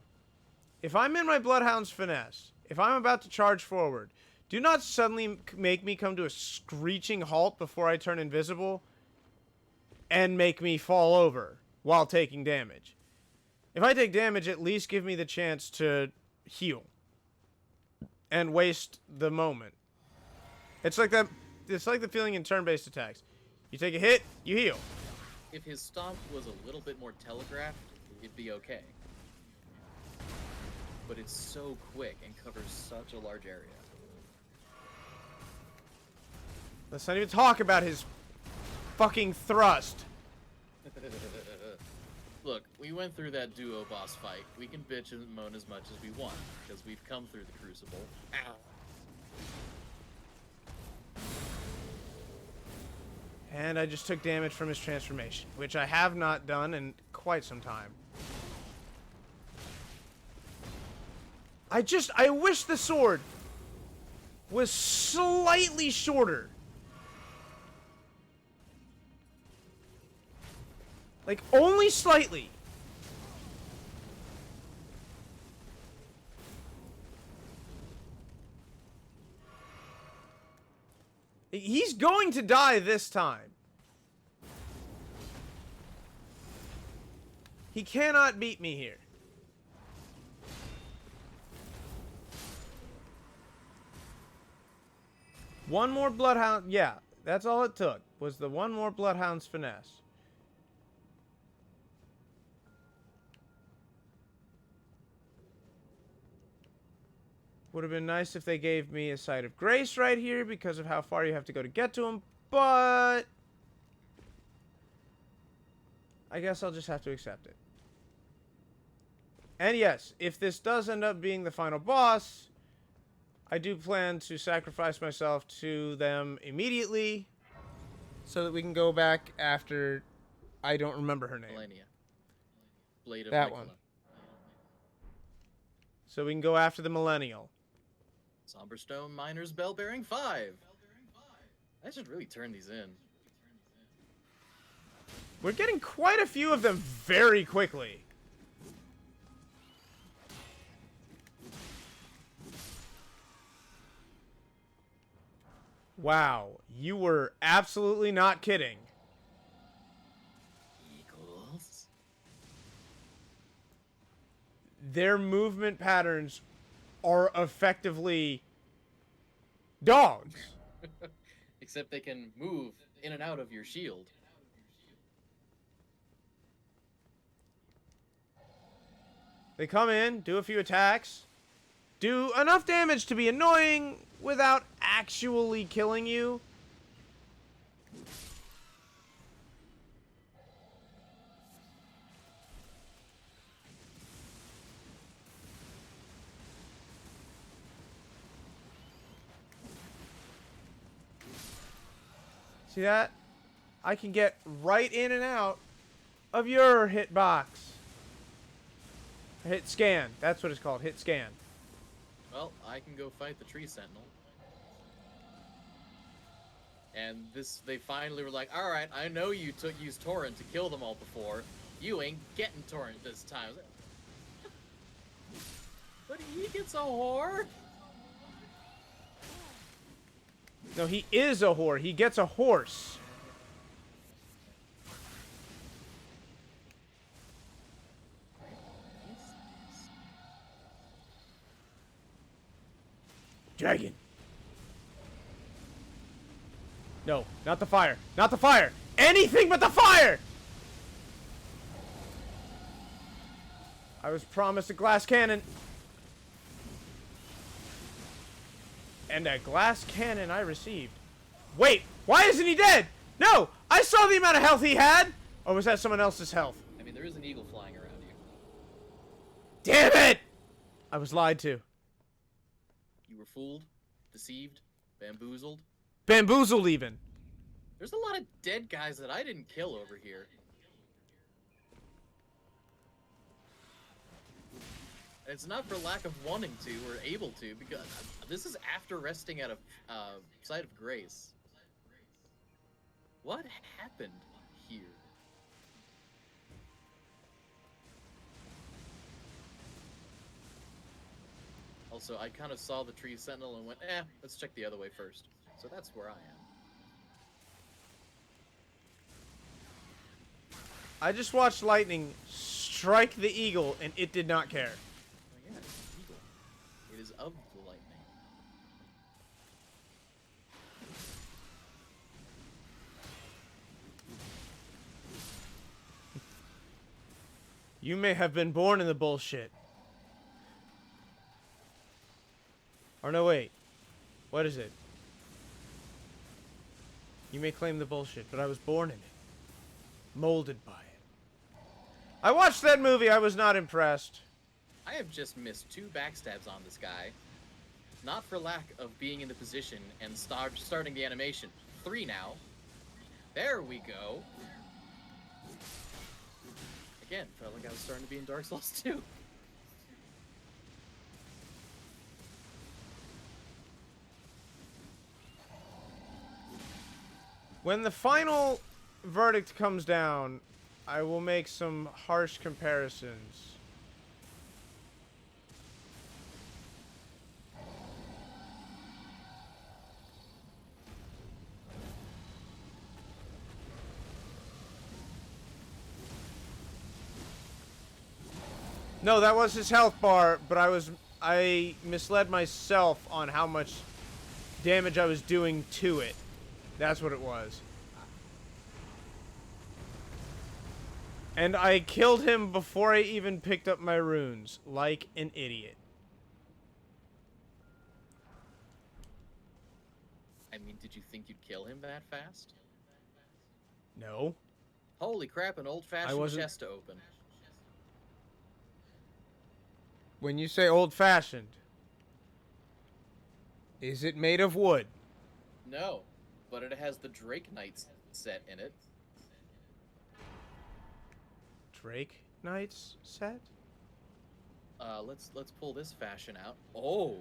If I'm in my Bloodhound's finesse, if I'm about to charge forward, do not suddenly make me come to a screeching halt before I turn invisible and make me fall over while taking damage. If I take damage, at least give me the chance to heal and waste the moment. It's like that. It's like the feeling in turn-based attacks. You take a hit, you heal. If his stomp was a little bit more telegraphed, it'd be okay. But it's so quick and covers such a large area. Let's not even talk about his fucking thrust. Look, we went through that duo boss fight. We can bitch and moan as much as we want, because we've come through the Crucible. Ow. And I just took damage from his transformation, which I have not done in quite some time. I wish the sword was slightly shorter. Like, only slightly. He's going to die this time. He cannot beat me here. One more Bloodhound. Yeah, that's all it took. Was the one more Bloodhound's finesse. Would have been nice if they gave me a Site of Grace right here because of how far you have to go to get to him, but I guess I'll just have to accept it. And yes, if this does end up being the final boss, I do plan to sacrifice myself to them immediately so that we can go back after I don't remember her name. Melania. Blade of That Nicola. one. So we can go after the Millennial. Somberstone Miner's Bell Bearing 5. I should really turn these in. We're getting quite a few of them very quickly. Wow, you were absolutely not kidding. their movement patterns are effectively dogs. Except they can move in and out of your shield. They come in, do a few attacks, do enough damage to be annoying without actually killing you. See that? I can get right in and out of your hitbox. Hit scan. That's what it's called. Hit scan. Well, I can go fight the tree sentinel. And they finally were like, all right, I know you used Torrent to kill them all before. You ain't getting Torrent this time. But he gets a whore. No, he is a whore. He gets a horse. Dragon. No, not the fire. Not the fire. Anything but the fire! I was promised a glass cannon. And a glass cannon I received. Wait, why isn't he dead? No, I saw the amount of health he had. Or was that someone else's health? I mean, there is an eagle flying around you. Damn it! I was lied to. You were fooled, deceived, bamboozled. Bamboozled even. There's a lot of dead guys that I didn't kill over here. And it's not for lack of wanting to or able to, because this is after resting at a site of grace. What happened here? Also, I kind of saw the tree sentinel and went, let's check the other way first. So that's where I am. I just watched lightning strike the eagle and it did not care. Oh yeah, it's an eagle. It is of the lightning. You may have been born in the bullshit. Or no, wait. What is it? You may claim the bullshit, but I was born in it. Molded by it. I watched that movie. I was not impressed. I have just missed 2 backstabs on this guy. Not for lack of being in the position and starting the animation. 3 now. There we go. Again, felt like I was starting to be in Dark Souls 2. When the final verdict comes down, I will make some harsh comparisons. No, that was his health bar, but I misled myself on how much damage I was doing to it. That's what it was. And I killed him before I even picked up my runes, like an idiot. I mean, did you think you'd kill him that fast? No. Holy crap, an old-fashioned chest to open. When you say old-fashioned, is it made of wood? No, but it has the Drake Knights set in it. Drake Knights set? Let's pull this fashion out. Oh.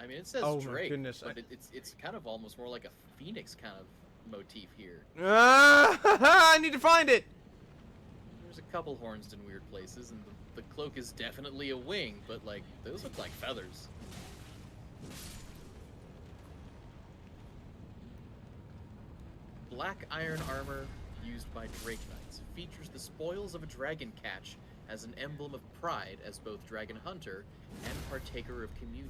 I mean, it says Drake, my goodness. but it's kind of almost more like a phoenix kind of motif here. I need to find it. There's a couple horns in weird places, and the cloak is definitely a wing, but like those look like feathers. Black iron armor used by Drake Knights, features the spoils of a dragon catch as an emblem of pride as both dragon hunter and partaker of communion.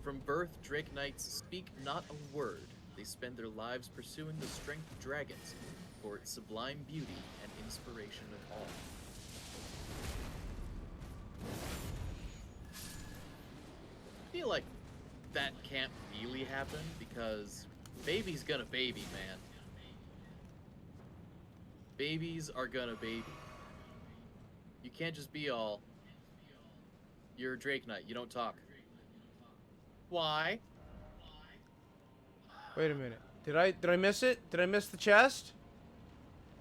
From birth, Drake Knights speak not a word. They spend their lives pursuing the strength of dragons for its sublime beauty and inspiration of all. I feel like that can't really happen because baby's gonna baby, man. Babies are gonna baby. You can't just be all, you're a Drake Knight, you don't talk. Why? Wait a minute. Did I miss it? Did I miss the chest?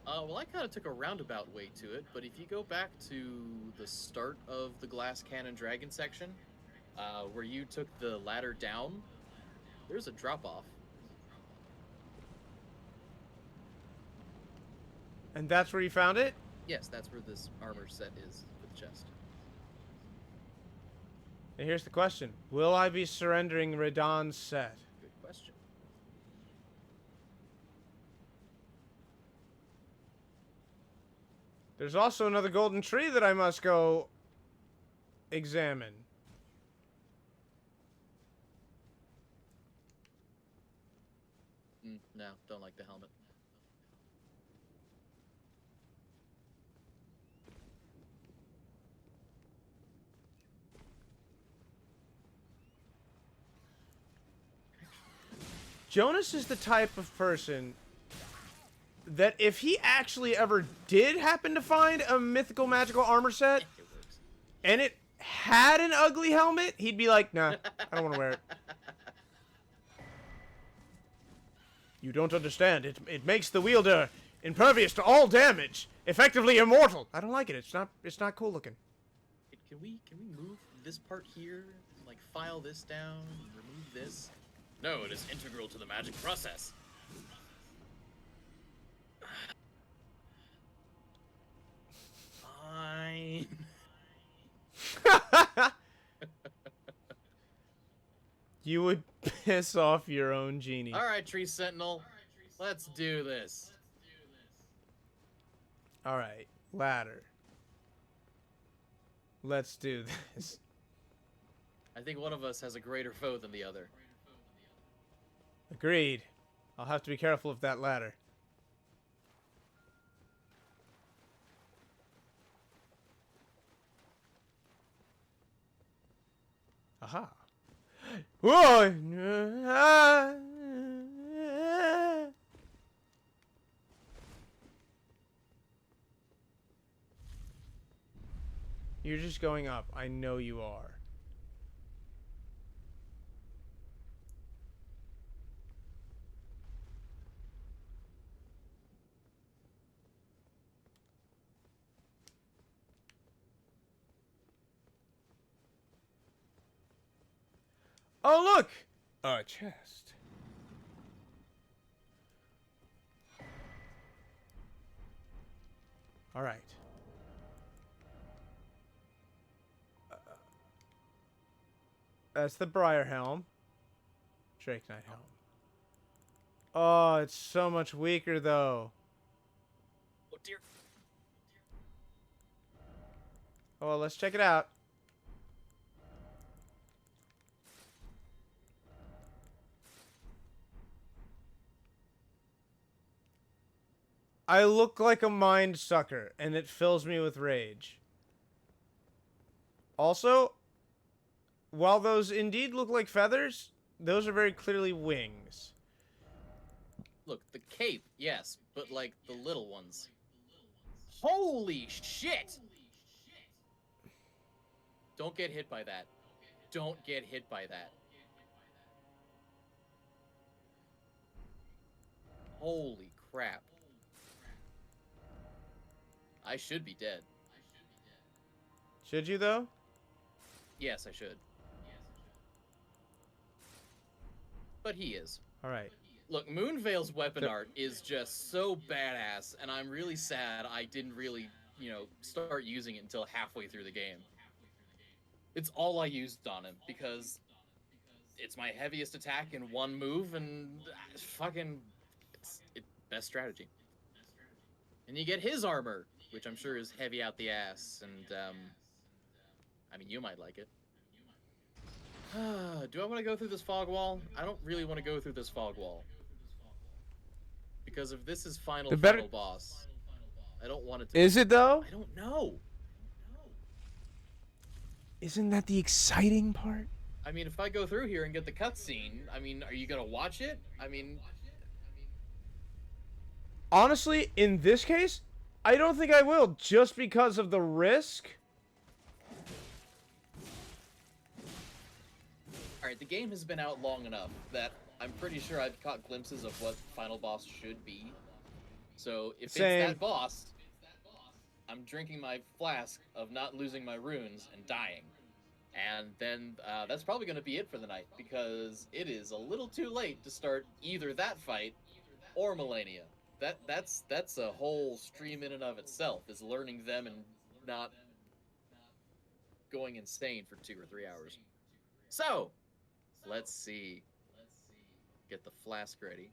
Well, I kind of took a roundabout way to it, but if you go back to the start of the Glass Cannon Dragon section, where you took the ladder down, there's a drop-off. And that's where you found it? Yes, that's where this armor set is for the chest. And here's the question. Will I be surrendering Radahn's set? Good question. There's also another golden tree that I must go examine. No, don't like the helmet. Jonas is the type of person that if he actually ever did happen to find a mythical magical armor set It works. and it had an ugly helmet, he'd be like, nah, I don't want to wear it. You don't understand. It makes the wielder impervious to all damage, effectively immortal. I don't like it. It's not cool looking. Can we move this part here? Like file this down, remove this? No, it is integral to the magic process. Fine. You would piss off your own genie. All right, Tree Sentinel, let's do this. All right, ladder. Let's do this. I think one of us has a greater foe than the other. Agreed. I'll have to be careful of that ladder. Aha. Whoa! You're just going up. I know you are. Oh, look! A chest. All right. That's the Briar Helm. Drake Knight Helm. Oh, it's so much weaker, though. Oh dear. Oh, well, let's check it out. I look like a mind sucker, and it fills me with rage. Also, while those indeed look like feathers, those are very clearly wings. Look, the cape, yes, but like the little ones. Holy shit! Don't get hit by that. Don't get hit by that. Holy crap. I should be dead. Should you, though? Yes, I should. But he is. All right. Look, Moonveil's weapon art is just so badass, and I'm really sad I didn't really, start using it until halfway through the game. It's all I used on him, because it's my heaviest attack in one move, and fucking, it's best strategy. And you get his armor, which I'm sure is heavy out the ass, and, I mean, you might like it. Do I want to go through this fog wall? I don't really want to go through this fog wall. Because if this is final boss, I don't want it to Is be. it though? I don't know. Isn't that the exciting part? I mean, if I go through here and get the cutscene, I mean, are you gonna watch it? I mean, Honestly, in this case, I don't think I will, just because of the risk. alright, the game has been out long enough that I'm pretty sure I've caught glimpses of what final boss should be. So, if Same. it's that boss, I'm drinking my flask of not losing my runes and dying. And then that's probably going to be it for the night, because it is a little too late to start either that fight or Millennia. That's a whole stream in and of itself, is learning them and not going insane for 2 or 3 hours. So, let's see. Get the flask ready.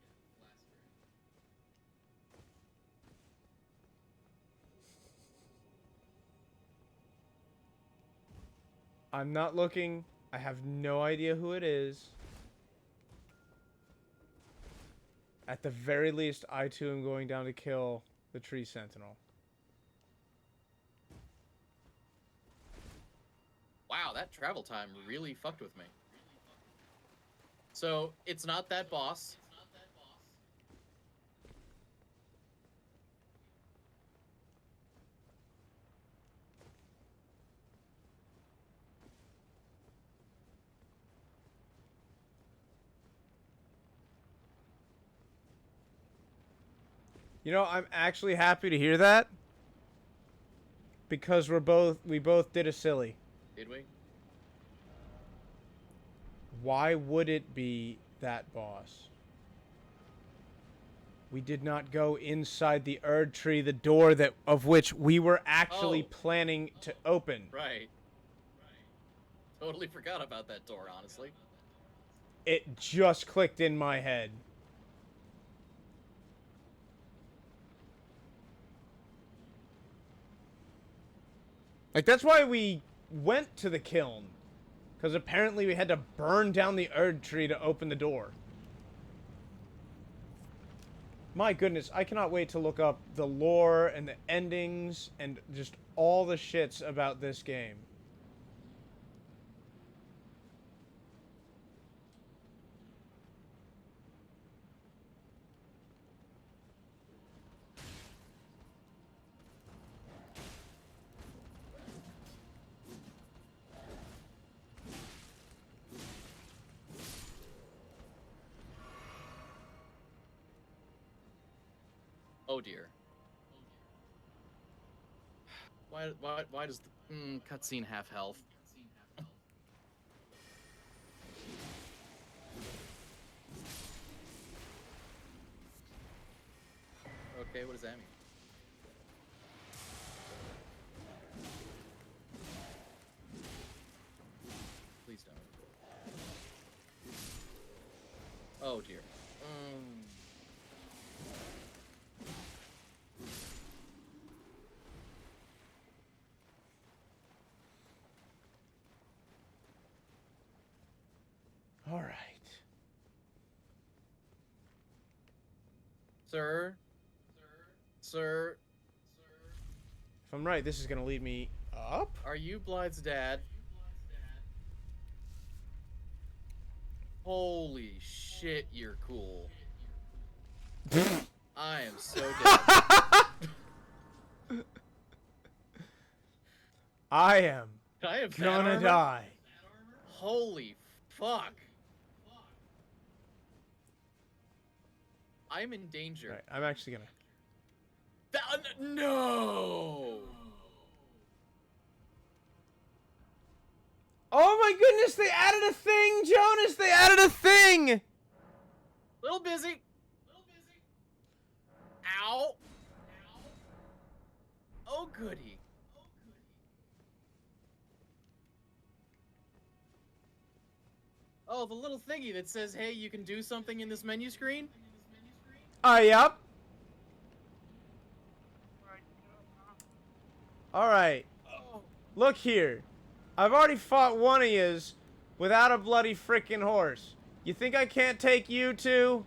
I'm not looking. I have no idea who it is. At the very least, I too am going down to kill the tree sentinel. Wow, that travel time really fucked with me. So, it's not that boss. You know, I'm actually happy to hear that. Because we both did a silly. Did we? Why would it be that boss? We did not go inside the Erd tree, the door of which we were actually planning to open. Right. Totally forgot about that door, honestly. It just clicked in my head. Like, that's why we went to the kiln. Because apparently we had to burn down the Erd tree to open the door. My goodness, I cannot wait to look up the lore and the endings and just all the shits about this game. Oh dear. Why does the cutscene have health? Okay, what does that mean? Please don't. Oh dear. All right. Sir? Sir? If I'm right, this is going to lead me up? Are you Blythe's dad? Holy shit, you're cool. I am so dead. I am I have that gonna armor? die. Holy fuck. I'm in danger. Right, I'm actually gonna... No! Oh my goodness, they added a thing, Jonas! They added a thing! Little busy. Ow. Oh, goody. Oh, the little thingy that says, hey, you can do something in this menu screen? Yep. Alright. Oh. Look here. I've already fought one of yous without a bloody frickin' horse. You think I can't take you too?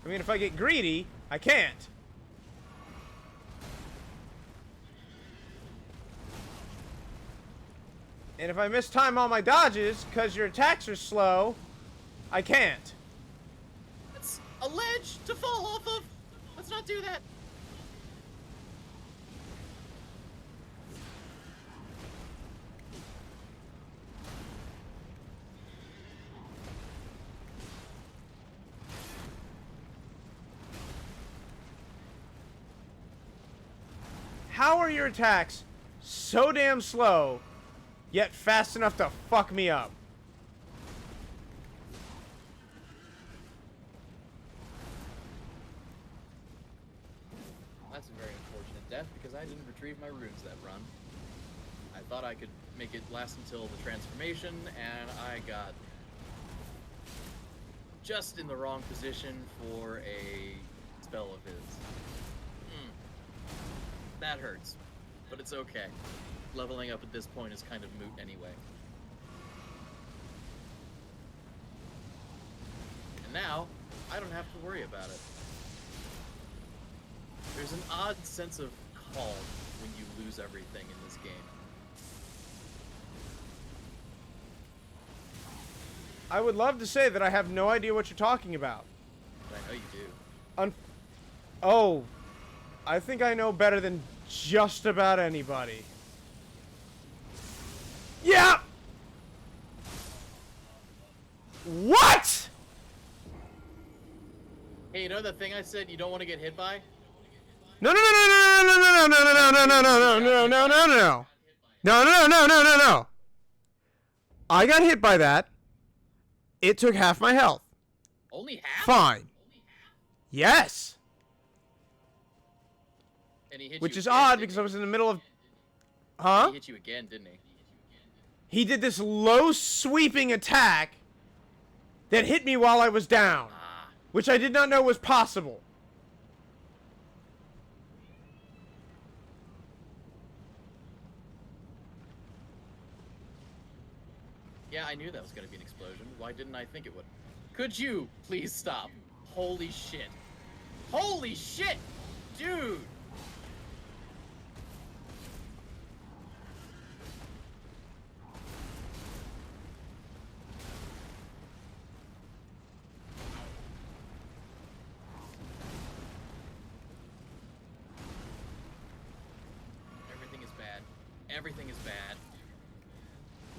I mean, if I get greedy, I can't. And if I mistime all my dodges, because your attacks are slow, I can't. It's a ledge to fall off of. Let's not do that. How are your attacks so damn slow, yet fast enough to fuck me up? That's a very unfortunate death because I didn't retrieve my runes that run. I thought I could make it last until the transformation, and I got just in the wrong position for a spell of his. That hurts, but it's okay. Leveling up at this point is kind of moot anyway. And now, I don't have to worry about it. There's an odd sense of calm when you lose everything in this game. I would love to say that I have no idea what you're talking about. But I know you do. Oh, I think I know better than just about anybody. Yeah! What? Hey, you know that thing I said you don't want to get hit by? No, no, no, no, no, no, no, no, no, no, no, no, no, no, no, no. No, no, no, no, no, no. I got hit by that. It took half my health. Only half? Fine. Yes. And he hit Which you is again, odd didn't because he? I was in the middle of... He Huh? hit you again, didn't he? He did this low sweeping attack that hit me while I was down, Ah. which I did not know was possible. Yeah, I knew that was going to be an explosion. Why didn't I think it would? Could you please stop? Holy shit. Holy shit! Dude! Everything is bad. Everything is bad.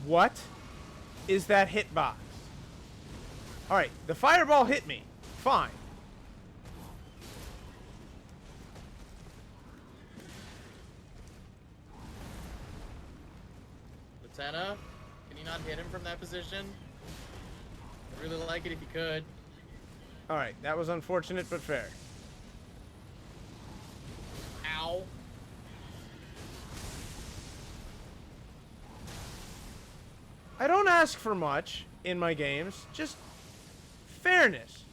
What is that hitbox? Alright, the fireball hit me. Fine. Lieutenant, can you not hit him from that position? I'd really like it if you could. Alright, that was unfortunate but fair. Ow. I don't ask for much in my games, just fairness.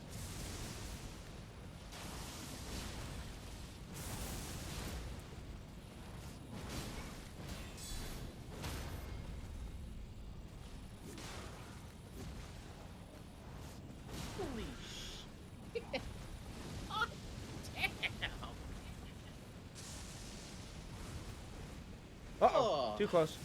Holy shit. Oh, damn. Uh-oh, Oh. too close.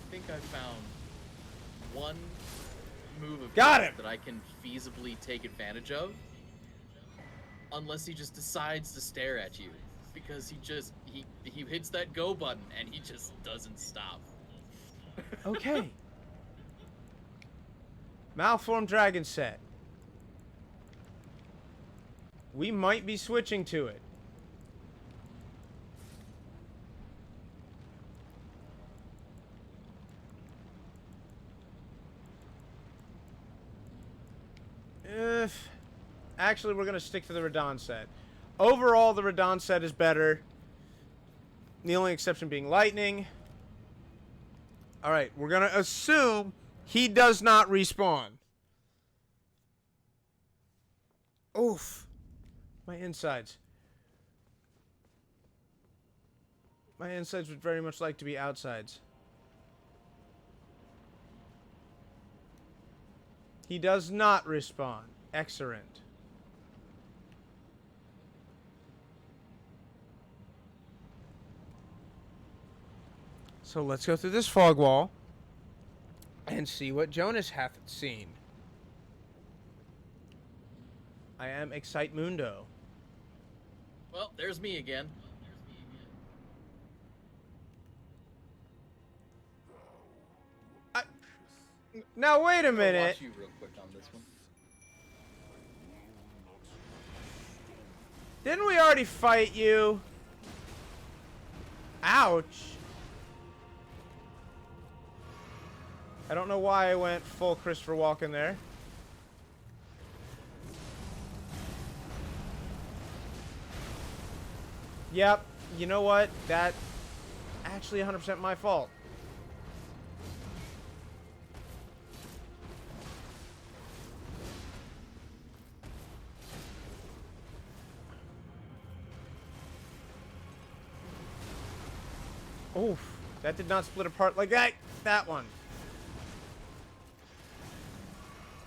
I think I found one move of Got his him. that I can feasibly take advantage of. Unless he just decides to stare at you. Because he hits that go button and he just doesn't stop. Okay. Malformed dragon set. We might be switching to it. Actually, we're going to stick to the Radon set. Overall, the Radon set is better. The only exception being lightning. Alright, we're going to assume he does not respawn. Oof. My insides. My insides would very much like to be outsides. He does not respawn. Excellent. So let's go through this fog wall and see what Jonas hath seen. I am Excitemundo. Well, there's me again. Now wait a I'll minute. watch you real quick on this one. Didn't we already fight you? Ouch. I don't know why I went full Christopher Walken there. Yep, you know what? That actually 100% my fault. Oof, that did not split apart like that. That one.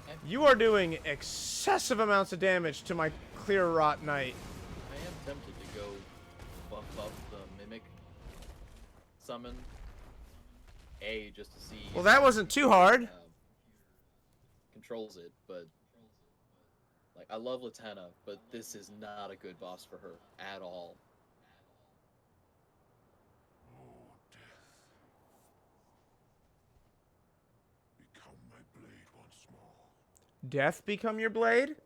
Okay. You are doing excessive amounts of damage to my Clear Rot Knight. I am tempted to go buff up the Mimic summon. Just to see. Well, that wasn't too hard. Controls it, but like I love Latenna, but this is not a good boss for her at all. Oh, death. Become my blade once more. Death become your blade?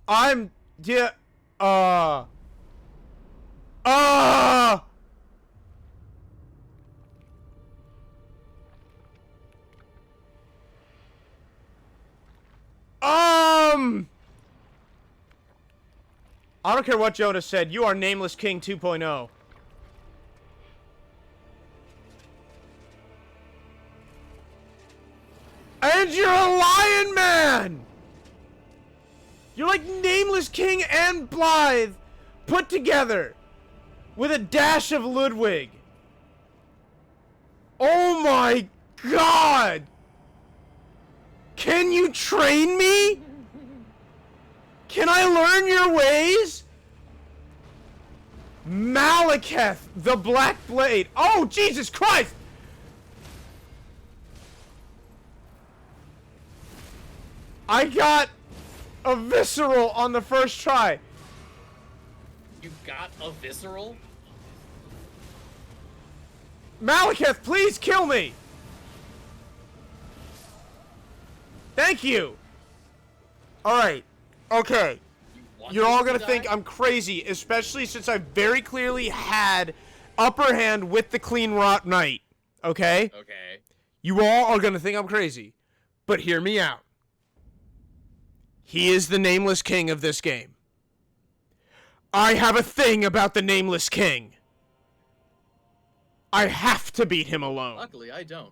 I'm... Yeah... I don't care what Jonas said. You are Nameless King 2.0. And you're a lion man! You're like Nameless King and Blythe put together with a dash of Ludwig. Oh my god! Can you train me? Can I learn your ways? Malekith, the Black Blade. Oh, Jesus Christ! I got a visceral on the first try. You got a visceral? Malekith, please kill me! Thank you! Alright. Okay. You're all gonna think I'm crazy, especially since I very clearly had upper hand with the Clean Rot Knight. Okay? Okay. You all are gonna think I'm crazy. But hear me out. He is the Nameless King of this game. I have a thing about the Nameless King. I have to beat him alone. Luckily, I don't.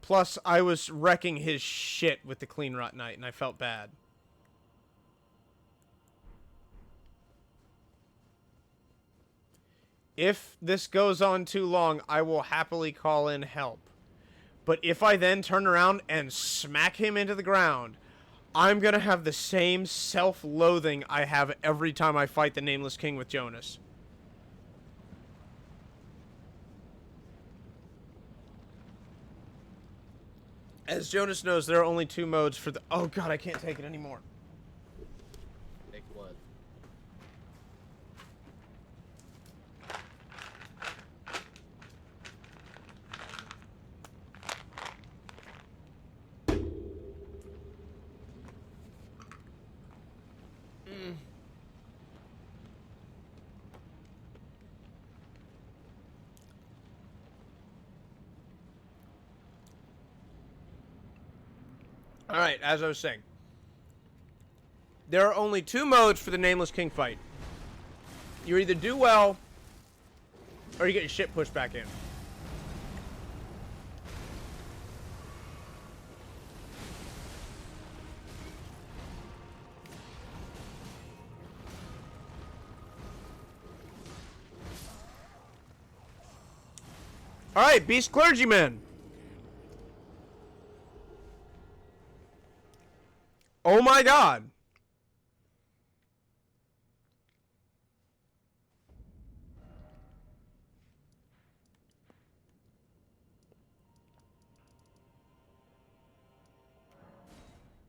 Plus, I was wrecking his shit with the Clean Rot Knight, and I felt bad. If this goes on too long, I will happily call in help. But if I then turn around and smack him into the ground, I'm gonna have the same self-loathing I have every time I fight the Nameless King with Jonas. As Jonas knows, there are only two modes for the... Oh god, I can't take it anymore. Take what? Alright, as I was saying. There are only 2 modes for the Nameless King fight. You either do well, or you get your shit pushed back in. Alright, Beast Clergyman. Oh my god.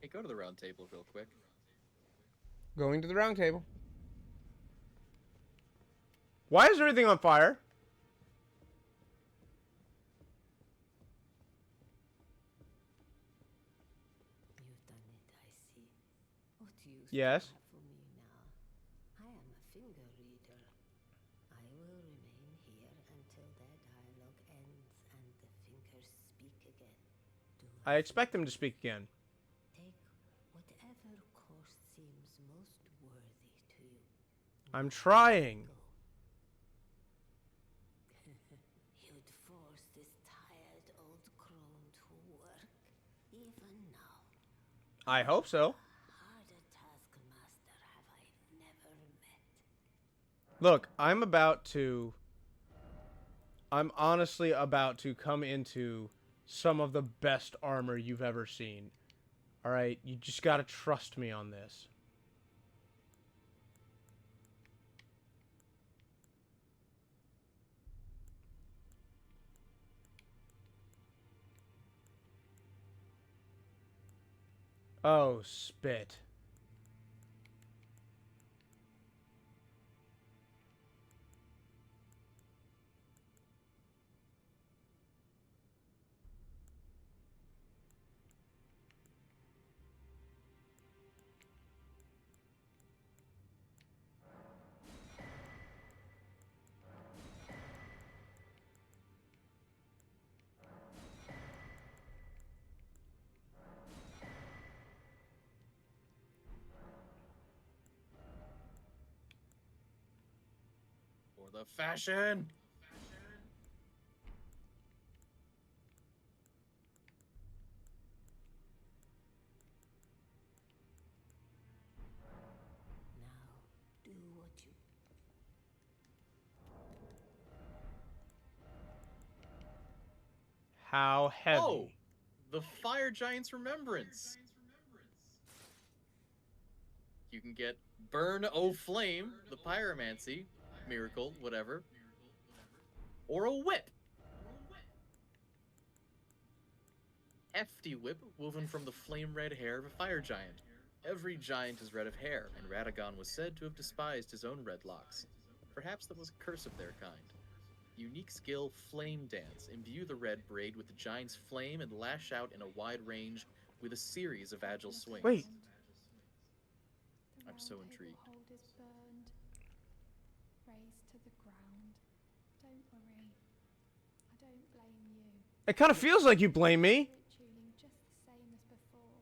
Hey, go to the round table real quick. Going to the round table. Why is everything on fire? You've done it, I see. What use Yes. do you have for me now? I am a finger reader. I will remain here until their dialogue ends and the fingers speak again. Do I as expect them to speak again. Take whatever course seems most worthy to you. I'm trying. Go. You'd force this tired old crone to work, even now. I hope so. Harder taskmaster have I never met. Look, I'm honestly about to come into some of the best armor you've ever seen. Alright, you just gotta trust me on this. Oh, spit. For the fashion! Now, do what you... How heavy. Oh! The Fire Giant's Remembrance! You can get Burn O Flame, the Pyromancy, Miracle, whatever. Or a Whip! Hefty whip woven from the flame red hair of a fire giant. Every giant is red of hair, and Radagon was said to have despised his own red locks. Perhaps that was a curse of their kind. Unique skill, Flame Dance. Imbue the red braid with the giant's flame and lash out in a wide range with a series of agile swings. Wait. I'm so intrigued. Hold is burned, razed to the ground. Don't worry, I don't blame you. It kind of feels like you blame me. Ritualing just the same as before,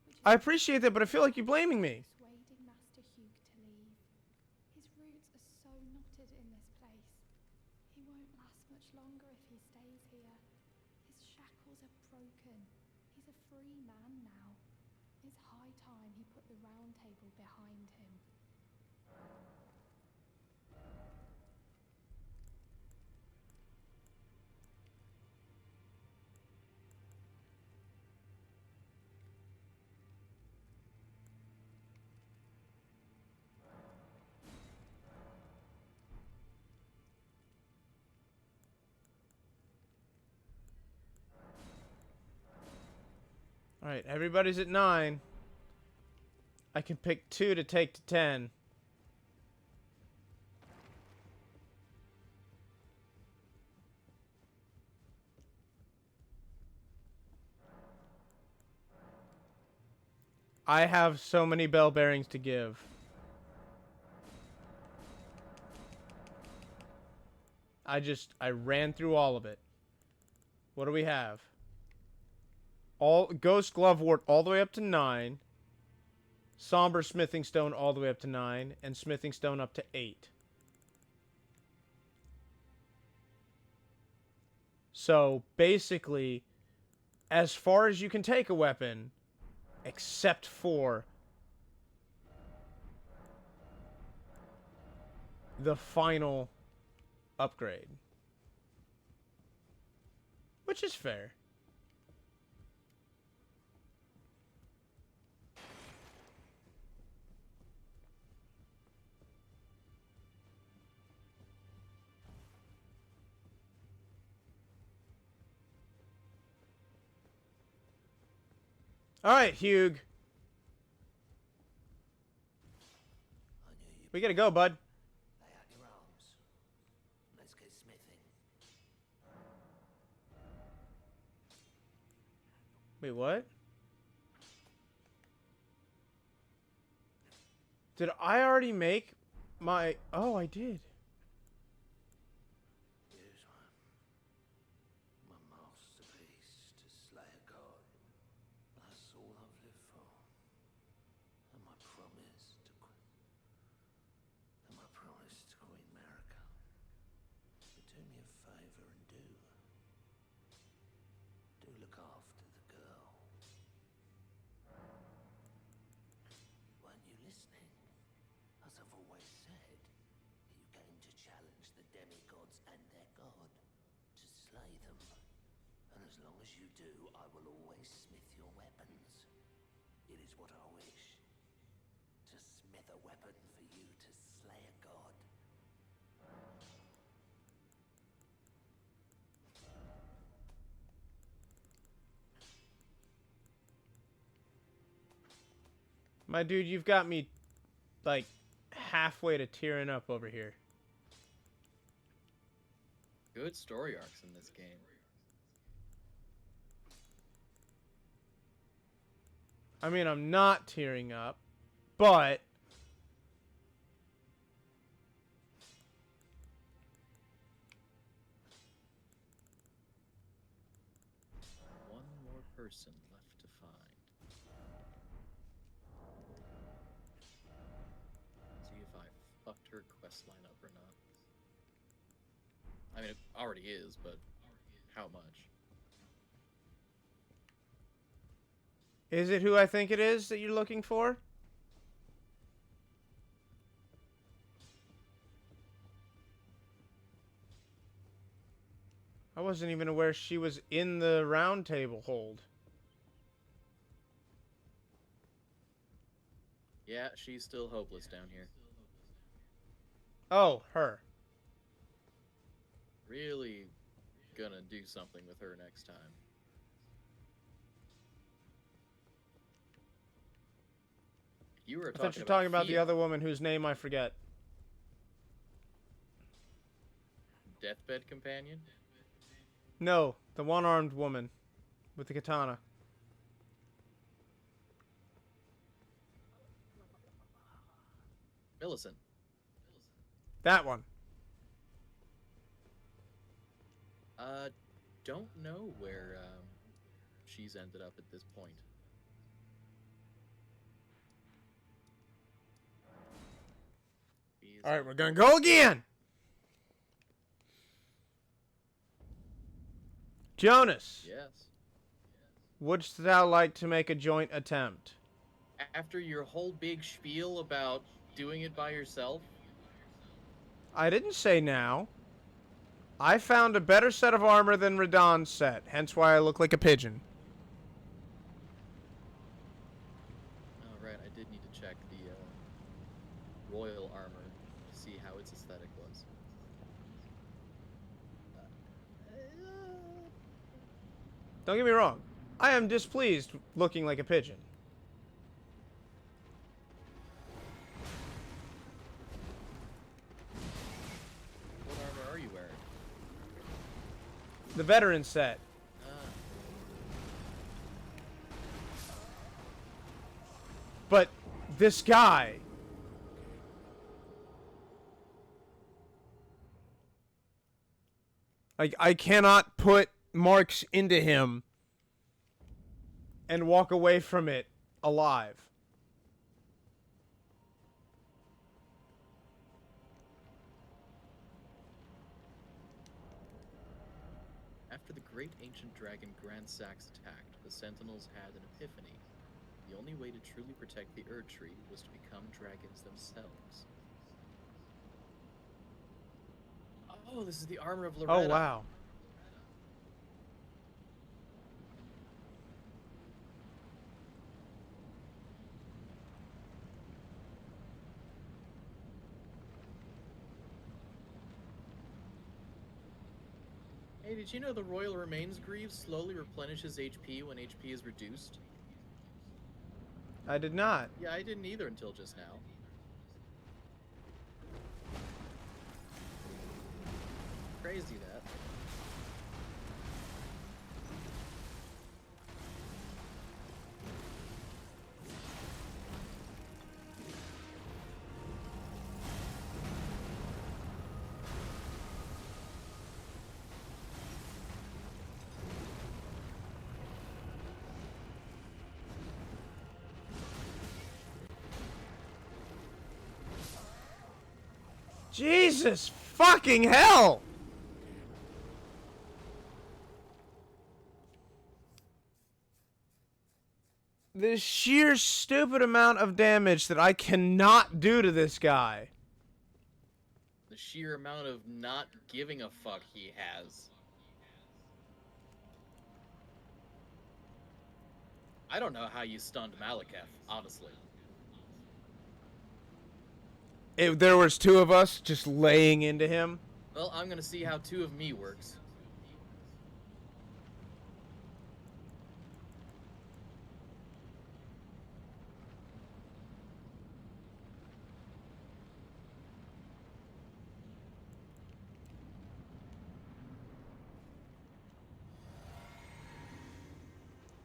which is I appreciate that, but I feel like you're blaming me. persuading Master Hugh to leave. His roots are so knotted in this place. He won't last much longer if he stays here. His shackles are broken. He's a free man now. It's high time he put the round table behind him. Alright, everybody's at 9. I can pick 2 to take to 10. I have so many bell bearings to give. I ran through all of it. What do we have? all Ghost Glovewort all the way up to 9. Somber Smithing Stone all the way up to 9. And Smithing Stone up to 8. So, basically, as far as you can take a weapon, except for the final upgrade. Which is fair. Alright, Hugh. We gotta go, bud. Lay out your arms. Let's get smithing. Wait, what? Did I already make my... Oh, I did. Here's one. My masterpiece to slay a god. That's all I've lived for. And my promise to Queen America. But do me a favor and do look after the girl. Weren't you listening? As I've always said, you came to challenge the demigods and their god, to slay them. And as long as you do, I will always smith your weapons. It is what I wish. To smith a weapon for you to slay a god. My dude, you've got me, like, halfway to tearing up over here. Good story arcs in this game. I mean, I'm not tearing up, but... One more person left to find. See if I fucked her quest line up or not. I mean, it already is, but how much? Is it who I think it is that you're looking for? I wasn't even aware she was in the round table hold. Yeah, she's still hopeless down here. Oh, her. Really gonna do something with her next time. You were I thought you were talking about the other woman whose name I forget. Deathbed companion? No, the one-armed woman with the katana. Millicent. That one. Don't know where she's ended up at this point. Alright, we're gonna go again! Jonas, Yes. wouldst thou like to make a joint attempt? After your whole big spiel about doing it by yourself? I didn't say now. I found a better set of armor than Radahn's set, hence why I look like a pigeon. Oh, right, I did need to check the royal armor to see how its aesthetic was. Don't get me wrong. I am displeased looking like a pigeon. What armor are you wearing? The veteran set. Ah, But this guy... Like, I cannot put marks into him and walk away from it alive. After the great ancient dragon Grand Sax attacked, the Sentinels had an epiphany. The only way to truly protect the Erd Tree was to become dragons themselves. Oh, this is the armor of Loretta. Oh, wow. Hey, did you know the Royal Remains Greaves slowly replenishes HP when HP is reduced? I did not. Yeah, I didn't either until just now. Crazy that. Jesus fucking hell! The sheer stupid amount of damage that I cannot do to this guy. The sheer amount of not giving a fuck he has. I don't know how you stunned Malekith, honestly. There was two of us just laying into him. Well, I'm gonna see how 2 of me works.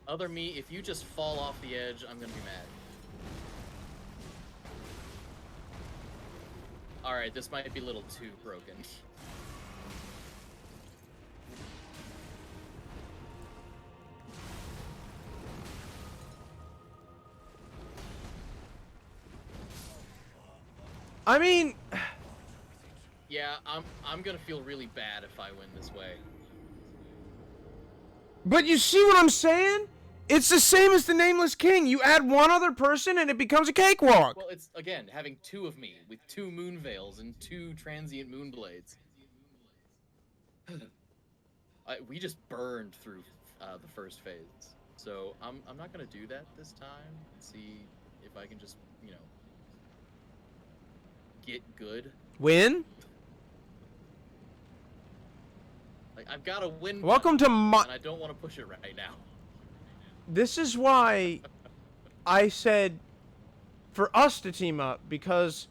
Other me, if you just fall off the edge, I'm gonna be mad. Alright, this might be a little too broken. I mean, Yeah, I'm gonna feel really bad if I win this way. but you see what I'm saying? It's the same as the Nameless King. You add one other person and it becomes a cakewalk. Well, it's, again, having 2 of me, with 2 moon veils and 2 transient moon blades. We just burned through the first phase. So, I'm not gonna do that this time. See if I can just, you know, get good. Win? Like, I've got to win. Welcome to my... And I don't want to push it right now. This is why I said for us to team up, because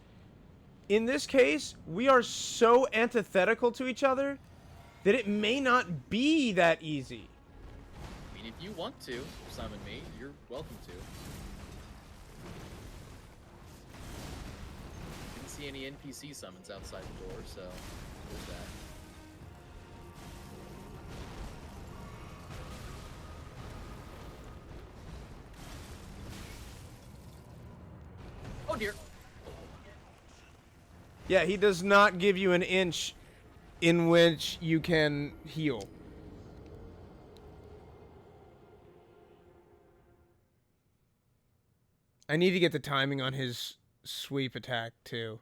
in this case, we are so antithetical to each other that it may not be that easy. I mean, if you want to summon me, you're welcome to. Didn't see any NPC summons outside the door, so there's that. Oh dear. Yeah, he does not give you an inch in which you can heal. I need to get the timing on his sweep attack, too.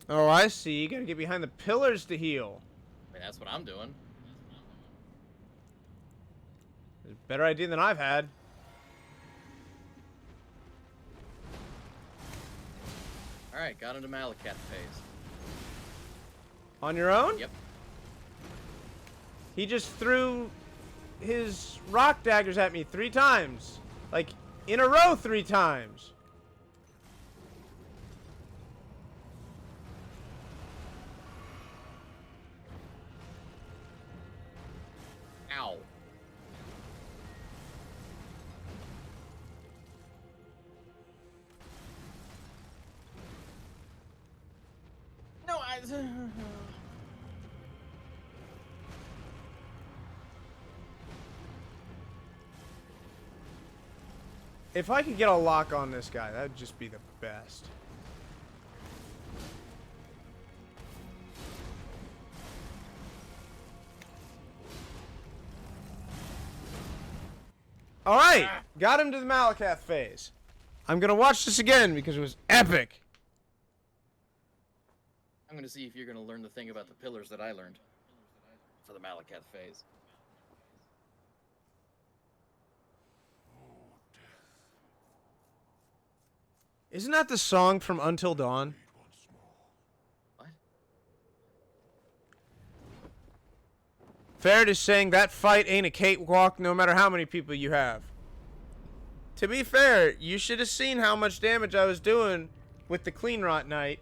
Oh, I see. You gotta get behind the pillars to heal. I mean, that's what I'm doing. It's a better idea than I've had. Alright, got him to Malacath phase. On your own? Yep. He just threw his rock daggers at me 3 times. Like, in a row 3 times. Ow. No, I... If I could get a lock on this guy, that'd just be the best. Alright, got him to the Malacath phase. I'm gonna watch this again because it was epic. I'm gonna see if you're gonna learn the thing about the pillars that I learned for the Malacath phase. Isn't that the song from Until Dawn? What? Fair to saying that fight ain't a cakewalk no matter how many people you have. To be fair, you should have seen how much damage I was doing with the Clean Rot Knight.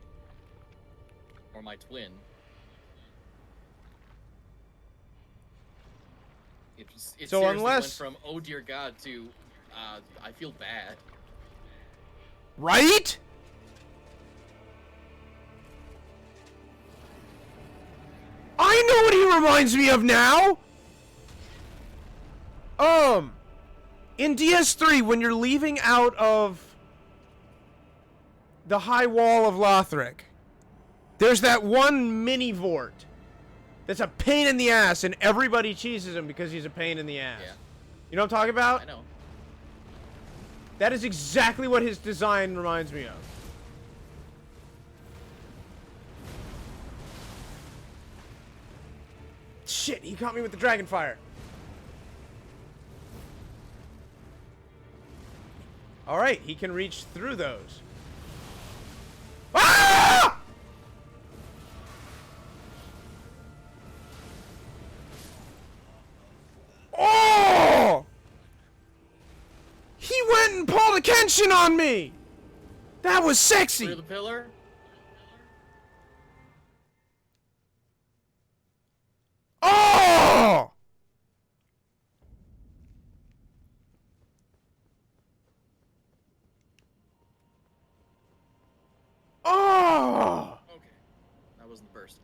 Or my twin. It So seriously unless- went from, oh dear god, to, I feel bad. Right? I know what he reminds me of now! In DS3, when you're leaving out of the high wall of Lothric, there's that one mini Vort that's a pain in the ass, and everybody cheeses him because he's a pain in the ass. Yeah. You know what I'm talking about? I know. That is exactly what his design reminds me of. Shit, he caught me with the dragon fire. Alright, he can reach through those. Ah! Oh! He went and pulled a Kenshin on me! That was sexy! Through the pillar? Oh! Oh! Okay. That wasn't the burst.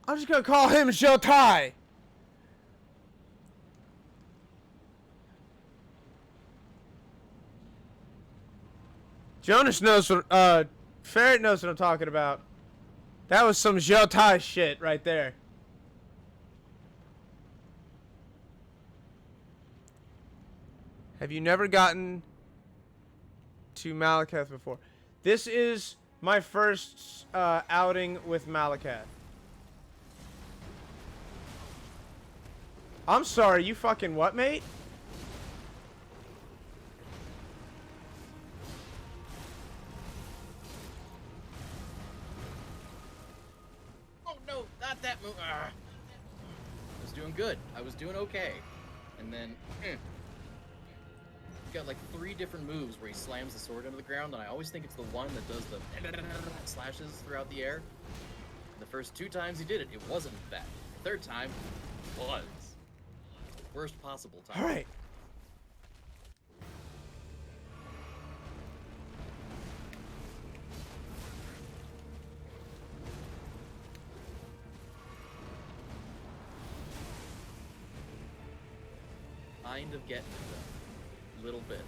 I'm just gonna call him Shotai. Jonas knows what, Ferret knows what I'm talking about. That was some Shotai shit right there. Have you never gotten to Malacath before? This is my first outing with Malacath. I'm sorry, you fucking what, mate? Oh no, not that move. Ah. I was doing good. I was doing okay. And then, he's got like 3 different moves where he slams the sword into the ground, and I always think it's the one that does the slashes throughout the air. The first 2 times he did it, it wasn't that. The 3rd time, was. Worst possible time. Alright. Kind of getting it though. A little bit.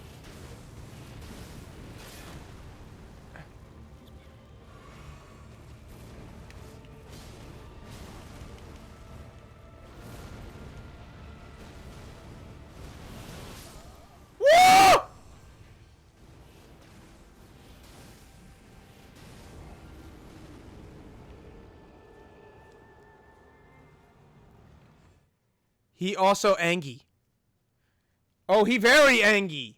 Woo! He also Angie. Oh, he very Angie.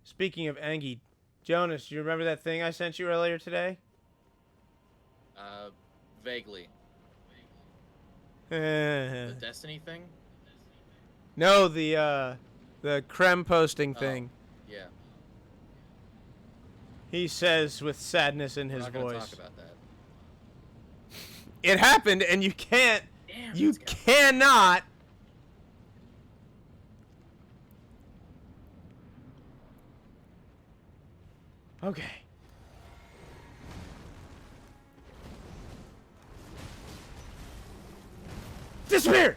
Speaking of Angie, Jonas, do you remember that thing I sent you earlier today? Vaguely. The no, Destiny thing? the creme posting Oh, thing. yeah. He says with sadness in We're his not gonna voice. talk about that. It happened, and you can't. Damn, You this guy. cannot. Okay. Disappear!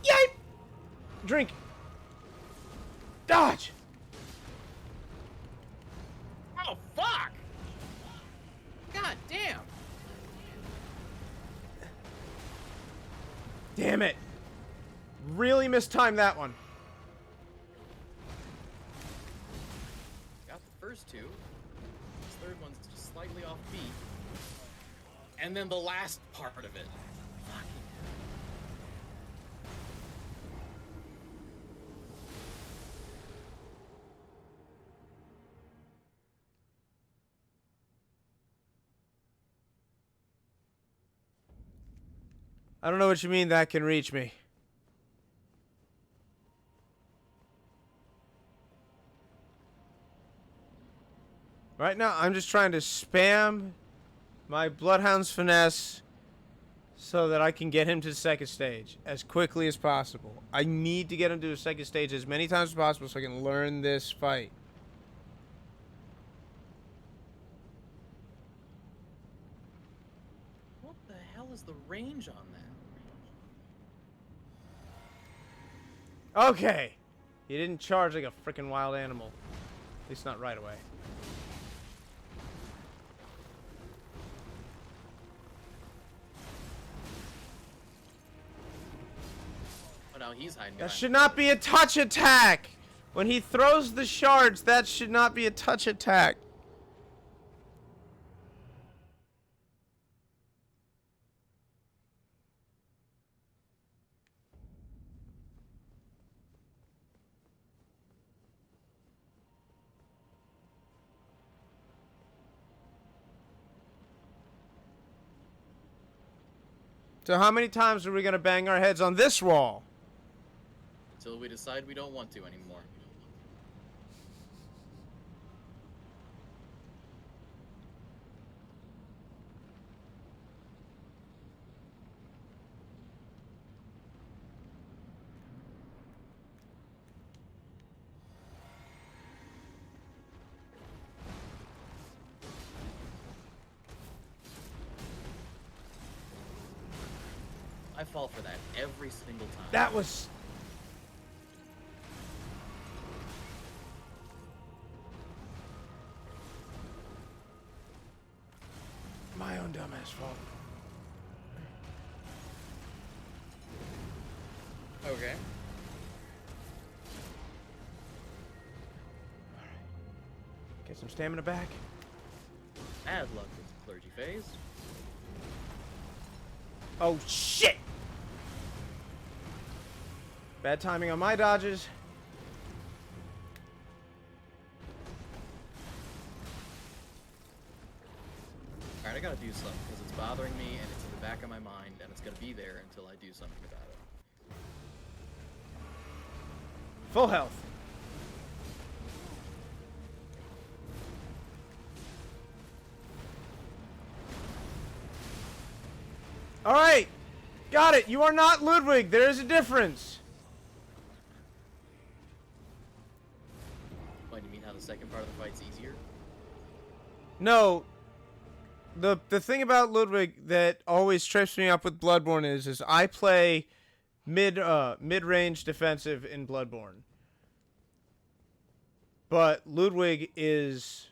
Yay! Drink. Dodge! Oh, fuck! God damn! Damn it. Really mistimed that one. Got the first two. This third one's just slightly off beat. And then the last part of it. Fucking I don't know what you mean that can reach me. Right now, I'm just trying to spam my Bloodhound's finesse so that I can get him to the second stage as quickly as possible. I need to get him to the second stage as many times as possible so I can learn this fight. What the hell is the range on that? Okay. He didn't charge like a freaking wild animal. At least not right away. Oh, no, he's hiding That behind should the not pillar. be a touch attack! When he throws the shards, that should not be a touch attack. So how many times are we gonna bang our heads on this wall? Until we decide we don't want to anymore. I fall for that every single time. That was... my own dumbass fault. Okay. Get some stamina back. Bad luck with the clergy phase. Oh, shit! Bad timing on my dodges. Alright, I gotta do something because it's bothering me and it's in the back of my mind and it's gonna be there until I do something about it. Full health. Alright! Got it! You are not Ludwig! There is a difference! What, you mean how the second part of the fight's easier? No. The thing about Ludwig that always trips me up with Bloodborne is I play mid-range defensive in Bloodborne. But Ludwig is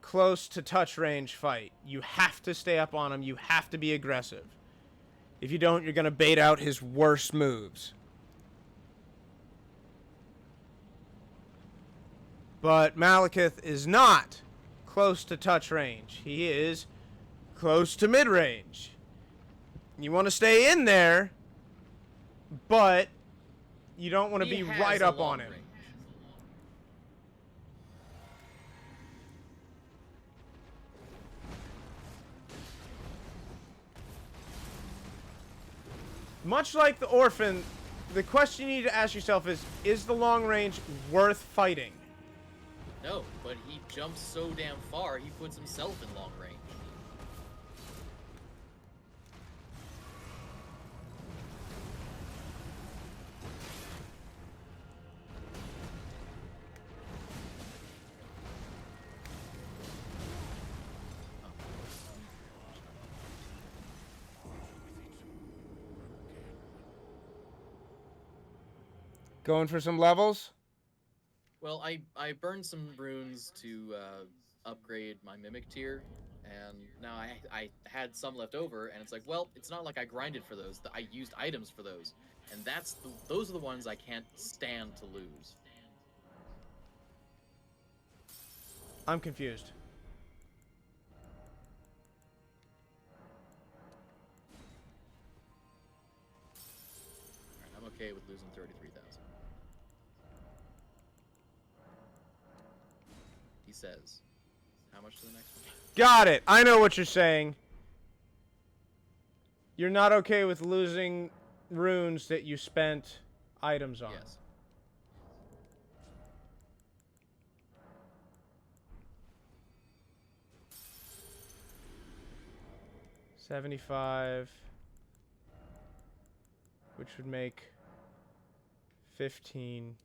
close to touch range fight. You have to stay up on him. You have to be aggressive. If you don't, you're going to bait out his worst moves. But Malekith is not close to touch range. He is close to mid-range. You want to stay in there, but you don't want to He be has right a up long on him. range. Much like the orphan, the question you need to ask yourself is the long range worth fighting? No, but he jumps so damn far, he puts himself in long range. Going for some levels? Well, I burned some runes to upgrade my mimic tier, and now I had some left over, and it's like, well, it's not like I grinded for those. I used items for those, and those are the ones I can't stand to lose. I'm confused. All right, I'm okay with losing 33,000. He says, how much to the next one? Got it. I know what you're saying. You're not okay with losing runes that you spent items on. Yes. 75, which would make 15.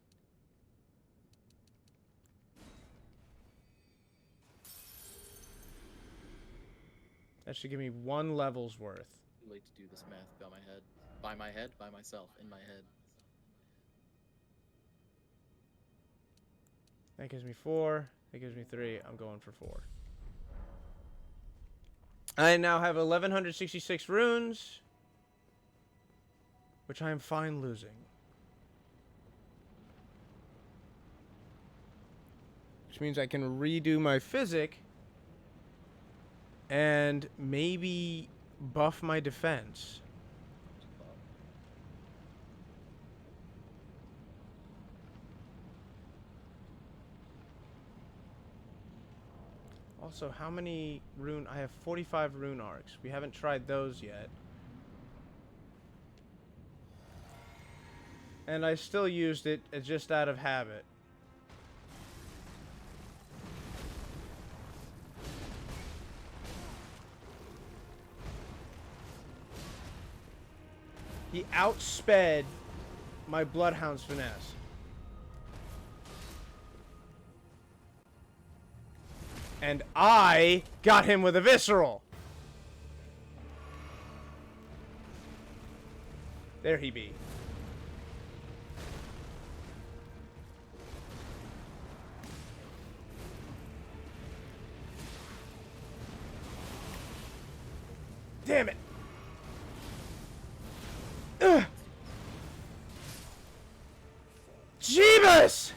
That should give me 1 level's worth. Too late to do this math by my head. By my head? By myself. In my head. That gives me 4. That gives me 3. I'm going for 4. I now have 1,166 runes, which I am fine losing. Which means I can redo my physic and maybe buff my defense. Also, how many rune? I have 45 rune arcs. We haven't tried those yet. And I still used it just out of habit. He outsped my Bloodhound's finesse. And I got him with a visceral. There he be. Damn it. Ugh. Jeebus!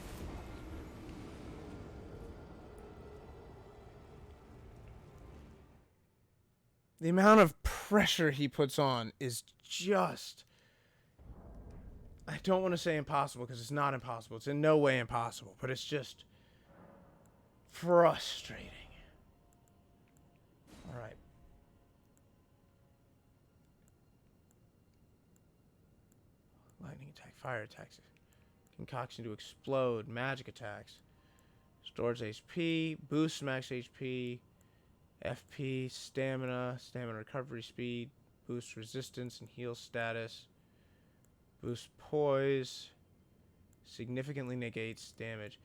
The amount of pressure he puts on is just... I don't want to say impossible because it's not impossible. It's in no way impossible, but it's just frustrating. All right. Lightning attack, fire attacks, concoction to explode, magic attacks, stores HP, boosts max HP, FP, stamina, stamina recovery speed, boosts resistance and heal status, boosts poise, significantly negates damage.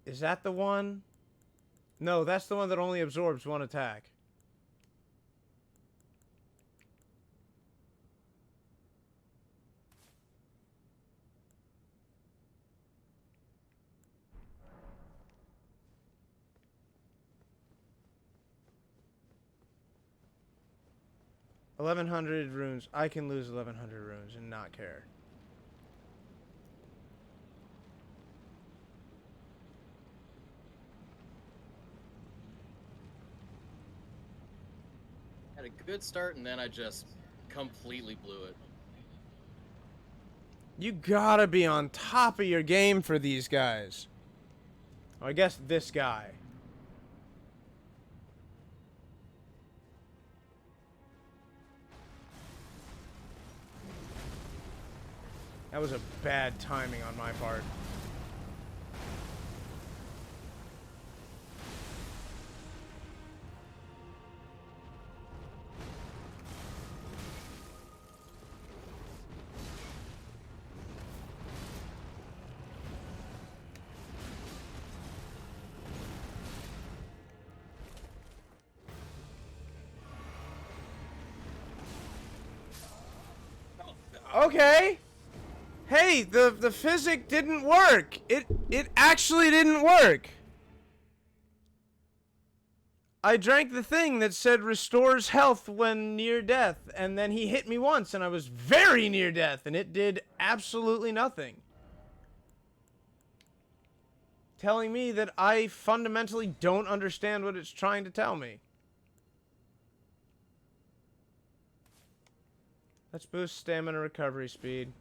Is that the one? No, that's the one that only absorbs 1 attack. $1,100 runes. I can lose 1,100 runes and not care. Had a good start, and then I just completely blew it. You gotta be on top of your game for these guys. Oh, I guess this guy. That was a bad timing on my part. Okay. Hey, the physic didn't work. It actually didn't work. I drank the thing that said restores health when near death, and then he hit me once and I was very near death and it did absolutely nothing. Telling me that I fundamentally don't understand what it's trying to tell me. Let's boost stamina recovery speed.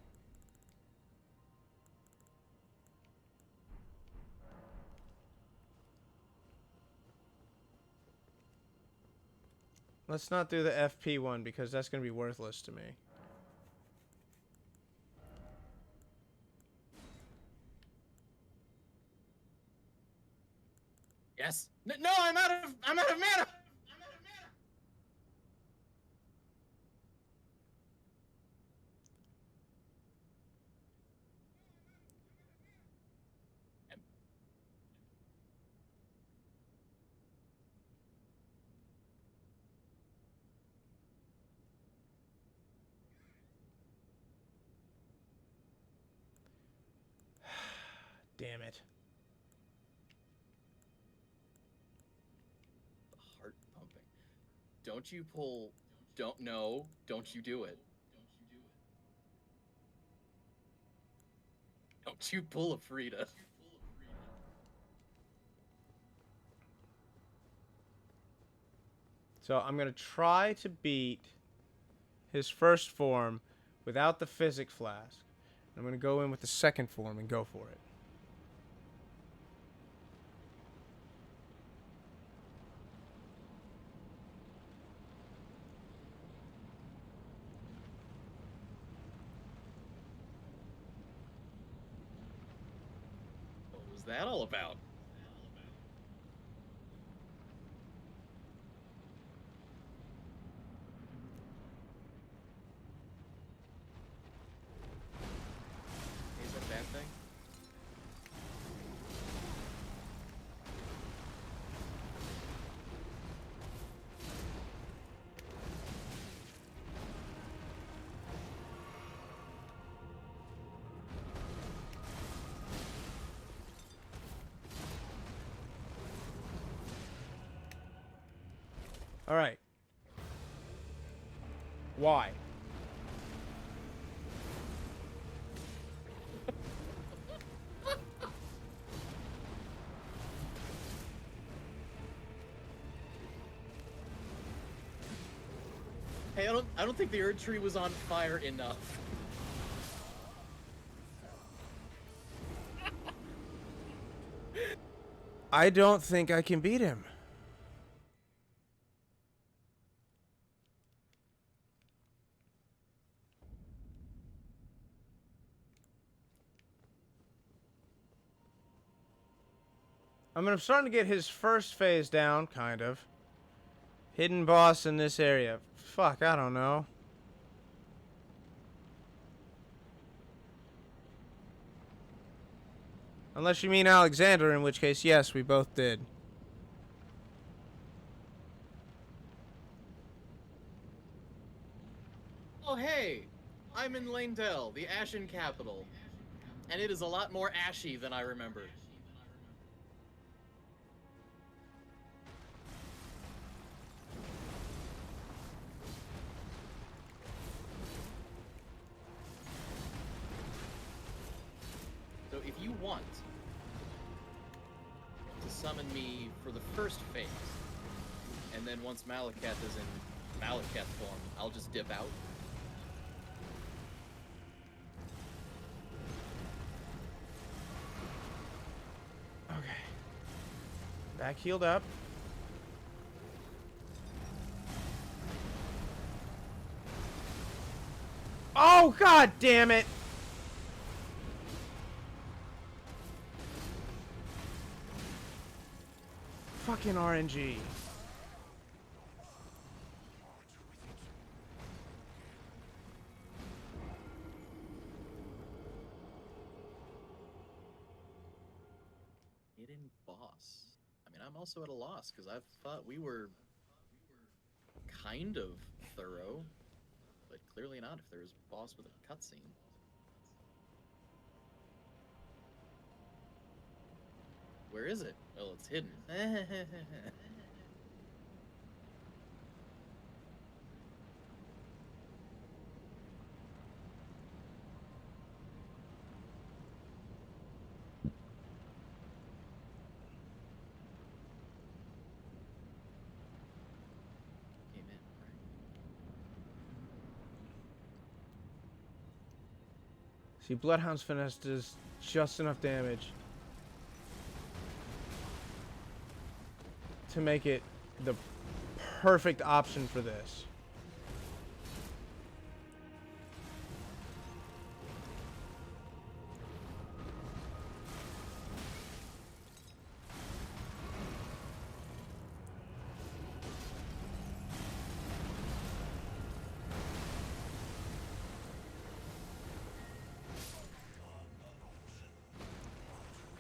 Let's not do the FP one because that's going to be worthless to me. Yes. No, I'm out of mana. Damn it. Heart pumping. Don't you pull. Don't you do it. Don't you pull a Frida. So I'm going to try to beat his first form without the physic flask. I'm going to go in with the second form and go for it. What was that all about? Is that a bad thing? All right. Why? Hey, I don't think the Erd Tree was on fire enough. I don't think I can beat him. I mean, I'm starting to get his first phase down, kind of. Hidden boss in this area. Fuck, I don't know. Unless you mean Alexander, in which case, yes, we both did. Oh, hey! I'm in Lanedell, the Ashen capital. And it is a lot more ashy than I remembered. So if you want to summon me for the first phase, and then once Malakath is in Malakath form, I'll just dip out. Back healed up. Oh, god damn it! Fucking RNG. Hidden boss. I mean, I'm also at a loss because I thought we were kind of thorough, but clearly not if there's a boss with a cutscene. Where is it? Well, it's hidden. Came in, right? See, Bloodhound's Finesse does just enough damage to make it the perfect option for this.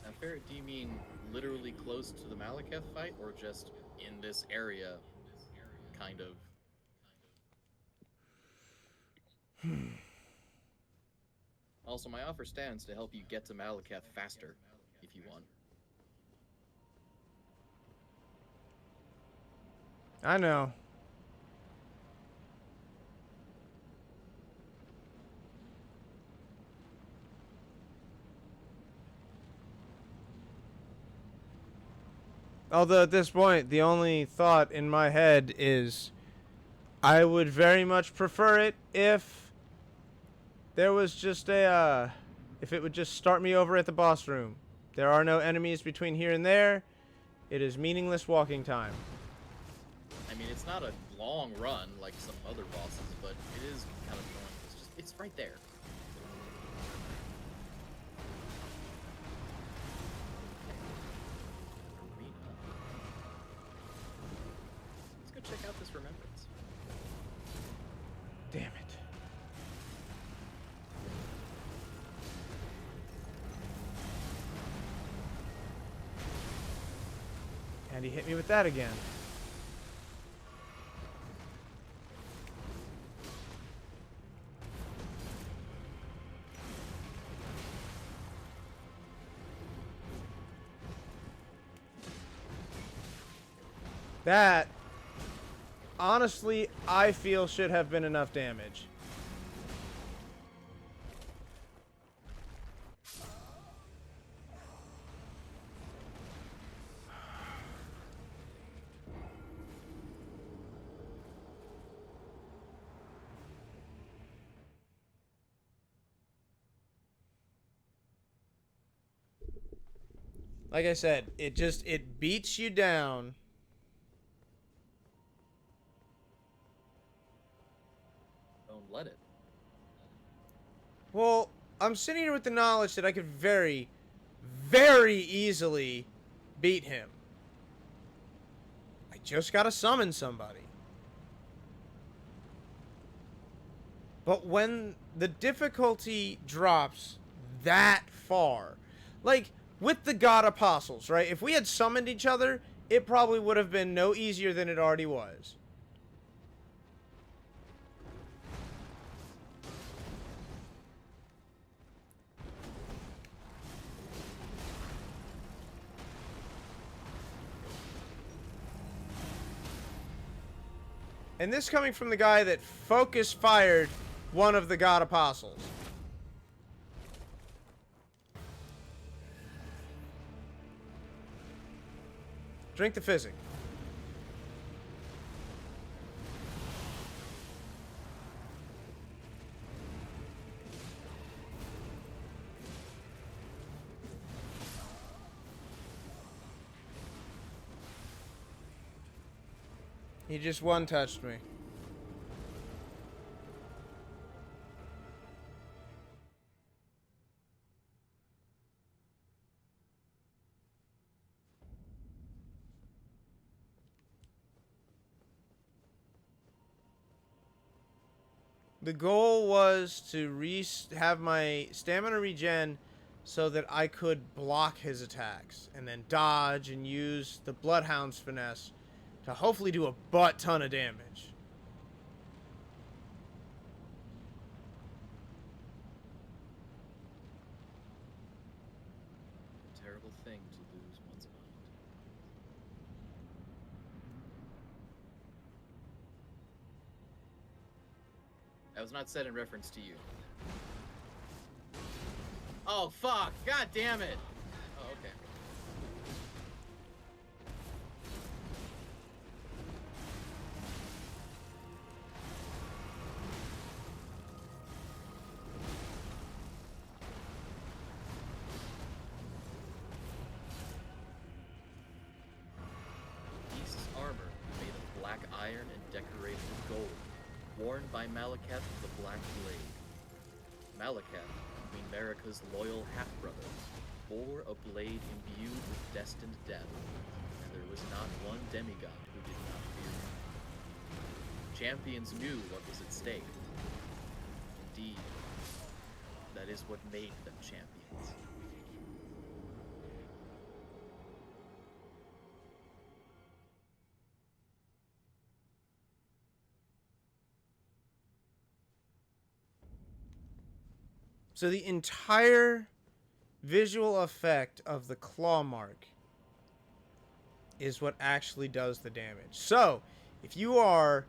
Now, Ferret, do you mean literally close to the Malekith fight, or just in this area, kind of? Also, my offer stands to help you get to Malekith faster, if you want. I know. Although at this point, the only thought in my head is I would very much prefer it if there was just a, if it would just start me over at the boss room. There are no enemies between here and there. It is meaningless walking time. I mean, it's not a long run like some other bosses, but it is kind of annoying. It's right there. Arena. Let's go check out this remembrance. Damn it. And he hit me with that again. That, honestly, I feel should have been enough damage. Like I said, it beats you down. Don't let it. Well, I'm sitting here with the knowledge that I could very, very easily beat him. I just gotta summon somebody. But when the difficulty drops that far, like with the God Apostles, right? If we had summoned each other, it probably would have been no easier than it already was. And this coming from the guy that focus fired one of the God Apostles. Drink the physic. He just one-touched me. The goal was to have my stamina regen so that I could block his attacks and then dodge and use the Bloodhound's finesse to hopefully do a butt ton of damage. Terrible thing to lose one's mind. That was not said in reference to you. Oh, fuck! God damn it! Oh, okay. Beast's armor, made of black iron and decorated with gold, worn by Malekith the Black Blade. Malekith, Queen Marika's loyal half-brother, bore a blade imbued with destined death, and there was not one demigod who did not fear him. Champions knew what was at stake. Indeed, that is what made them champions. So the entire visual effect of the claw mark is what actually does the damage. So, if you are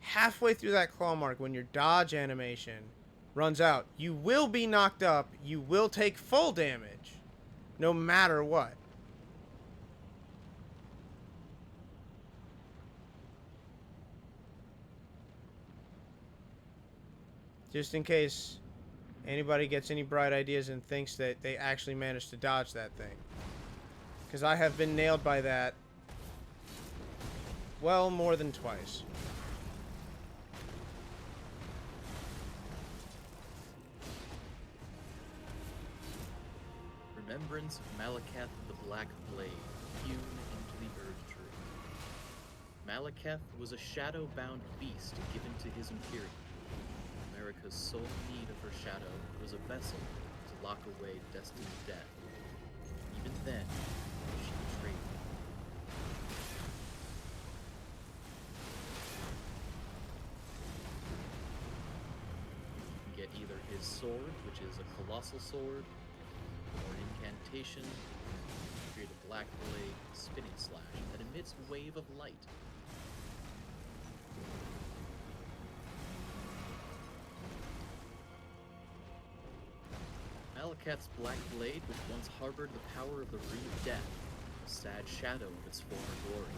halfway through that claw mark when your dodge animation runs out, you will be knocked up, you will take full damage, no matter what. Just in case anybody gets any bright ideas and thinks that they actually managed to dodge that thing. Because I have been nailed by that, well, more than twice. Remembrance of Malekith the Black Blade, hewn into the Earth Tree. Malekith was a shadow-bound beast given to his Imperium. America's sole need of her shadow was a vessel to lock away destined death. Even then, she betrayed him. You can get either his sword, which is a colossal sword, or an incantation, create a black blade spinning slash that emits a wave of light. Malekith's black blade, which once harbored the power of the Rune of Death, a sad shadow of its former glory.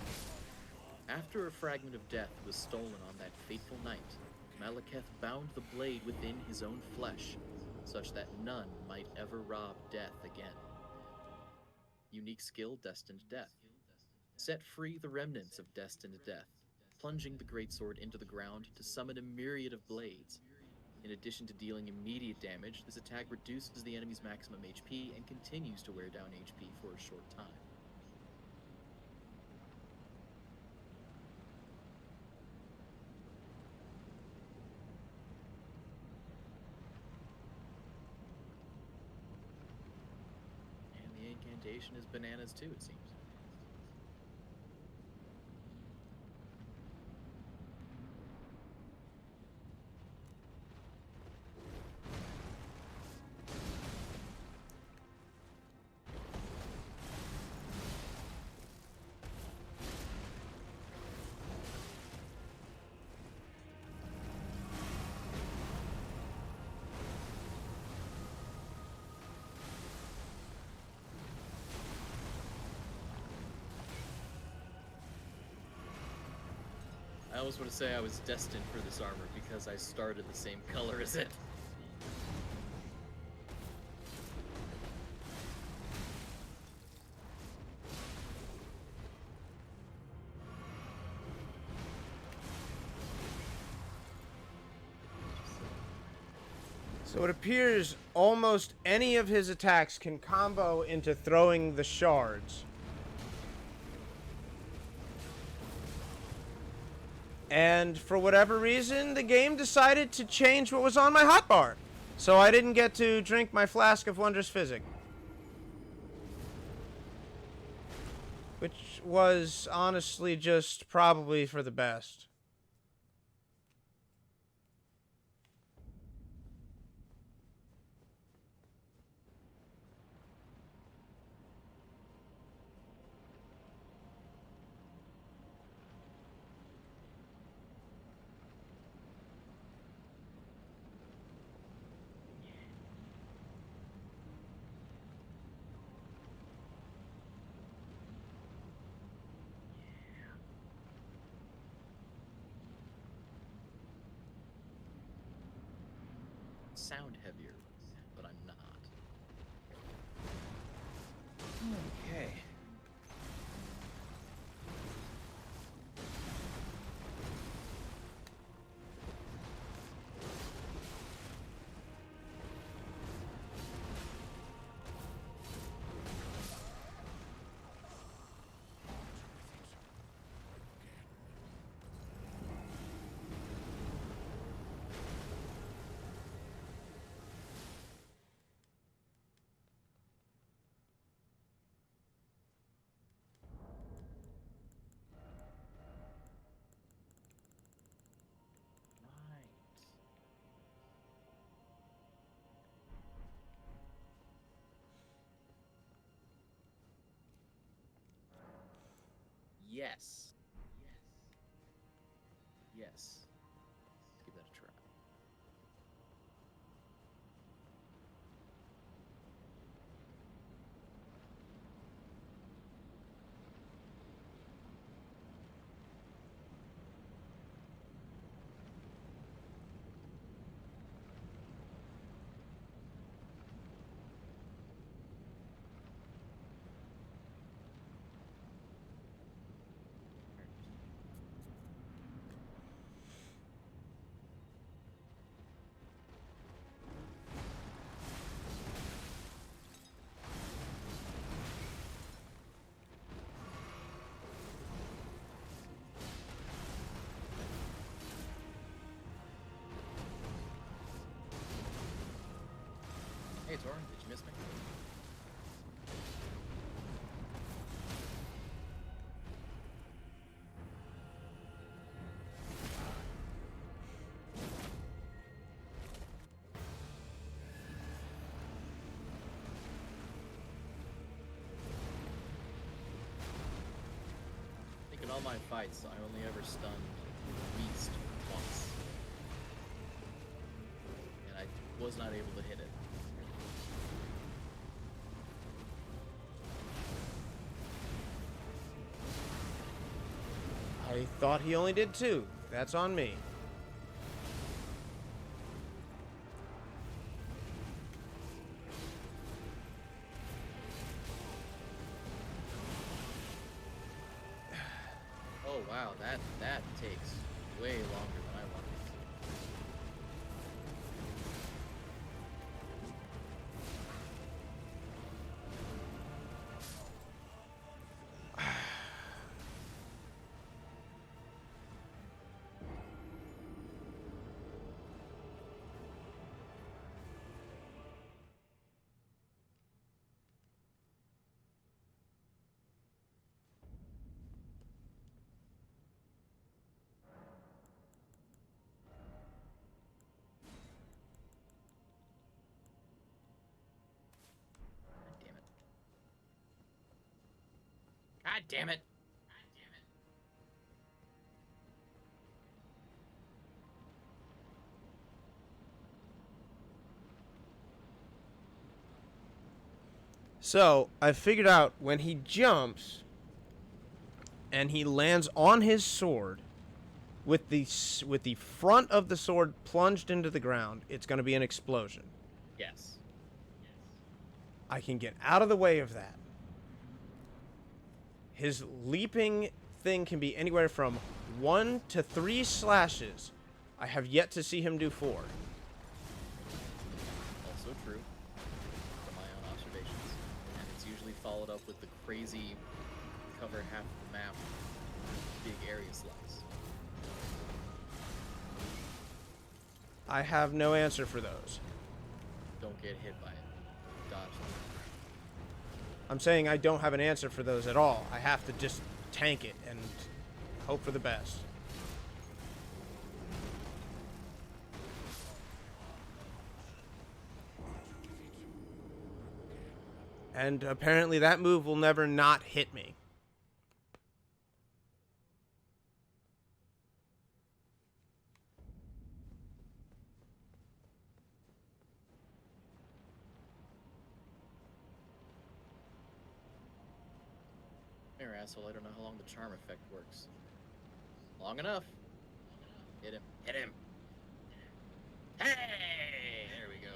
After a fragment of death was stolen on that fateful night, Malekith bound the blade within his own flesh, such that none might ever rob death again. Unique skill, Destined Death. Set free the remnants of Destined Death, plunging the greatsword into the ground to summon a myriad of blades. In addition to dealing immediate damage, this attack reduces the enemy's maximum HP and continues to wear down HP for a short time. And the incantation is bananas too, it seems. I always want to say I was destined for this armor because I started the same color as it. So it appears almost any of his attacks can combo into throwing the shards. And for whatever reason, the game decided to change what was on my hotbar. So I didn't get to drink my flask of Wondrous Physic. Which was honestly just probably for the best. Sound heavier, but I'm not. Okay. Right. Yes. Yes. Let's give that a try. Hey, Torin, did you miss me? I think in all my fights, I only ever stunned Beast once. And I was not able to hit it. I thought he only did 2. That's on me. Oh wow, that takes way longer than I wanted it to. God damn it. God damn it. So, I figured out when he jumps and he lands on his sword with the front of the sword plunged into the ground, it's going to be an explosion. Yes. I can get out of the way of that. His leaping thing can be anywhere from 1 to 3 slashes. I have yet to see him do 4. up with the crazy cover half the map big area slice? I have no answer for those. Don't get hit by it. Dodge them. I'm saying I don't have an answer for those at all. I have to just tank it and hope for the best. And apparently that move will never not hit me. Here, asshole, I don't know how long the charm effect works. Long enough. Hit him. Hit him. Hey! There we go.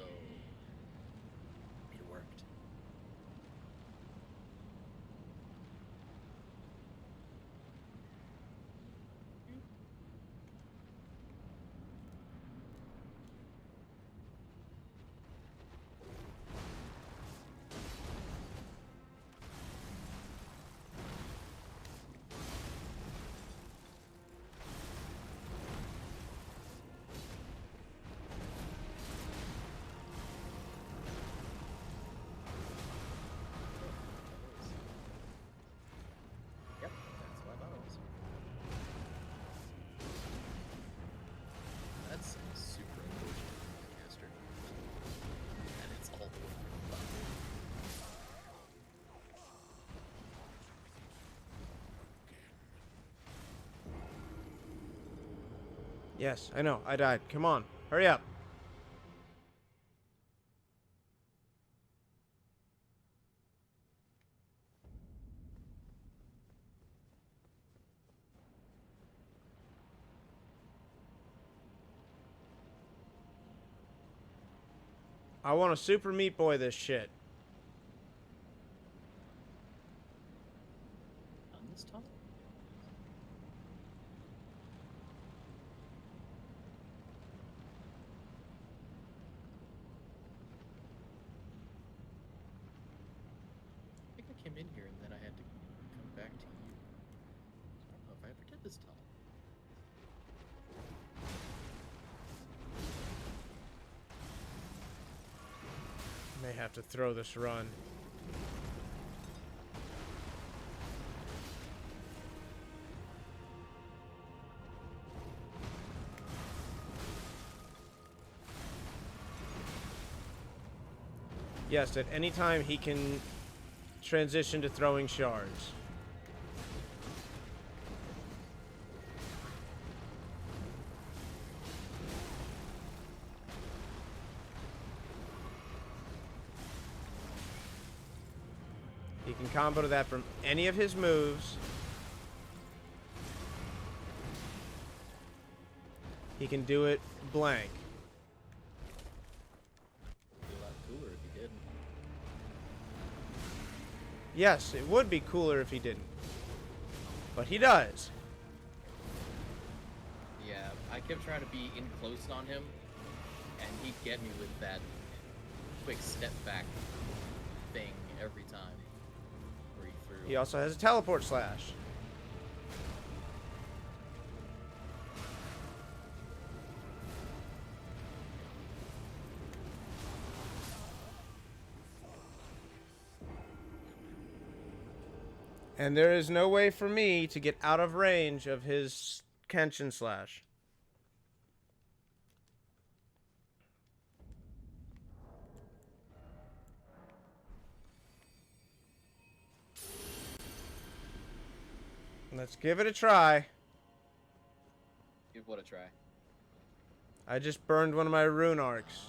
It worked. Yep, that's what I thought it was. That's super unfortunate for the caster. And it's all the way from the bottom. Yes, I know. I died. Come on. Hurry up. I want to Super Meat Boy this shit. On this top? I think I came in here and then I had to come back to you. I don't know if I ever did this tunnel. May have to throw this run. Yes, at any time he can transition to throwing shards. He can combo to that from any of his moves. He can do it blank. It'd be a lot cooler if he didn't. Yes, it would be cooler if he didn't. But he does. Yeah, I kept trying to be in close on him, and he'd get me with that quick step back thing every time. Where he threw. He also has a teleport slash. And there is no way for me to get out of range of his Kenshin slash. Let's give it a try. Give what a try. I just burned one of my rune arcs.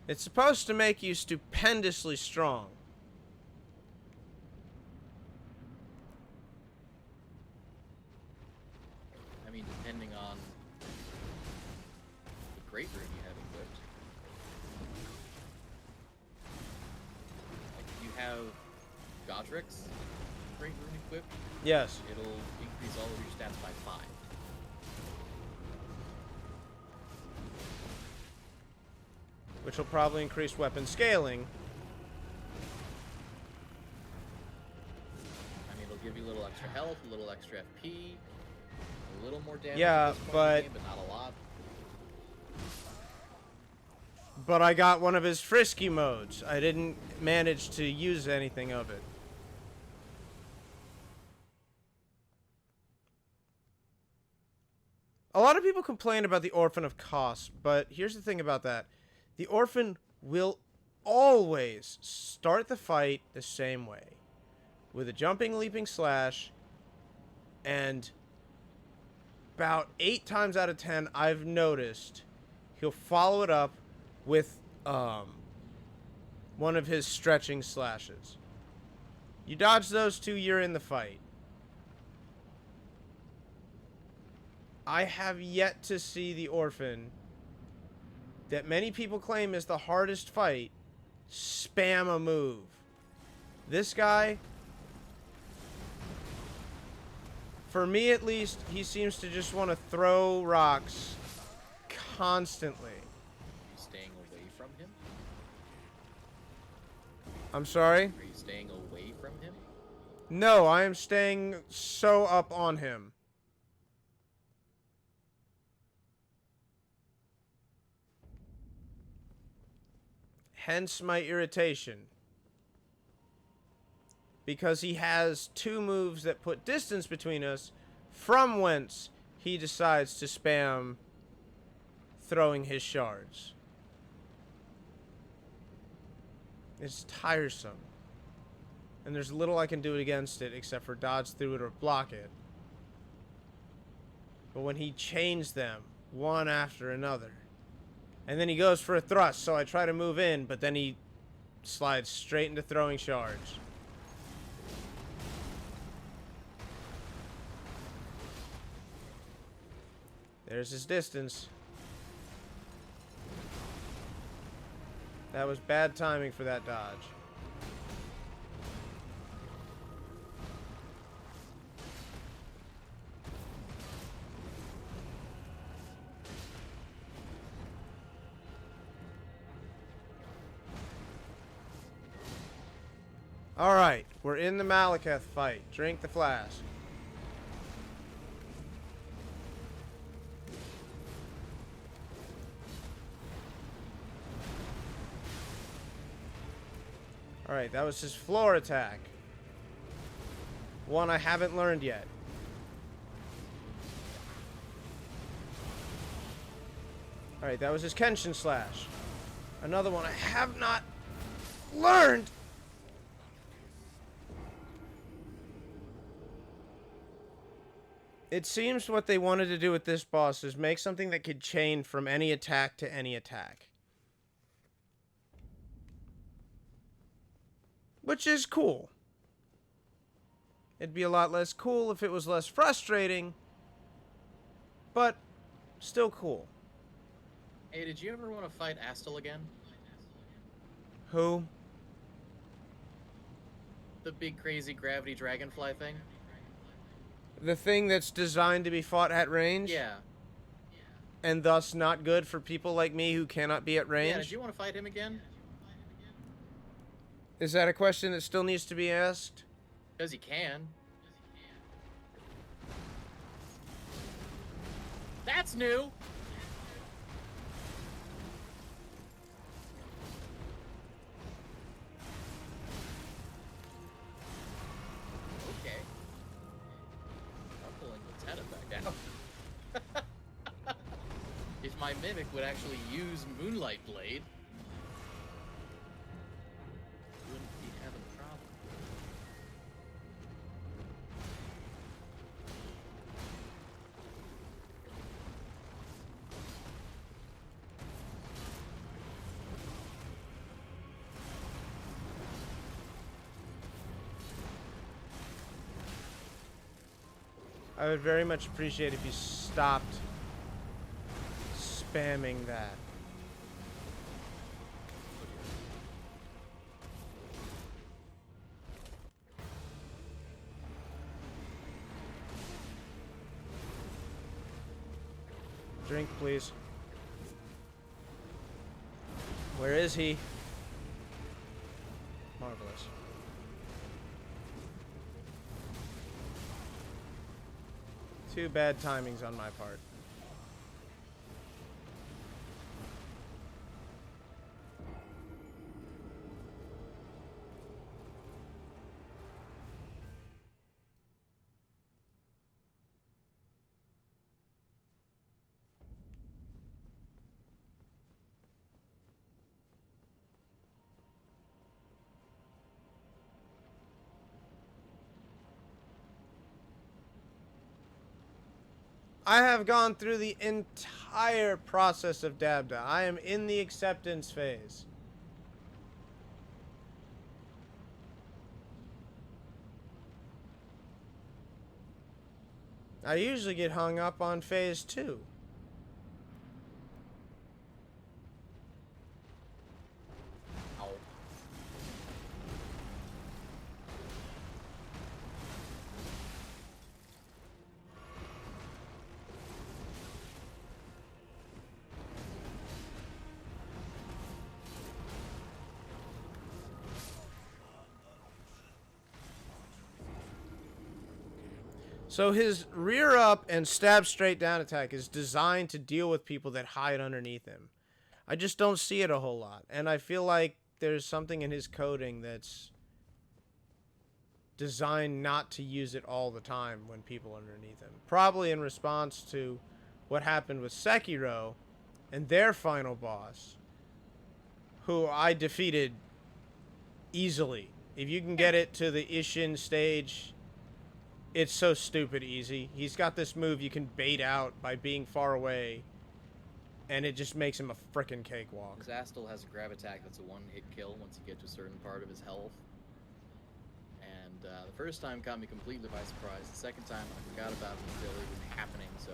It's supposed to make you stupendously strong. I mean, depending on the great rune you have equipped. Like, if you have Godric's Great Rune equipped, Yes. it'll increase all of your stats by 5. Which will probably increase weapon scaling. I mean, it'll give you a little extra health, a little extra FP, a little more damage Yeah, at this point in but- the game, but not a lot. But I got one of his frisky modes. I didn't manage to use anything of it. A lot of people complain about the Orphan of Kos, but here's the thing about that. The Orphan will always start the fight the same way. With a jumping, leaping slash, and about 8 times out of 10, I've noticed he'll follow it up with one of his stretching slashes. You dodge those 2, you're in the fight. I have yet to see the Orphan that many people claim is the hardest fight spam a move. This guy, for me at least, he seems to just want to throw rocks constantly. Are you staying away from him? I'm sorry? Are you staying away from him? No, I am staying so up on him. Hence my irritation. Because he has 2 moves that put distance between us, from whence he decides to spam throwing his shards. It's tiresome. And there's little I can do against it except for dodge through it or block it. But when he chains them, one after another, and then he goes for a thrust, so I try to move in, but then he slides straight into throwing shards. There's his distance. That was bad timing for that dodge. Alright, we're in the Malekith fight. Drink the flask. Alright, that was his floor attack. One I haven't learned yet. Alright, that was his Kenshin Slash. Another one I have not learned. It seems what they wanted to do with this boss is make something that could chain from any attack to any attack. Which is cool. It'd be a lot less cool if it was less frustrating, but still cool. Hey, did you ever want to fight Astel again? Who? The big crazy gravity dragonfly thing? The thing that's designed to be fought at range? Yeah. And thus not good for people like me who cannot be at range? Yeah, did you want to fight him again? Is that a question that still needs to be asked? Because he can. That's new! Okay. I'm pulling the Teta back out. If my Mimic would actually use Moonlight Blade, wouldn't be having a problem. I would very much appreciate if you stopped spamming that. Drink, please. Where is he? Marvelous. Two bad timings on my part. I have gone through the entire process of Dabda. I am in the acceptance phase. I usually get hung up on phase 2. Ow. So his rear up and stab straight down attack is designed to deal with people that hide underneath him. I just don't see it a whole lot. And I feel like there's something in his coding that's designed not to use it all the time when people are underneath him. Probably in response to what happened with Sekiro and their final boss, who I defeated easily. If you can get it to the Ishin stage, it's so stupid easy. He's got this move you can bait out by being far away, and it just makes him a frickin' cakewalk. Zastel has a grab attack that's a one-hit kill once you get to a certain part of his health. And the first time caught me completely by surprise. The second time I forgot about it until it was happening, so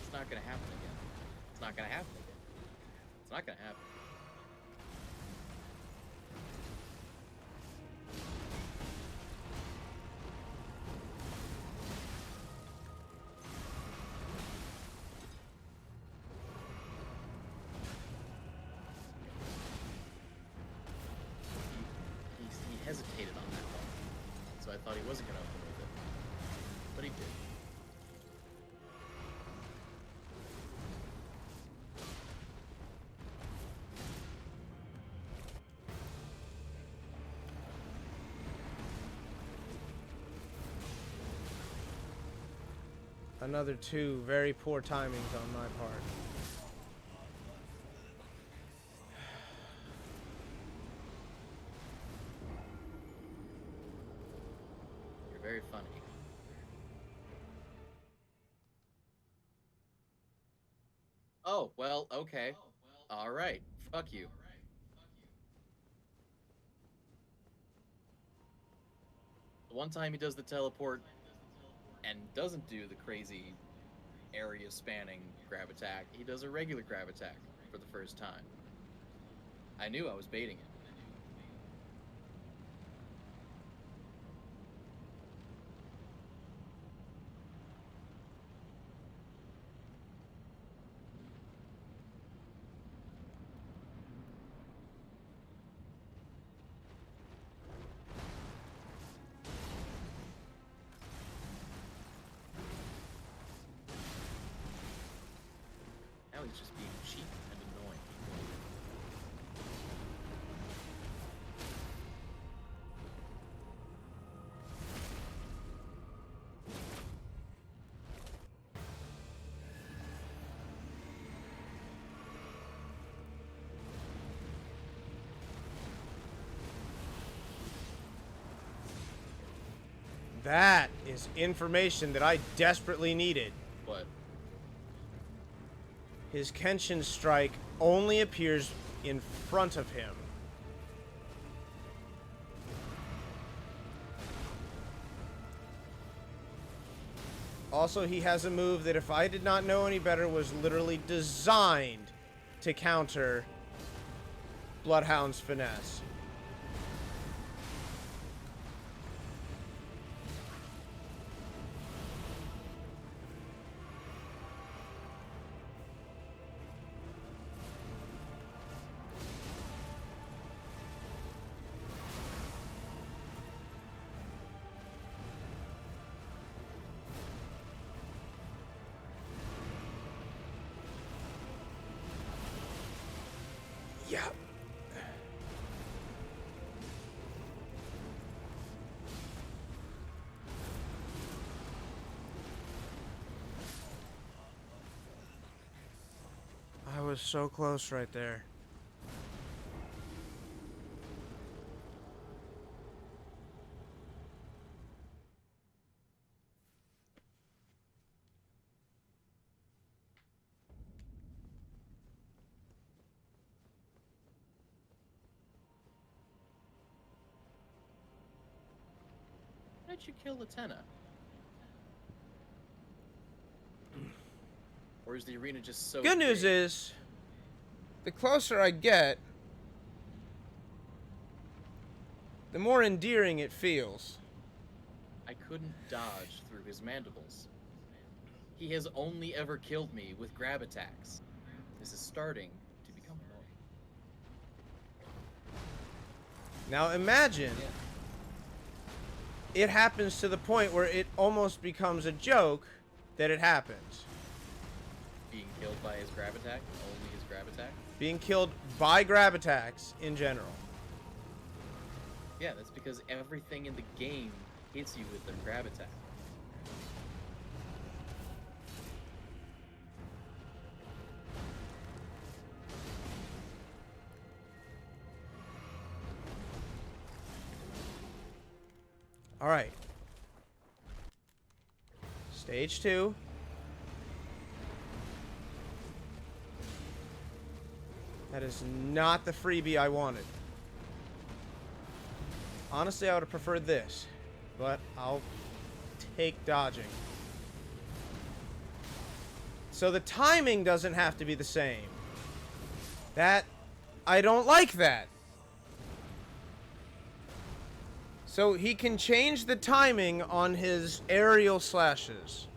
it's not gonna happen again. It's not gonna happen again. It's not gonna happen. He hesitated on that one, so I thought he wasn't gonna open with it, but he did. Another two very poor timings on my part. You're very funny. Oh, well, okay. Alright. Fuck you. The one time he does the teleport and doesn't do the crazy area spanning grab attack, he does a regular grab attack for the first time. I knew I was baiting it. Now he's just being cheap and annoying. That is information that I desperately needed. But His Kenshin strike only appears in front of him. Also, he has a move that, if I did not know any better, was literally designed to counter Bloodhound's finesse. was so close right there. Why did you kill the Tenna? Or is the arena just so Good news big? is, the closer I get, the more endearing it feels. I couldn't dodge through his mandibles. He has only ever killed me with grab attacks. This is starting to become annoying. Now imagine Yeah. it happens to the point where it almost becomes a joke that it happens. Being killed by his grab attack, only his grab attack. Being killed by grab attacks in general. Yeah, that's because everything in the game hits you with their grab attack. Alright. Stage 2. That is not the freebie I wanted. Honestly, I would have preferred this, but I'll take dodging. So the timing doesn't have to be the same. I don't like that. So he can change the timing on his aerial slashes.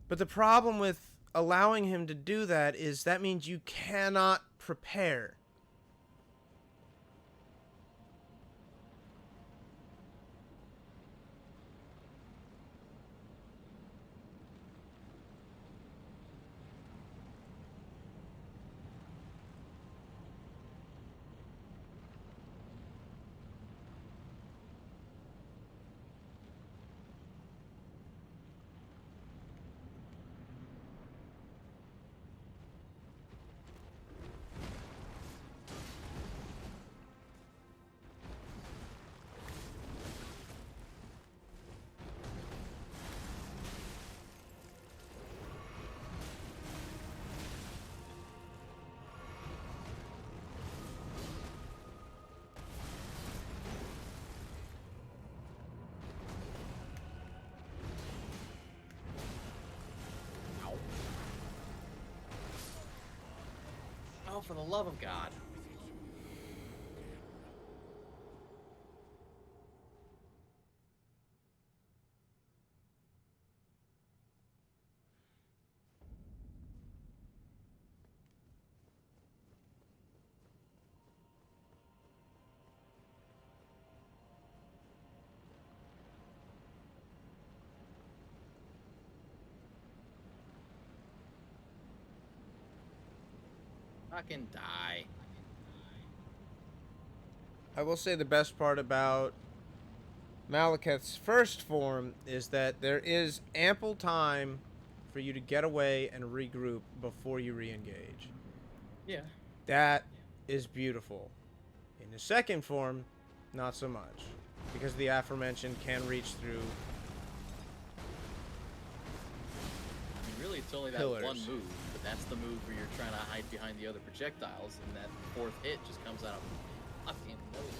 But the problem with allowing him to do that is that means you cannot prepare. Oh, for the love of God. Fucking die. I will say the best part about Malekith's first form is that there is ample time for you to get away and regroup before you re-engage. Yeah. That is beautiful. In the second form, not so much, because the aforementioned can reach through. I mean, really, it's only that Pillars. one move, but that's the move where you're trying to hide behind the other projectiles, and that fourth hit just comes out of fucking nowhere.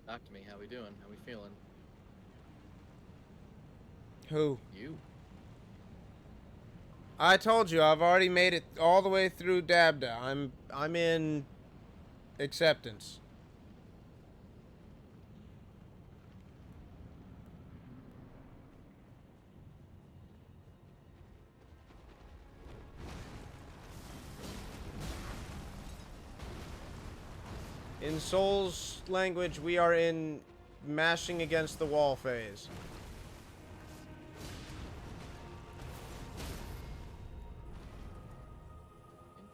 Talk to me. How we doing? How we feeling? Who? You. I told you, I've already made it all the way through Dabda. I'm in acceptance. In Souls language, we are in mashing against the wall phase.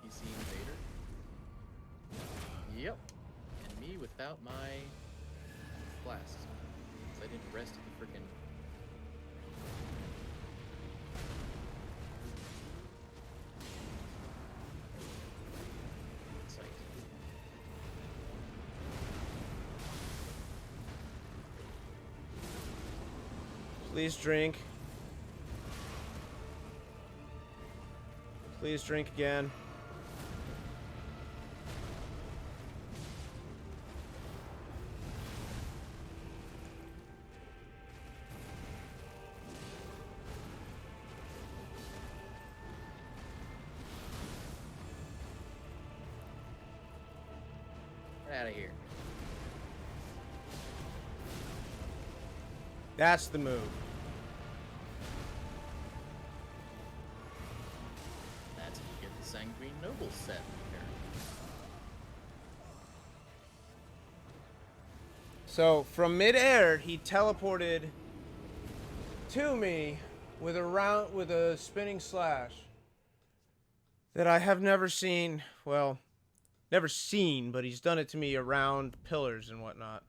NPC invader. Yep. And me without my flasks. So I didn't rest at the frickin'. Site. Please drink. Please drink again. Get out of here. That's the move. That's how you get the Sanguine Noble set here. So from midair, he teleported to me with a spinning slash that I have never seen. Well, never seen, but he's done it to me around pillars and whatnot.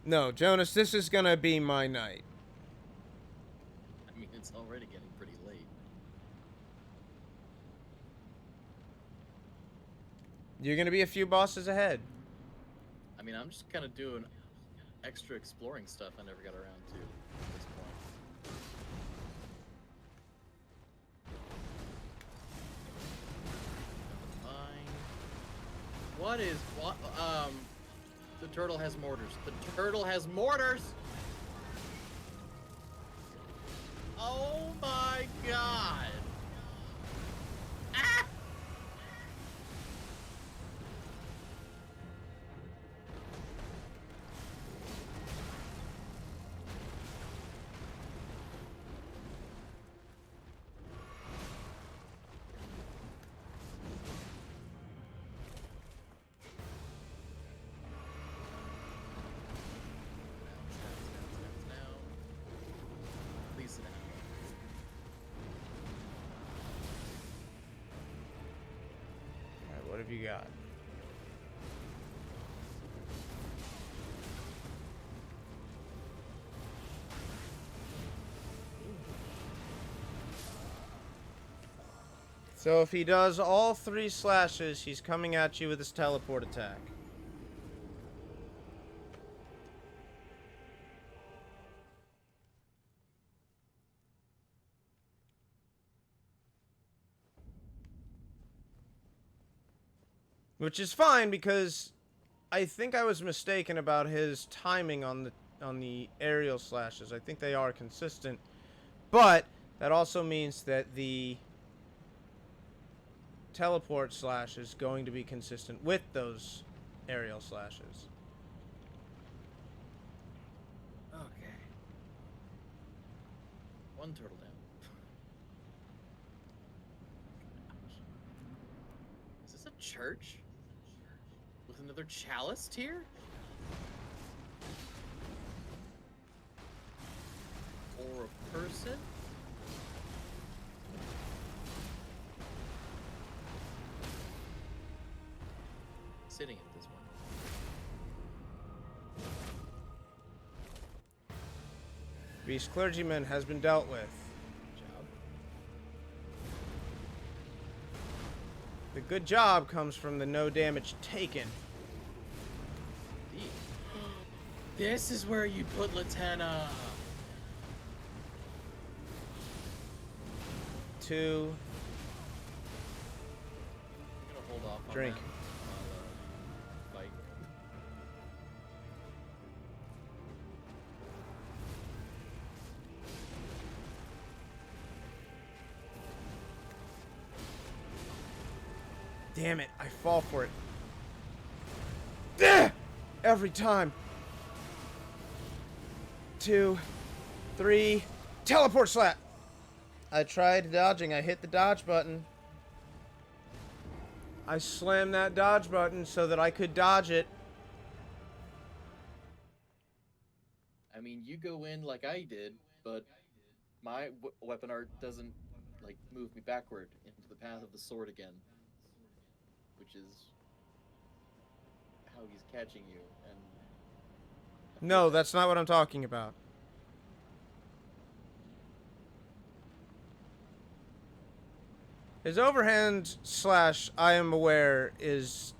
No, Jonas, this is gonna be my night. I mean, it's already getting pretty late. You're gonna be a few bosses ahead. I mean, I'm just kind of doing extra exploring stuff I never got around to at this point. Fine. What? The turtle has mortars. The turtle has mortars! Oh my god! Ah! Please sit down. Alright, what have you got? So if he does all 3 slashes, he's coming at you with his teleport attack. Which is fine because I think I was mistaken about his timing on the aerial slashes. I think they are consistent. But that also means that the teleport slash is going to be consistent with those aerial slashes. Okay. One turtle down. Is this a church? With another chalice tier? Or a person? Sitting at this one. Beast clergyman has been dealt with. Good job. The good job comes from the no damage taken. Indeed. This is where you put Latenna. two. I'm gonna hold off on Drink. that. Fight. Damn it, I fall for it. Ugh! Every time. 2, 3, teleport slap. I tried dodging, I hit the dodge button. I slammed that dodge button so that I could dodge it. I mean, you go in like I did, but my weapon art doesn't like move me backward into the path of the sword again, which is how he's catching you. And I feel No, bad. that's not what I'm talking about. His overhand slash, I am aware, is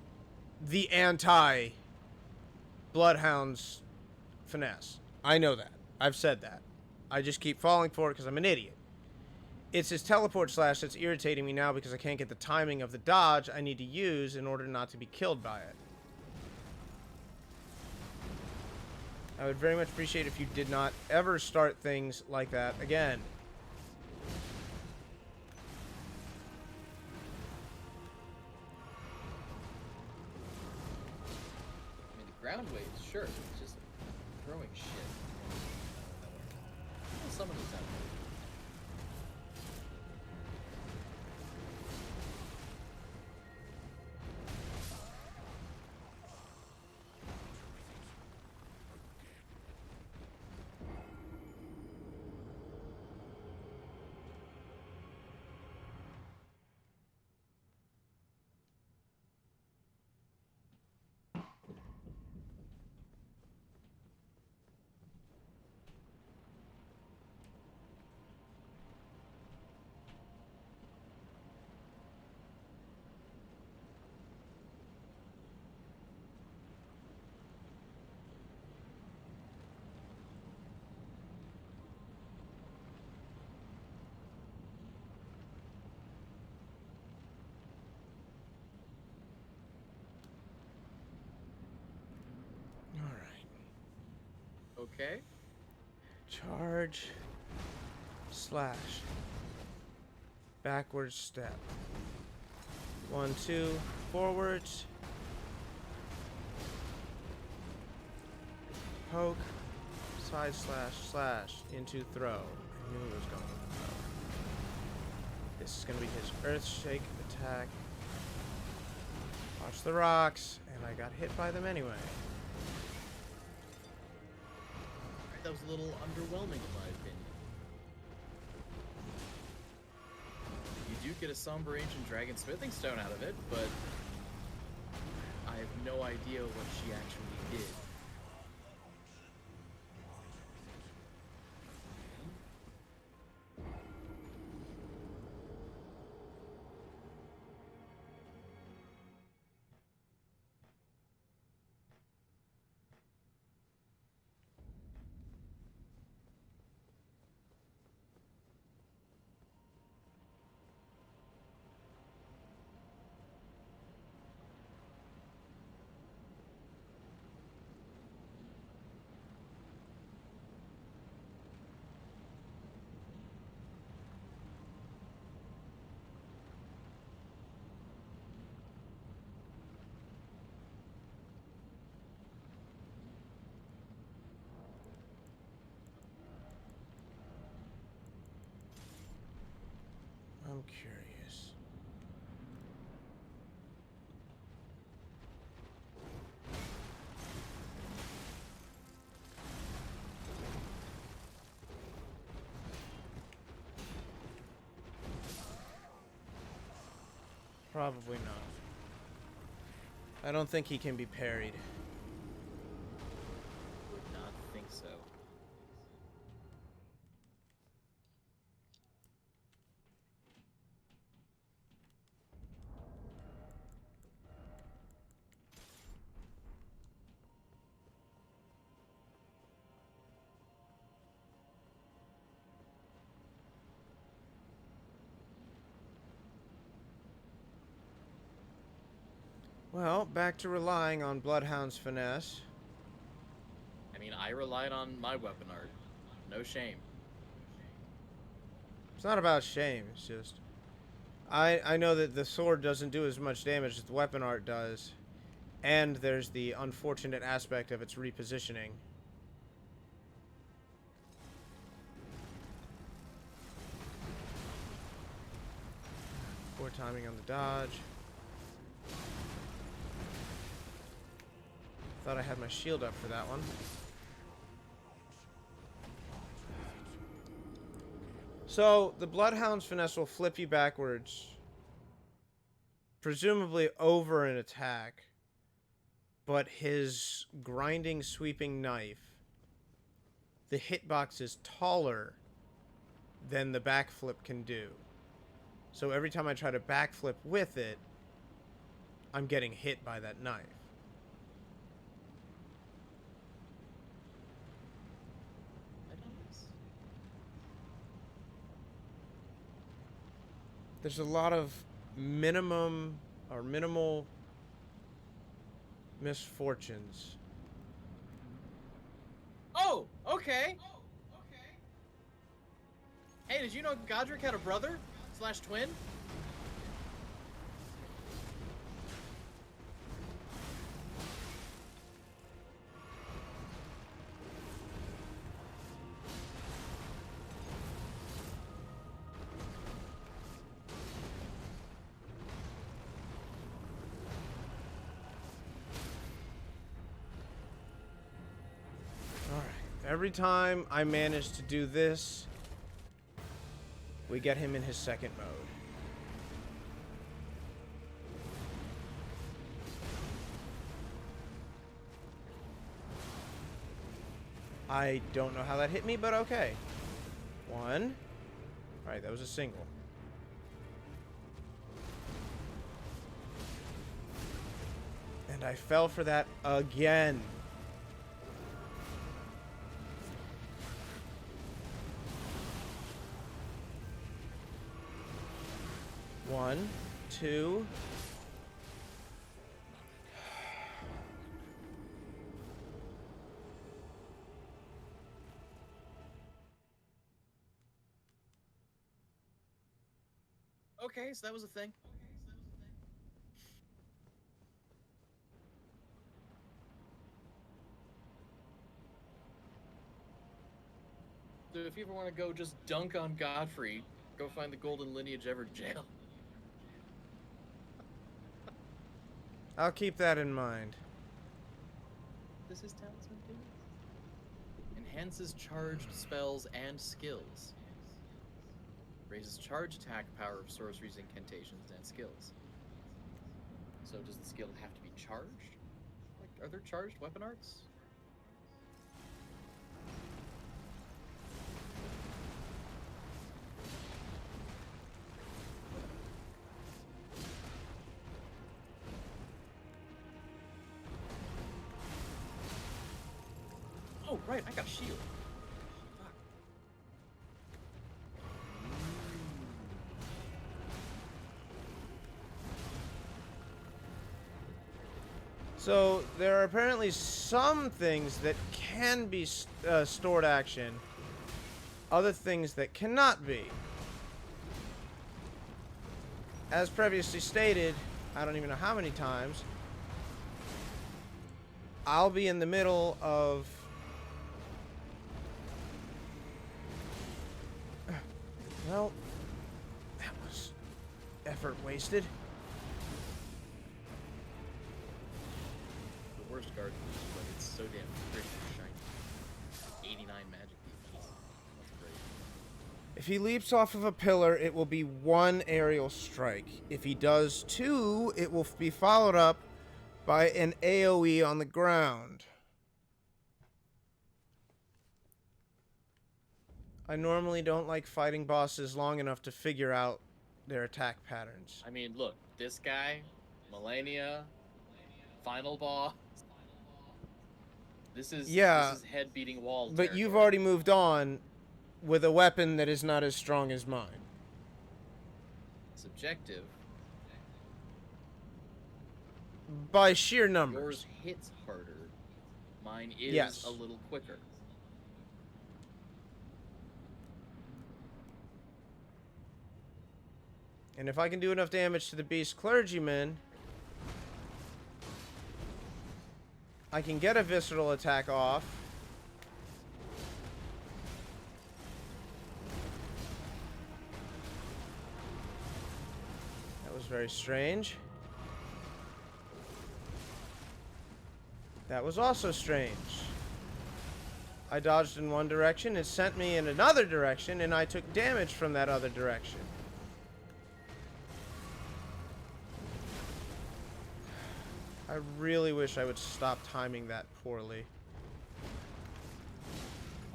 the anti-Bloodhound's finesse. I know that. I've said that. I just keep falling for it because I'm an idiot. It's his teleport slash that's irritating me now because I can't get the timing of the dodge I need to use in order not to be killed by it. I would very much appreciate if you did not ever start things like that again. I mean, the ground waves, sure, it's just throwing shit. Some of this out. Okay. Charge. Slash. Backwards step. 1, 2, forwards. Poke. Side slash slash into throw. I knew it was going to throw. This is going to be his earth shake attack. Watch the rocks, and I got hit by them anyway. That was a little underwhelming in my opinion. You do get a Somber Ancient Dragon Smithing Stone out of it, but I have no idea what she actually did. I'm curious. Probably not. I don't think he can be parried. Would not think so. Well, back to relying on Bloodhound's finesse. I mean, I relied on my weapon art. No shame. It's not about shame, it's just... I know that the sword doesn't do as much damage as the weapon art does. And there's the unfortunate aspect of its repositioning. Poor timing on the dodge. Thought I had my shield up for that one. So, the Bloodhound's finesse will flip you backwards. Presumably over an attack. But his grinding, sweeping knife, the hitbox is taller than the backflip can do. So every time I try to backflip with it, I'm getting hit by that knife. There's a lot of minimal misfortunes. Oh, okay. Hey, did you know Godric had a brother / twin? Every time I manage to do this, we get him in his second mode. I don't know how that hit me, but okay. One. Alright, that was a single. And I fell for that again. One, two. Okay, so that was a thing. So if you ever want to go just dunk on Godfrey, go find the Golden Lineage Ever jail. I'll keep that in mind. This is Talisman do? Enhances charged spells and skills. Raises charge attack power of sorceries, incantations, and skills. So does the skill have to be charged? Like, are there charged weapon arts? Oh, right, I got shield. Fuck. So, there are apparently some things that can be stored action. Other things that cannot be. As previously stated, I don't even know how many times, I'll be in the middle of... Well, that was effort wasted. The worst card, but it's so damn pretty and shiny. 89 magic defense. That's great. If he leaps off of a pillar, it will be one aerial strike. If he does two, it will be followed up by an AoE on the ground. I normally don't like fighting bosses long enough to figure out their attack patterns. I mean, look, this guy, Millennia, final boss. This is head beating wall. But territory. you've already moved on with a weapon that is not as strong as mine. Subjective. by sheer numbers. Yours hits harder. Mine is Yes. a little quicker. And if I can do enough damage to the beast clergyman, I can get a visceral attack off. That was very strange. That was also strange. I dodged in one direction, it sent me in another direction, and I took damage from that other direction. I really wish I would stop timing that poorly.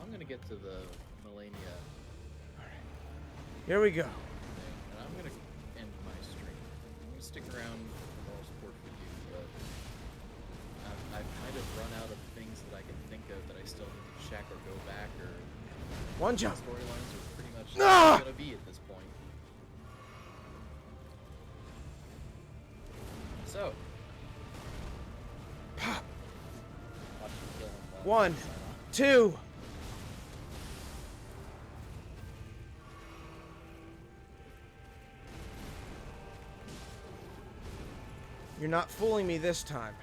I'm gonna get to the Melania Here we go. thing, and I'm gonna end my stream. I'm gonna stick around for more support for you, but I've kind of run out of things that I can think of that I still need to check or go back, or One jump. storylines are pretty much Ah! gonna be at this point. So, Pop. watch you kill him while One, you sign off. 2. You're not fooling me this time.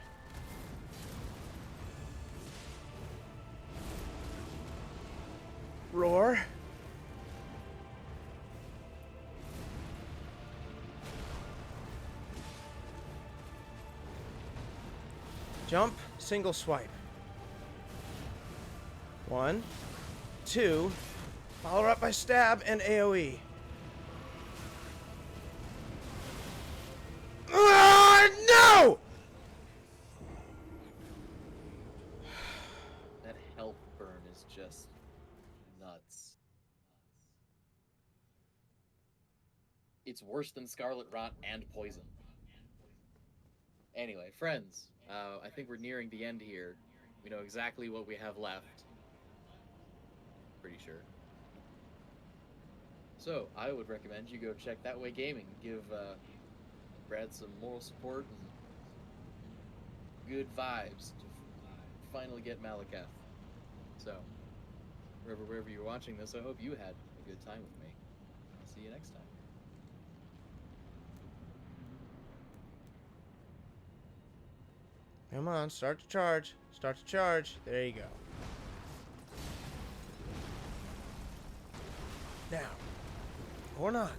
Roar. Jump, single swipe. 1, 2, follow up by stab and AoE. No! That health burn is just nuts. It's worse than Scarlet Rot and Poison. Anyway, friends, I think we're nearing the end here. We know exactly what we have left. Pretty sure. So, I would recommend you go check That Way Gaming. Give Brad some moral support and good vibes to finally get Malakath. So, wherever you're watching this, I hope you had a good time with me. I'll see you next time. Come on, start to charge. Start to charge. There you go. Now. Or not.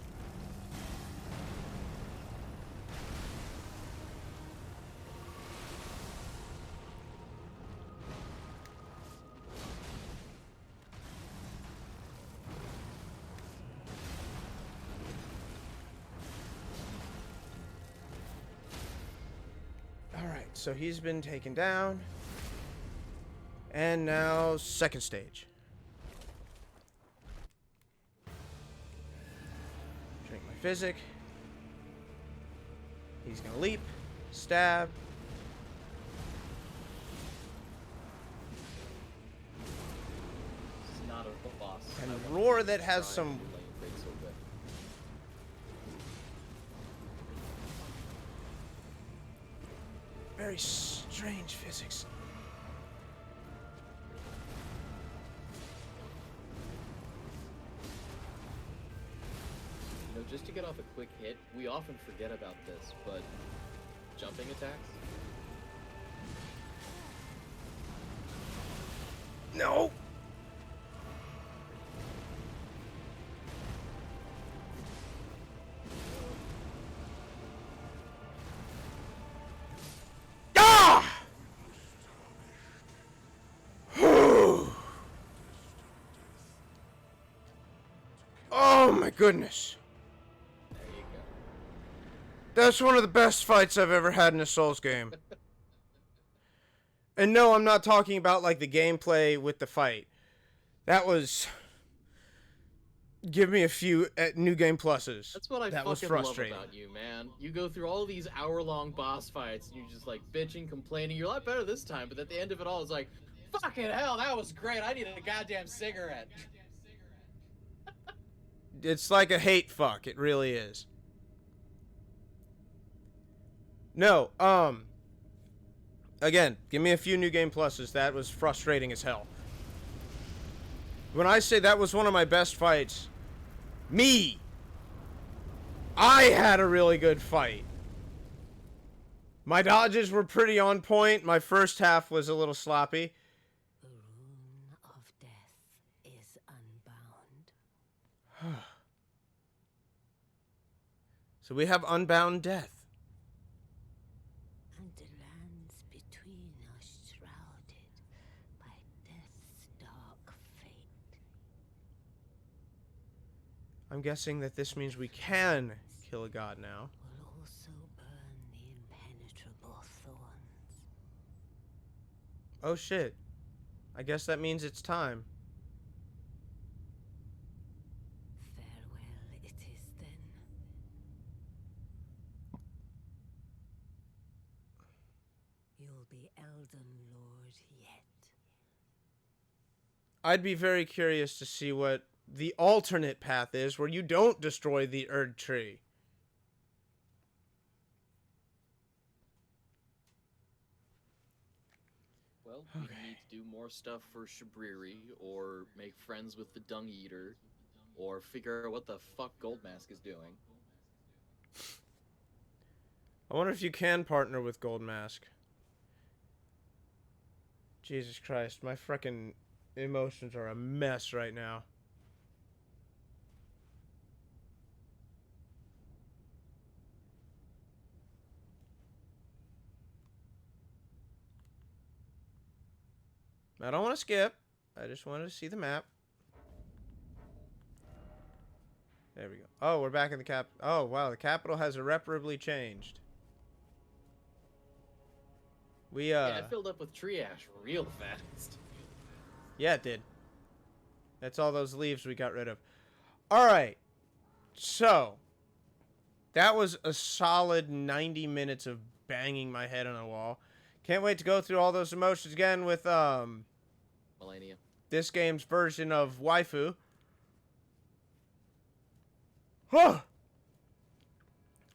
Alright, so he's been taken down. And now, second stage. Drink my physic. He's gonna leap, stab. This is not a boss. And I want roar you that to has try some- and do lane break so bad. Very strange physics. You know, just to get off a quick hit, we often forget about this, but jumping attacks? No! Ah! Oh my goodness. There you go. That's one of the best fights I've ever had in a Souls game. And no, I'm not talking about like the gameplay with the fight. That was... Give me a few New Game Pluses. That's what I That was fucking love frustrating. about you, man. You go through all these hour-long boss fights, and you're just like bitching, complaining. You're a lot better this time, but at the end of it all, it's like, fucking hell, that was great. I need a goddamn cigarette. It's like a hate fuck. It really is. No, Again, give me a few New Game Pluses. That was frustrating as hell. When I say that was one of my best fights, I had a really good fight. My dodges were pretty on point. My first half was a little sloppy. The rune of death is unbound. So we have Unbound Death. And the lands between are shrouded by death's dark fate. I'm guessing that this means we can kill a god now. Will also burn the impenetrable thorns. Oh shit. I guess that means it's time. Farewell it is then. You'll be Elden Lord yet. I'd be very curious to see what the alternate path is where you don't destroy the Erd tree. Well, we need to do more stuff for Shabriri, or make friends with the Dung Eater, or figure out what the fuck Goldmask is doing. I wonder if you can partner with Goldmask. Jesus Christ, my frickin' emotions are a mess right now. I don't want to skip. I just wanted to see the map. There we go. Oh, we're back in the cap. Oh, wow. The capital has irreparably changed. Yeah, it filled up with tree ash real fast. Yeah, it did. That's all those leaves we got rid of. Alright. So. That was a solid 90 minutes of banging my head on a wall. Can't wait to go through all those emotions again with, Melania. this game's version of Waifu. Huh.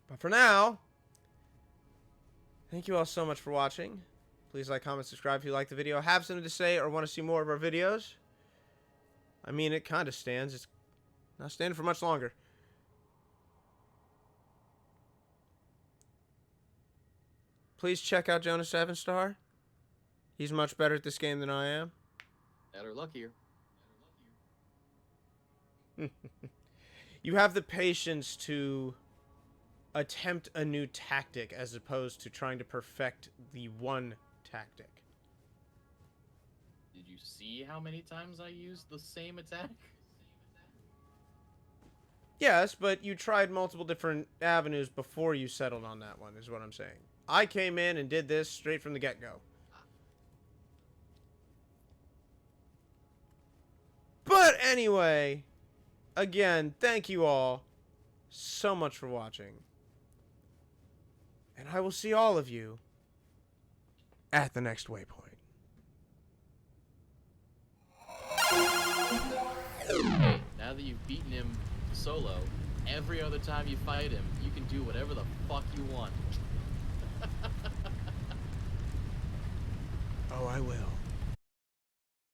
But for now, thank you all so much for watching. Please like, comment, subscribe if you like the video, have something to say, or want to see more of our videos. I mean, it kind of stands. It's not standing for much longer. Please check out Jonas 7-Star. He's much better at this game than I am. That or luckier. You have the patience to attempt a new tactic as opposed to trying to perfect the one tactic. Did you see how many times I used the same attack? Yes, but you tried multiple different avenues before you settled on that one, is what I'm saying. I came in and did this straight from the get-go. But anyway, again, thank you all so much for watching. And I will see all of you at the next waypoint. Now that you've beaten him solo, every other time you fight him, you can do whatever the fuck you want. Oh, I will.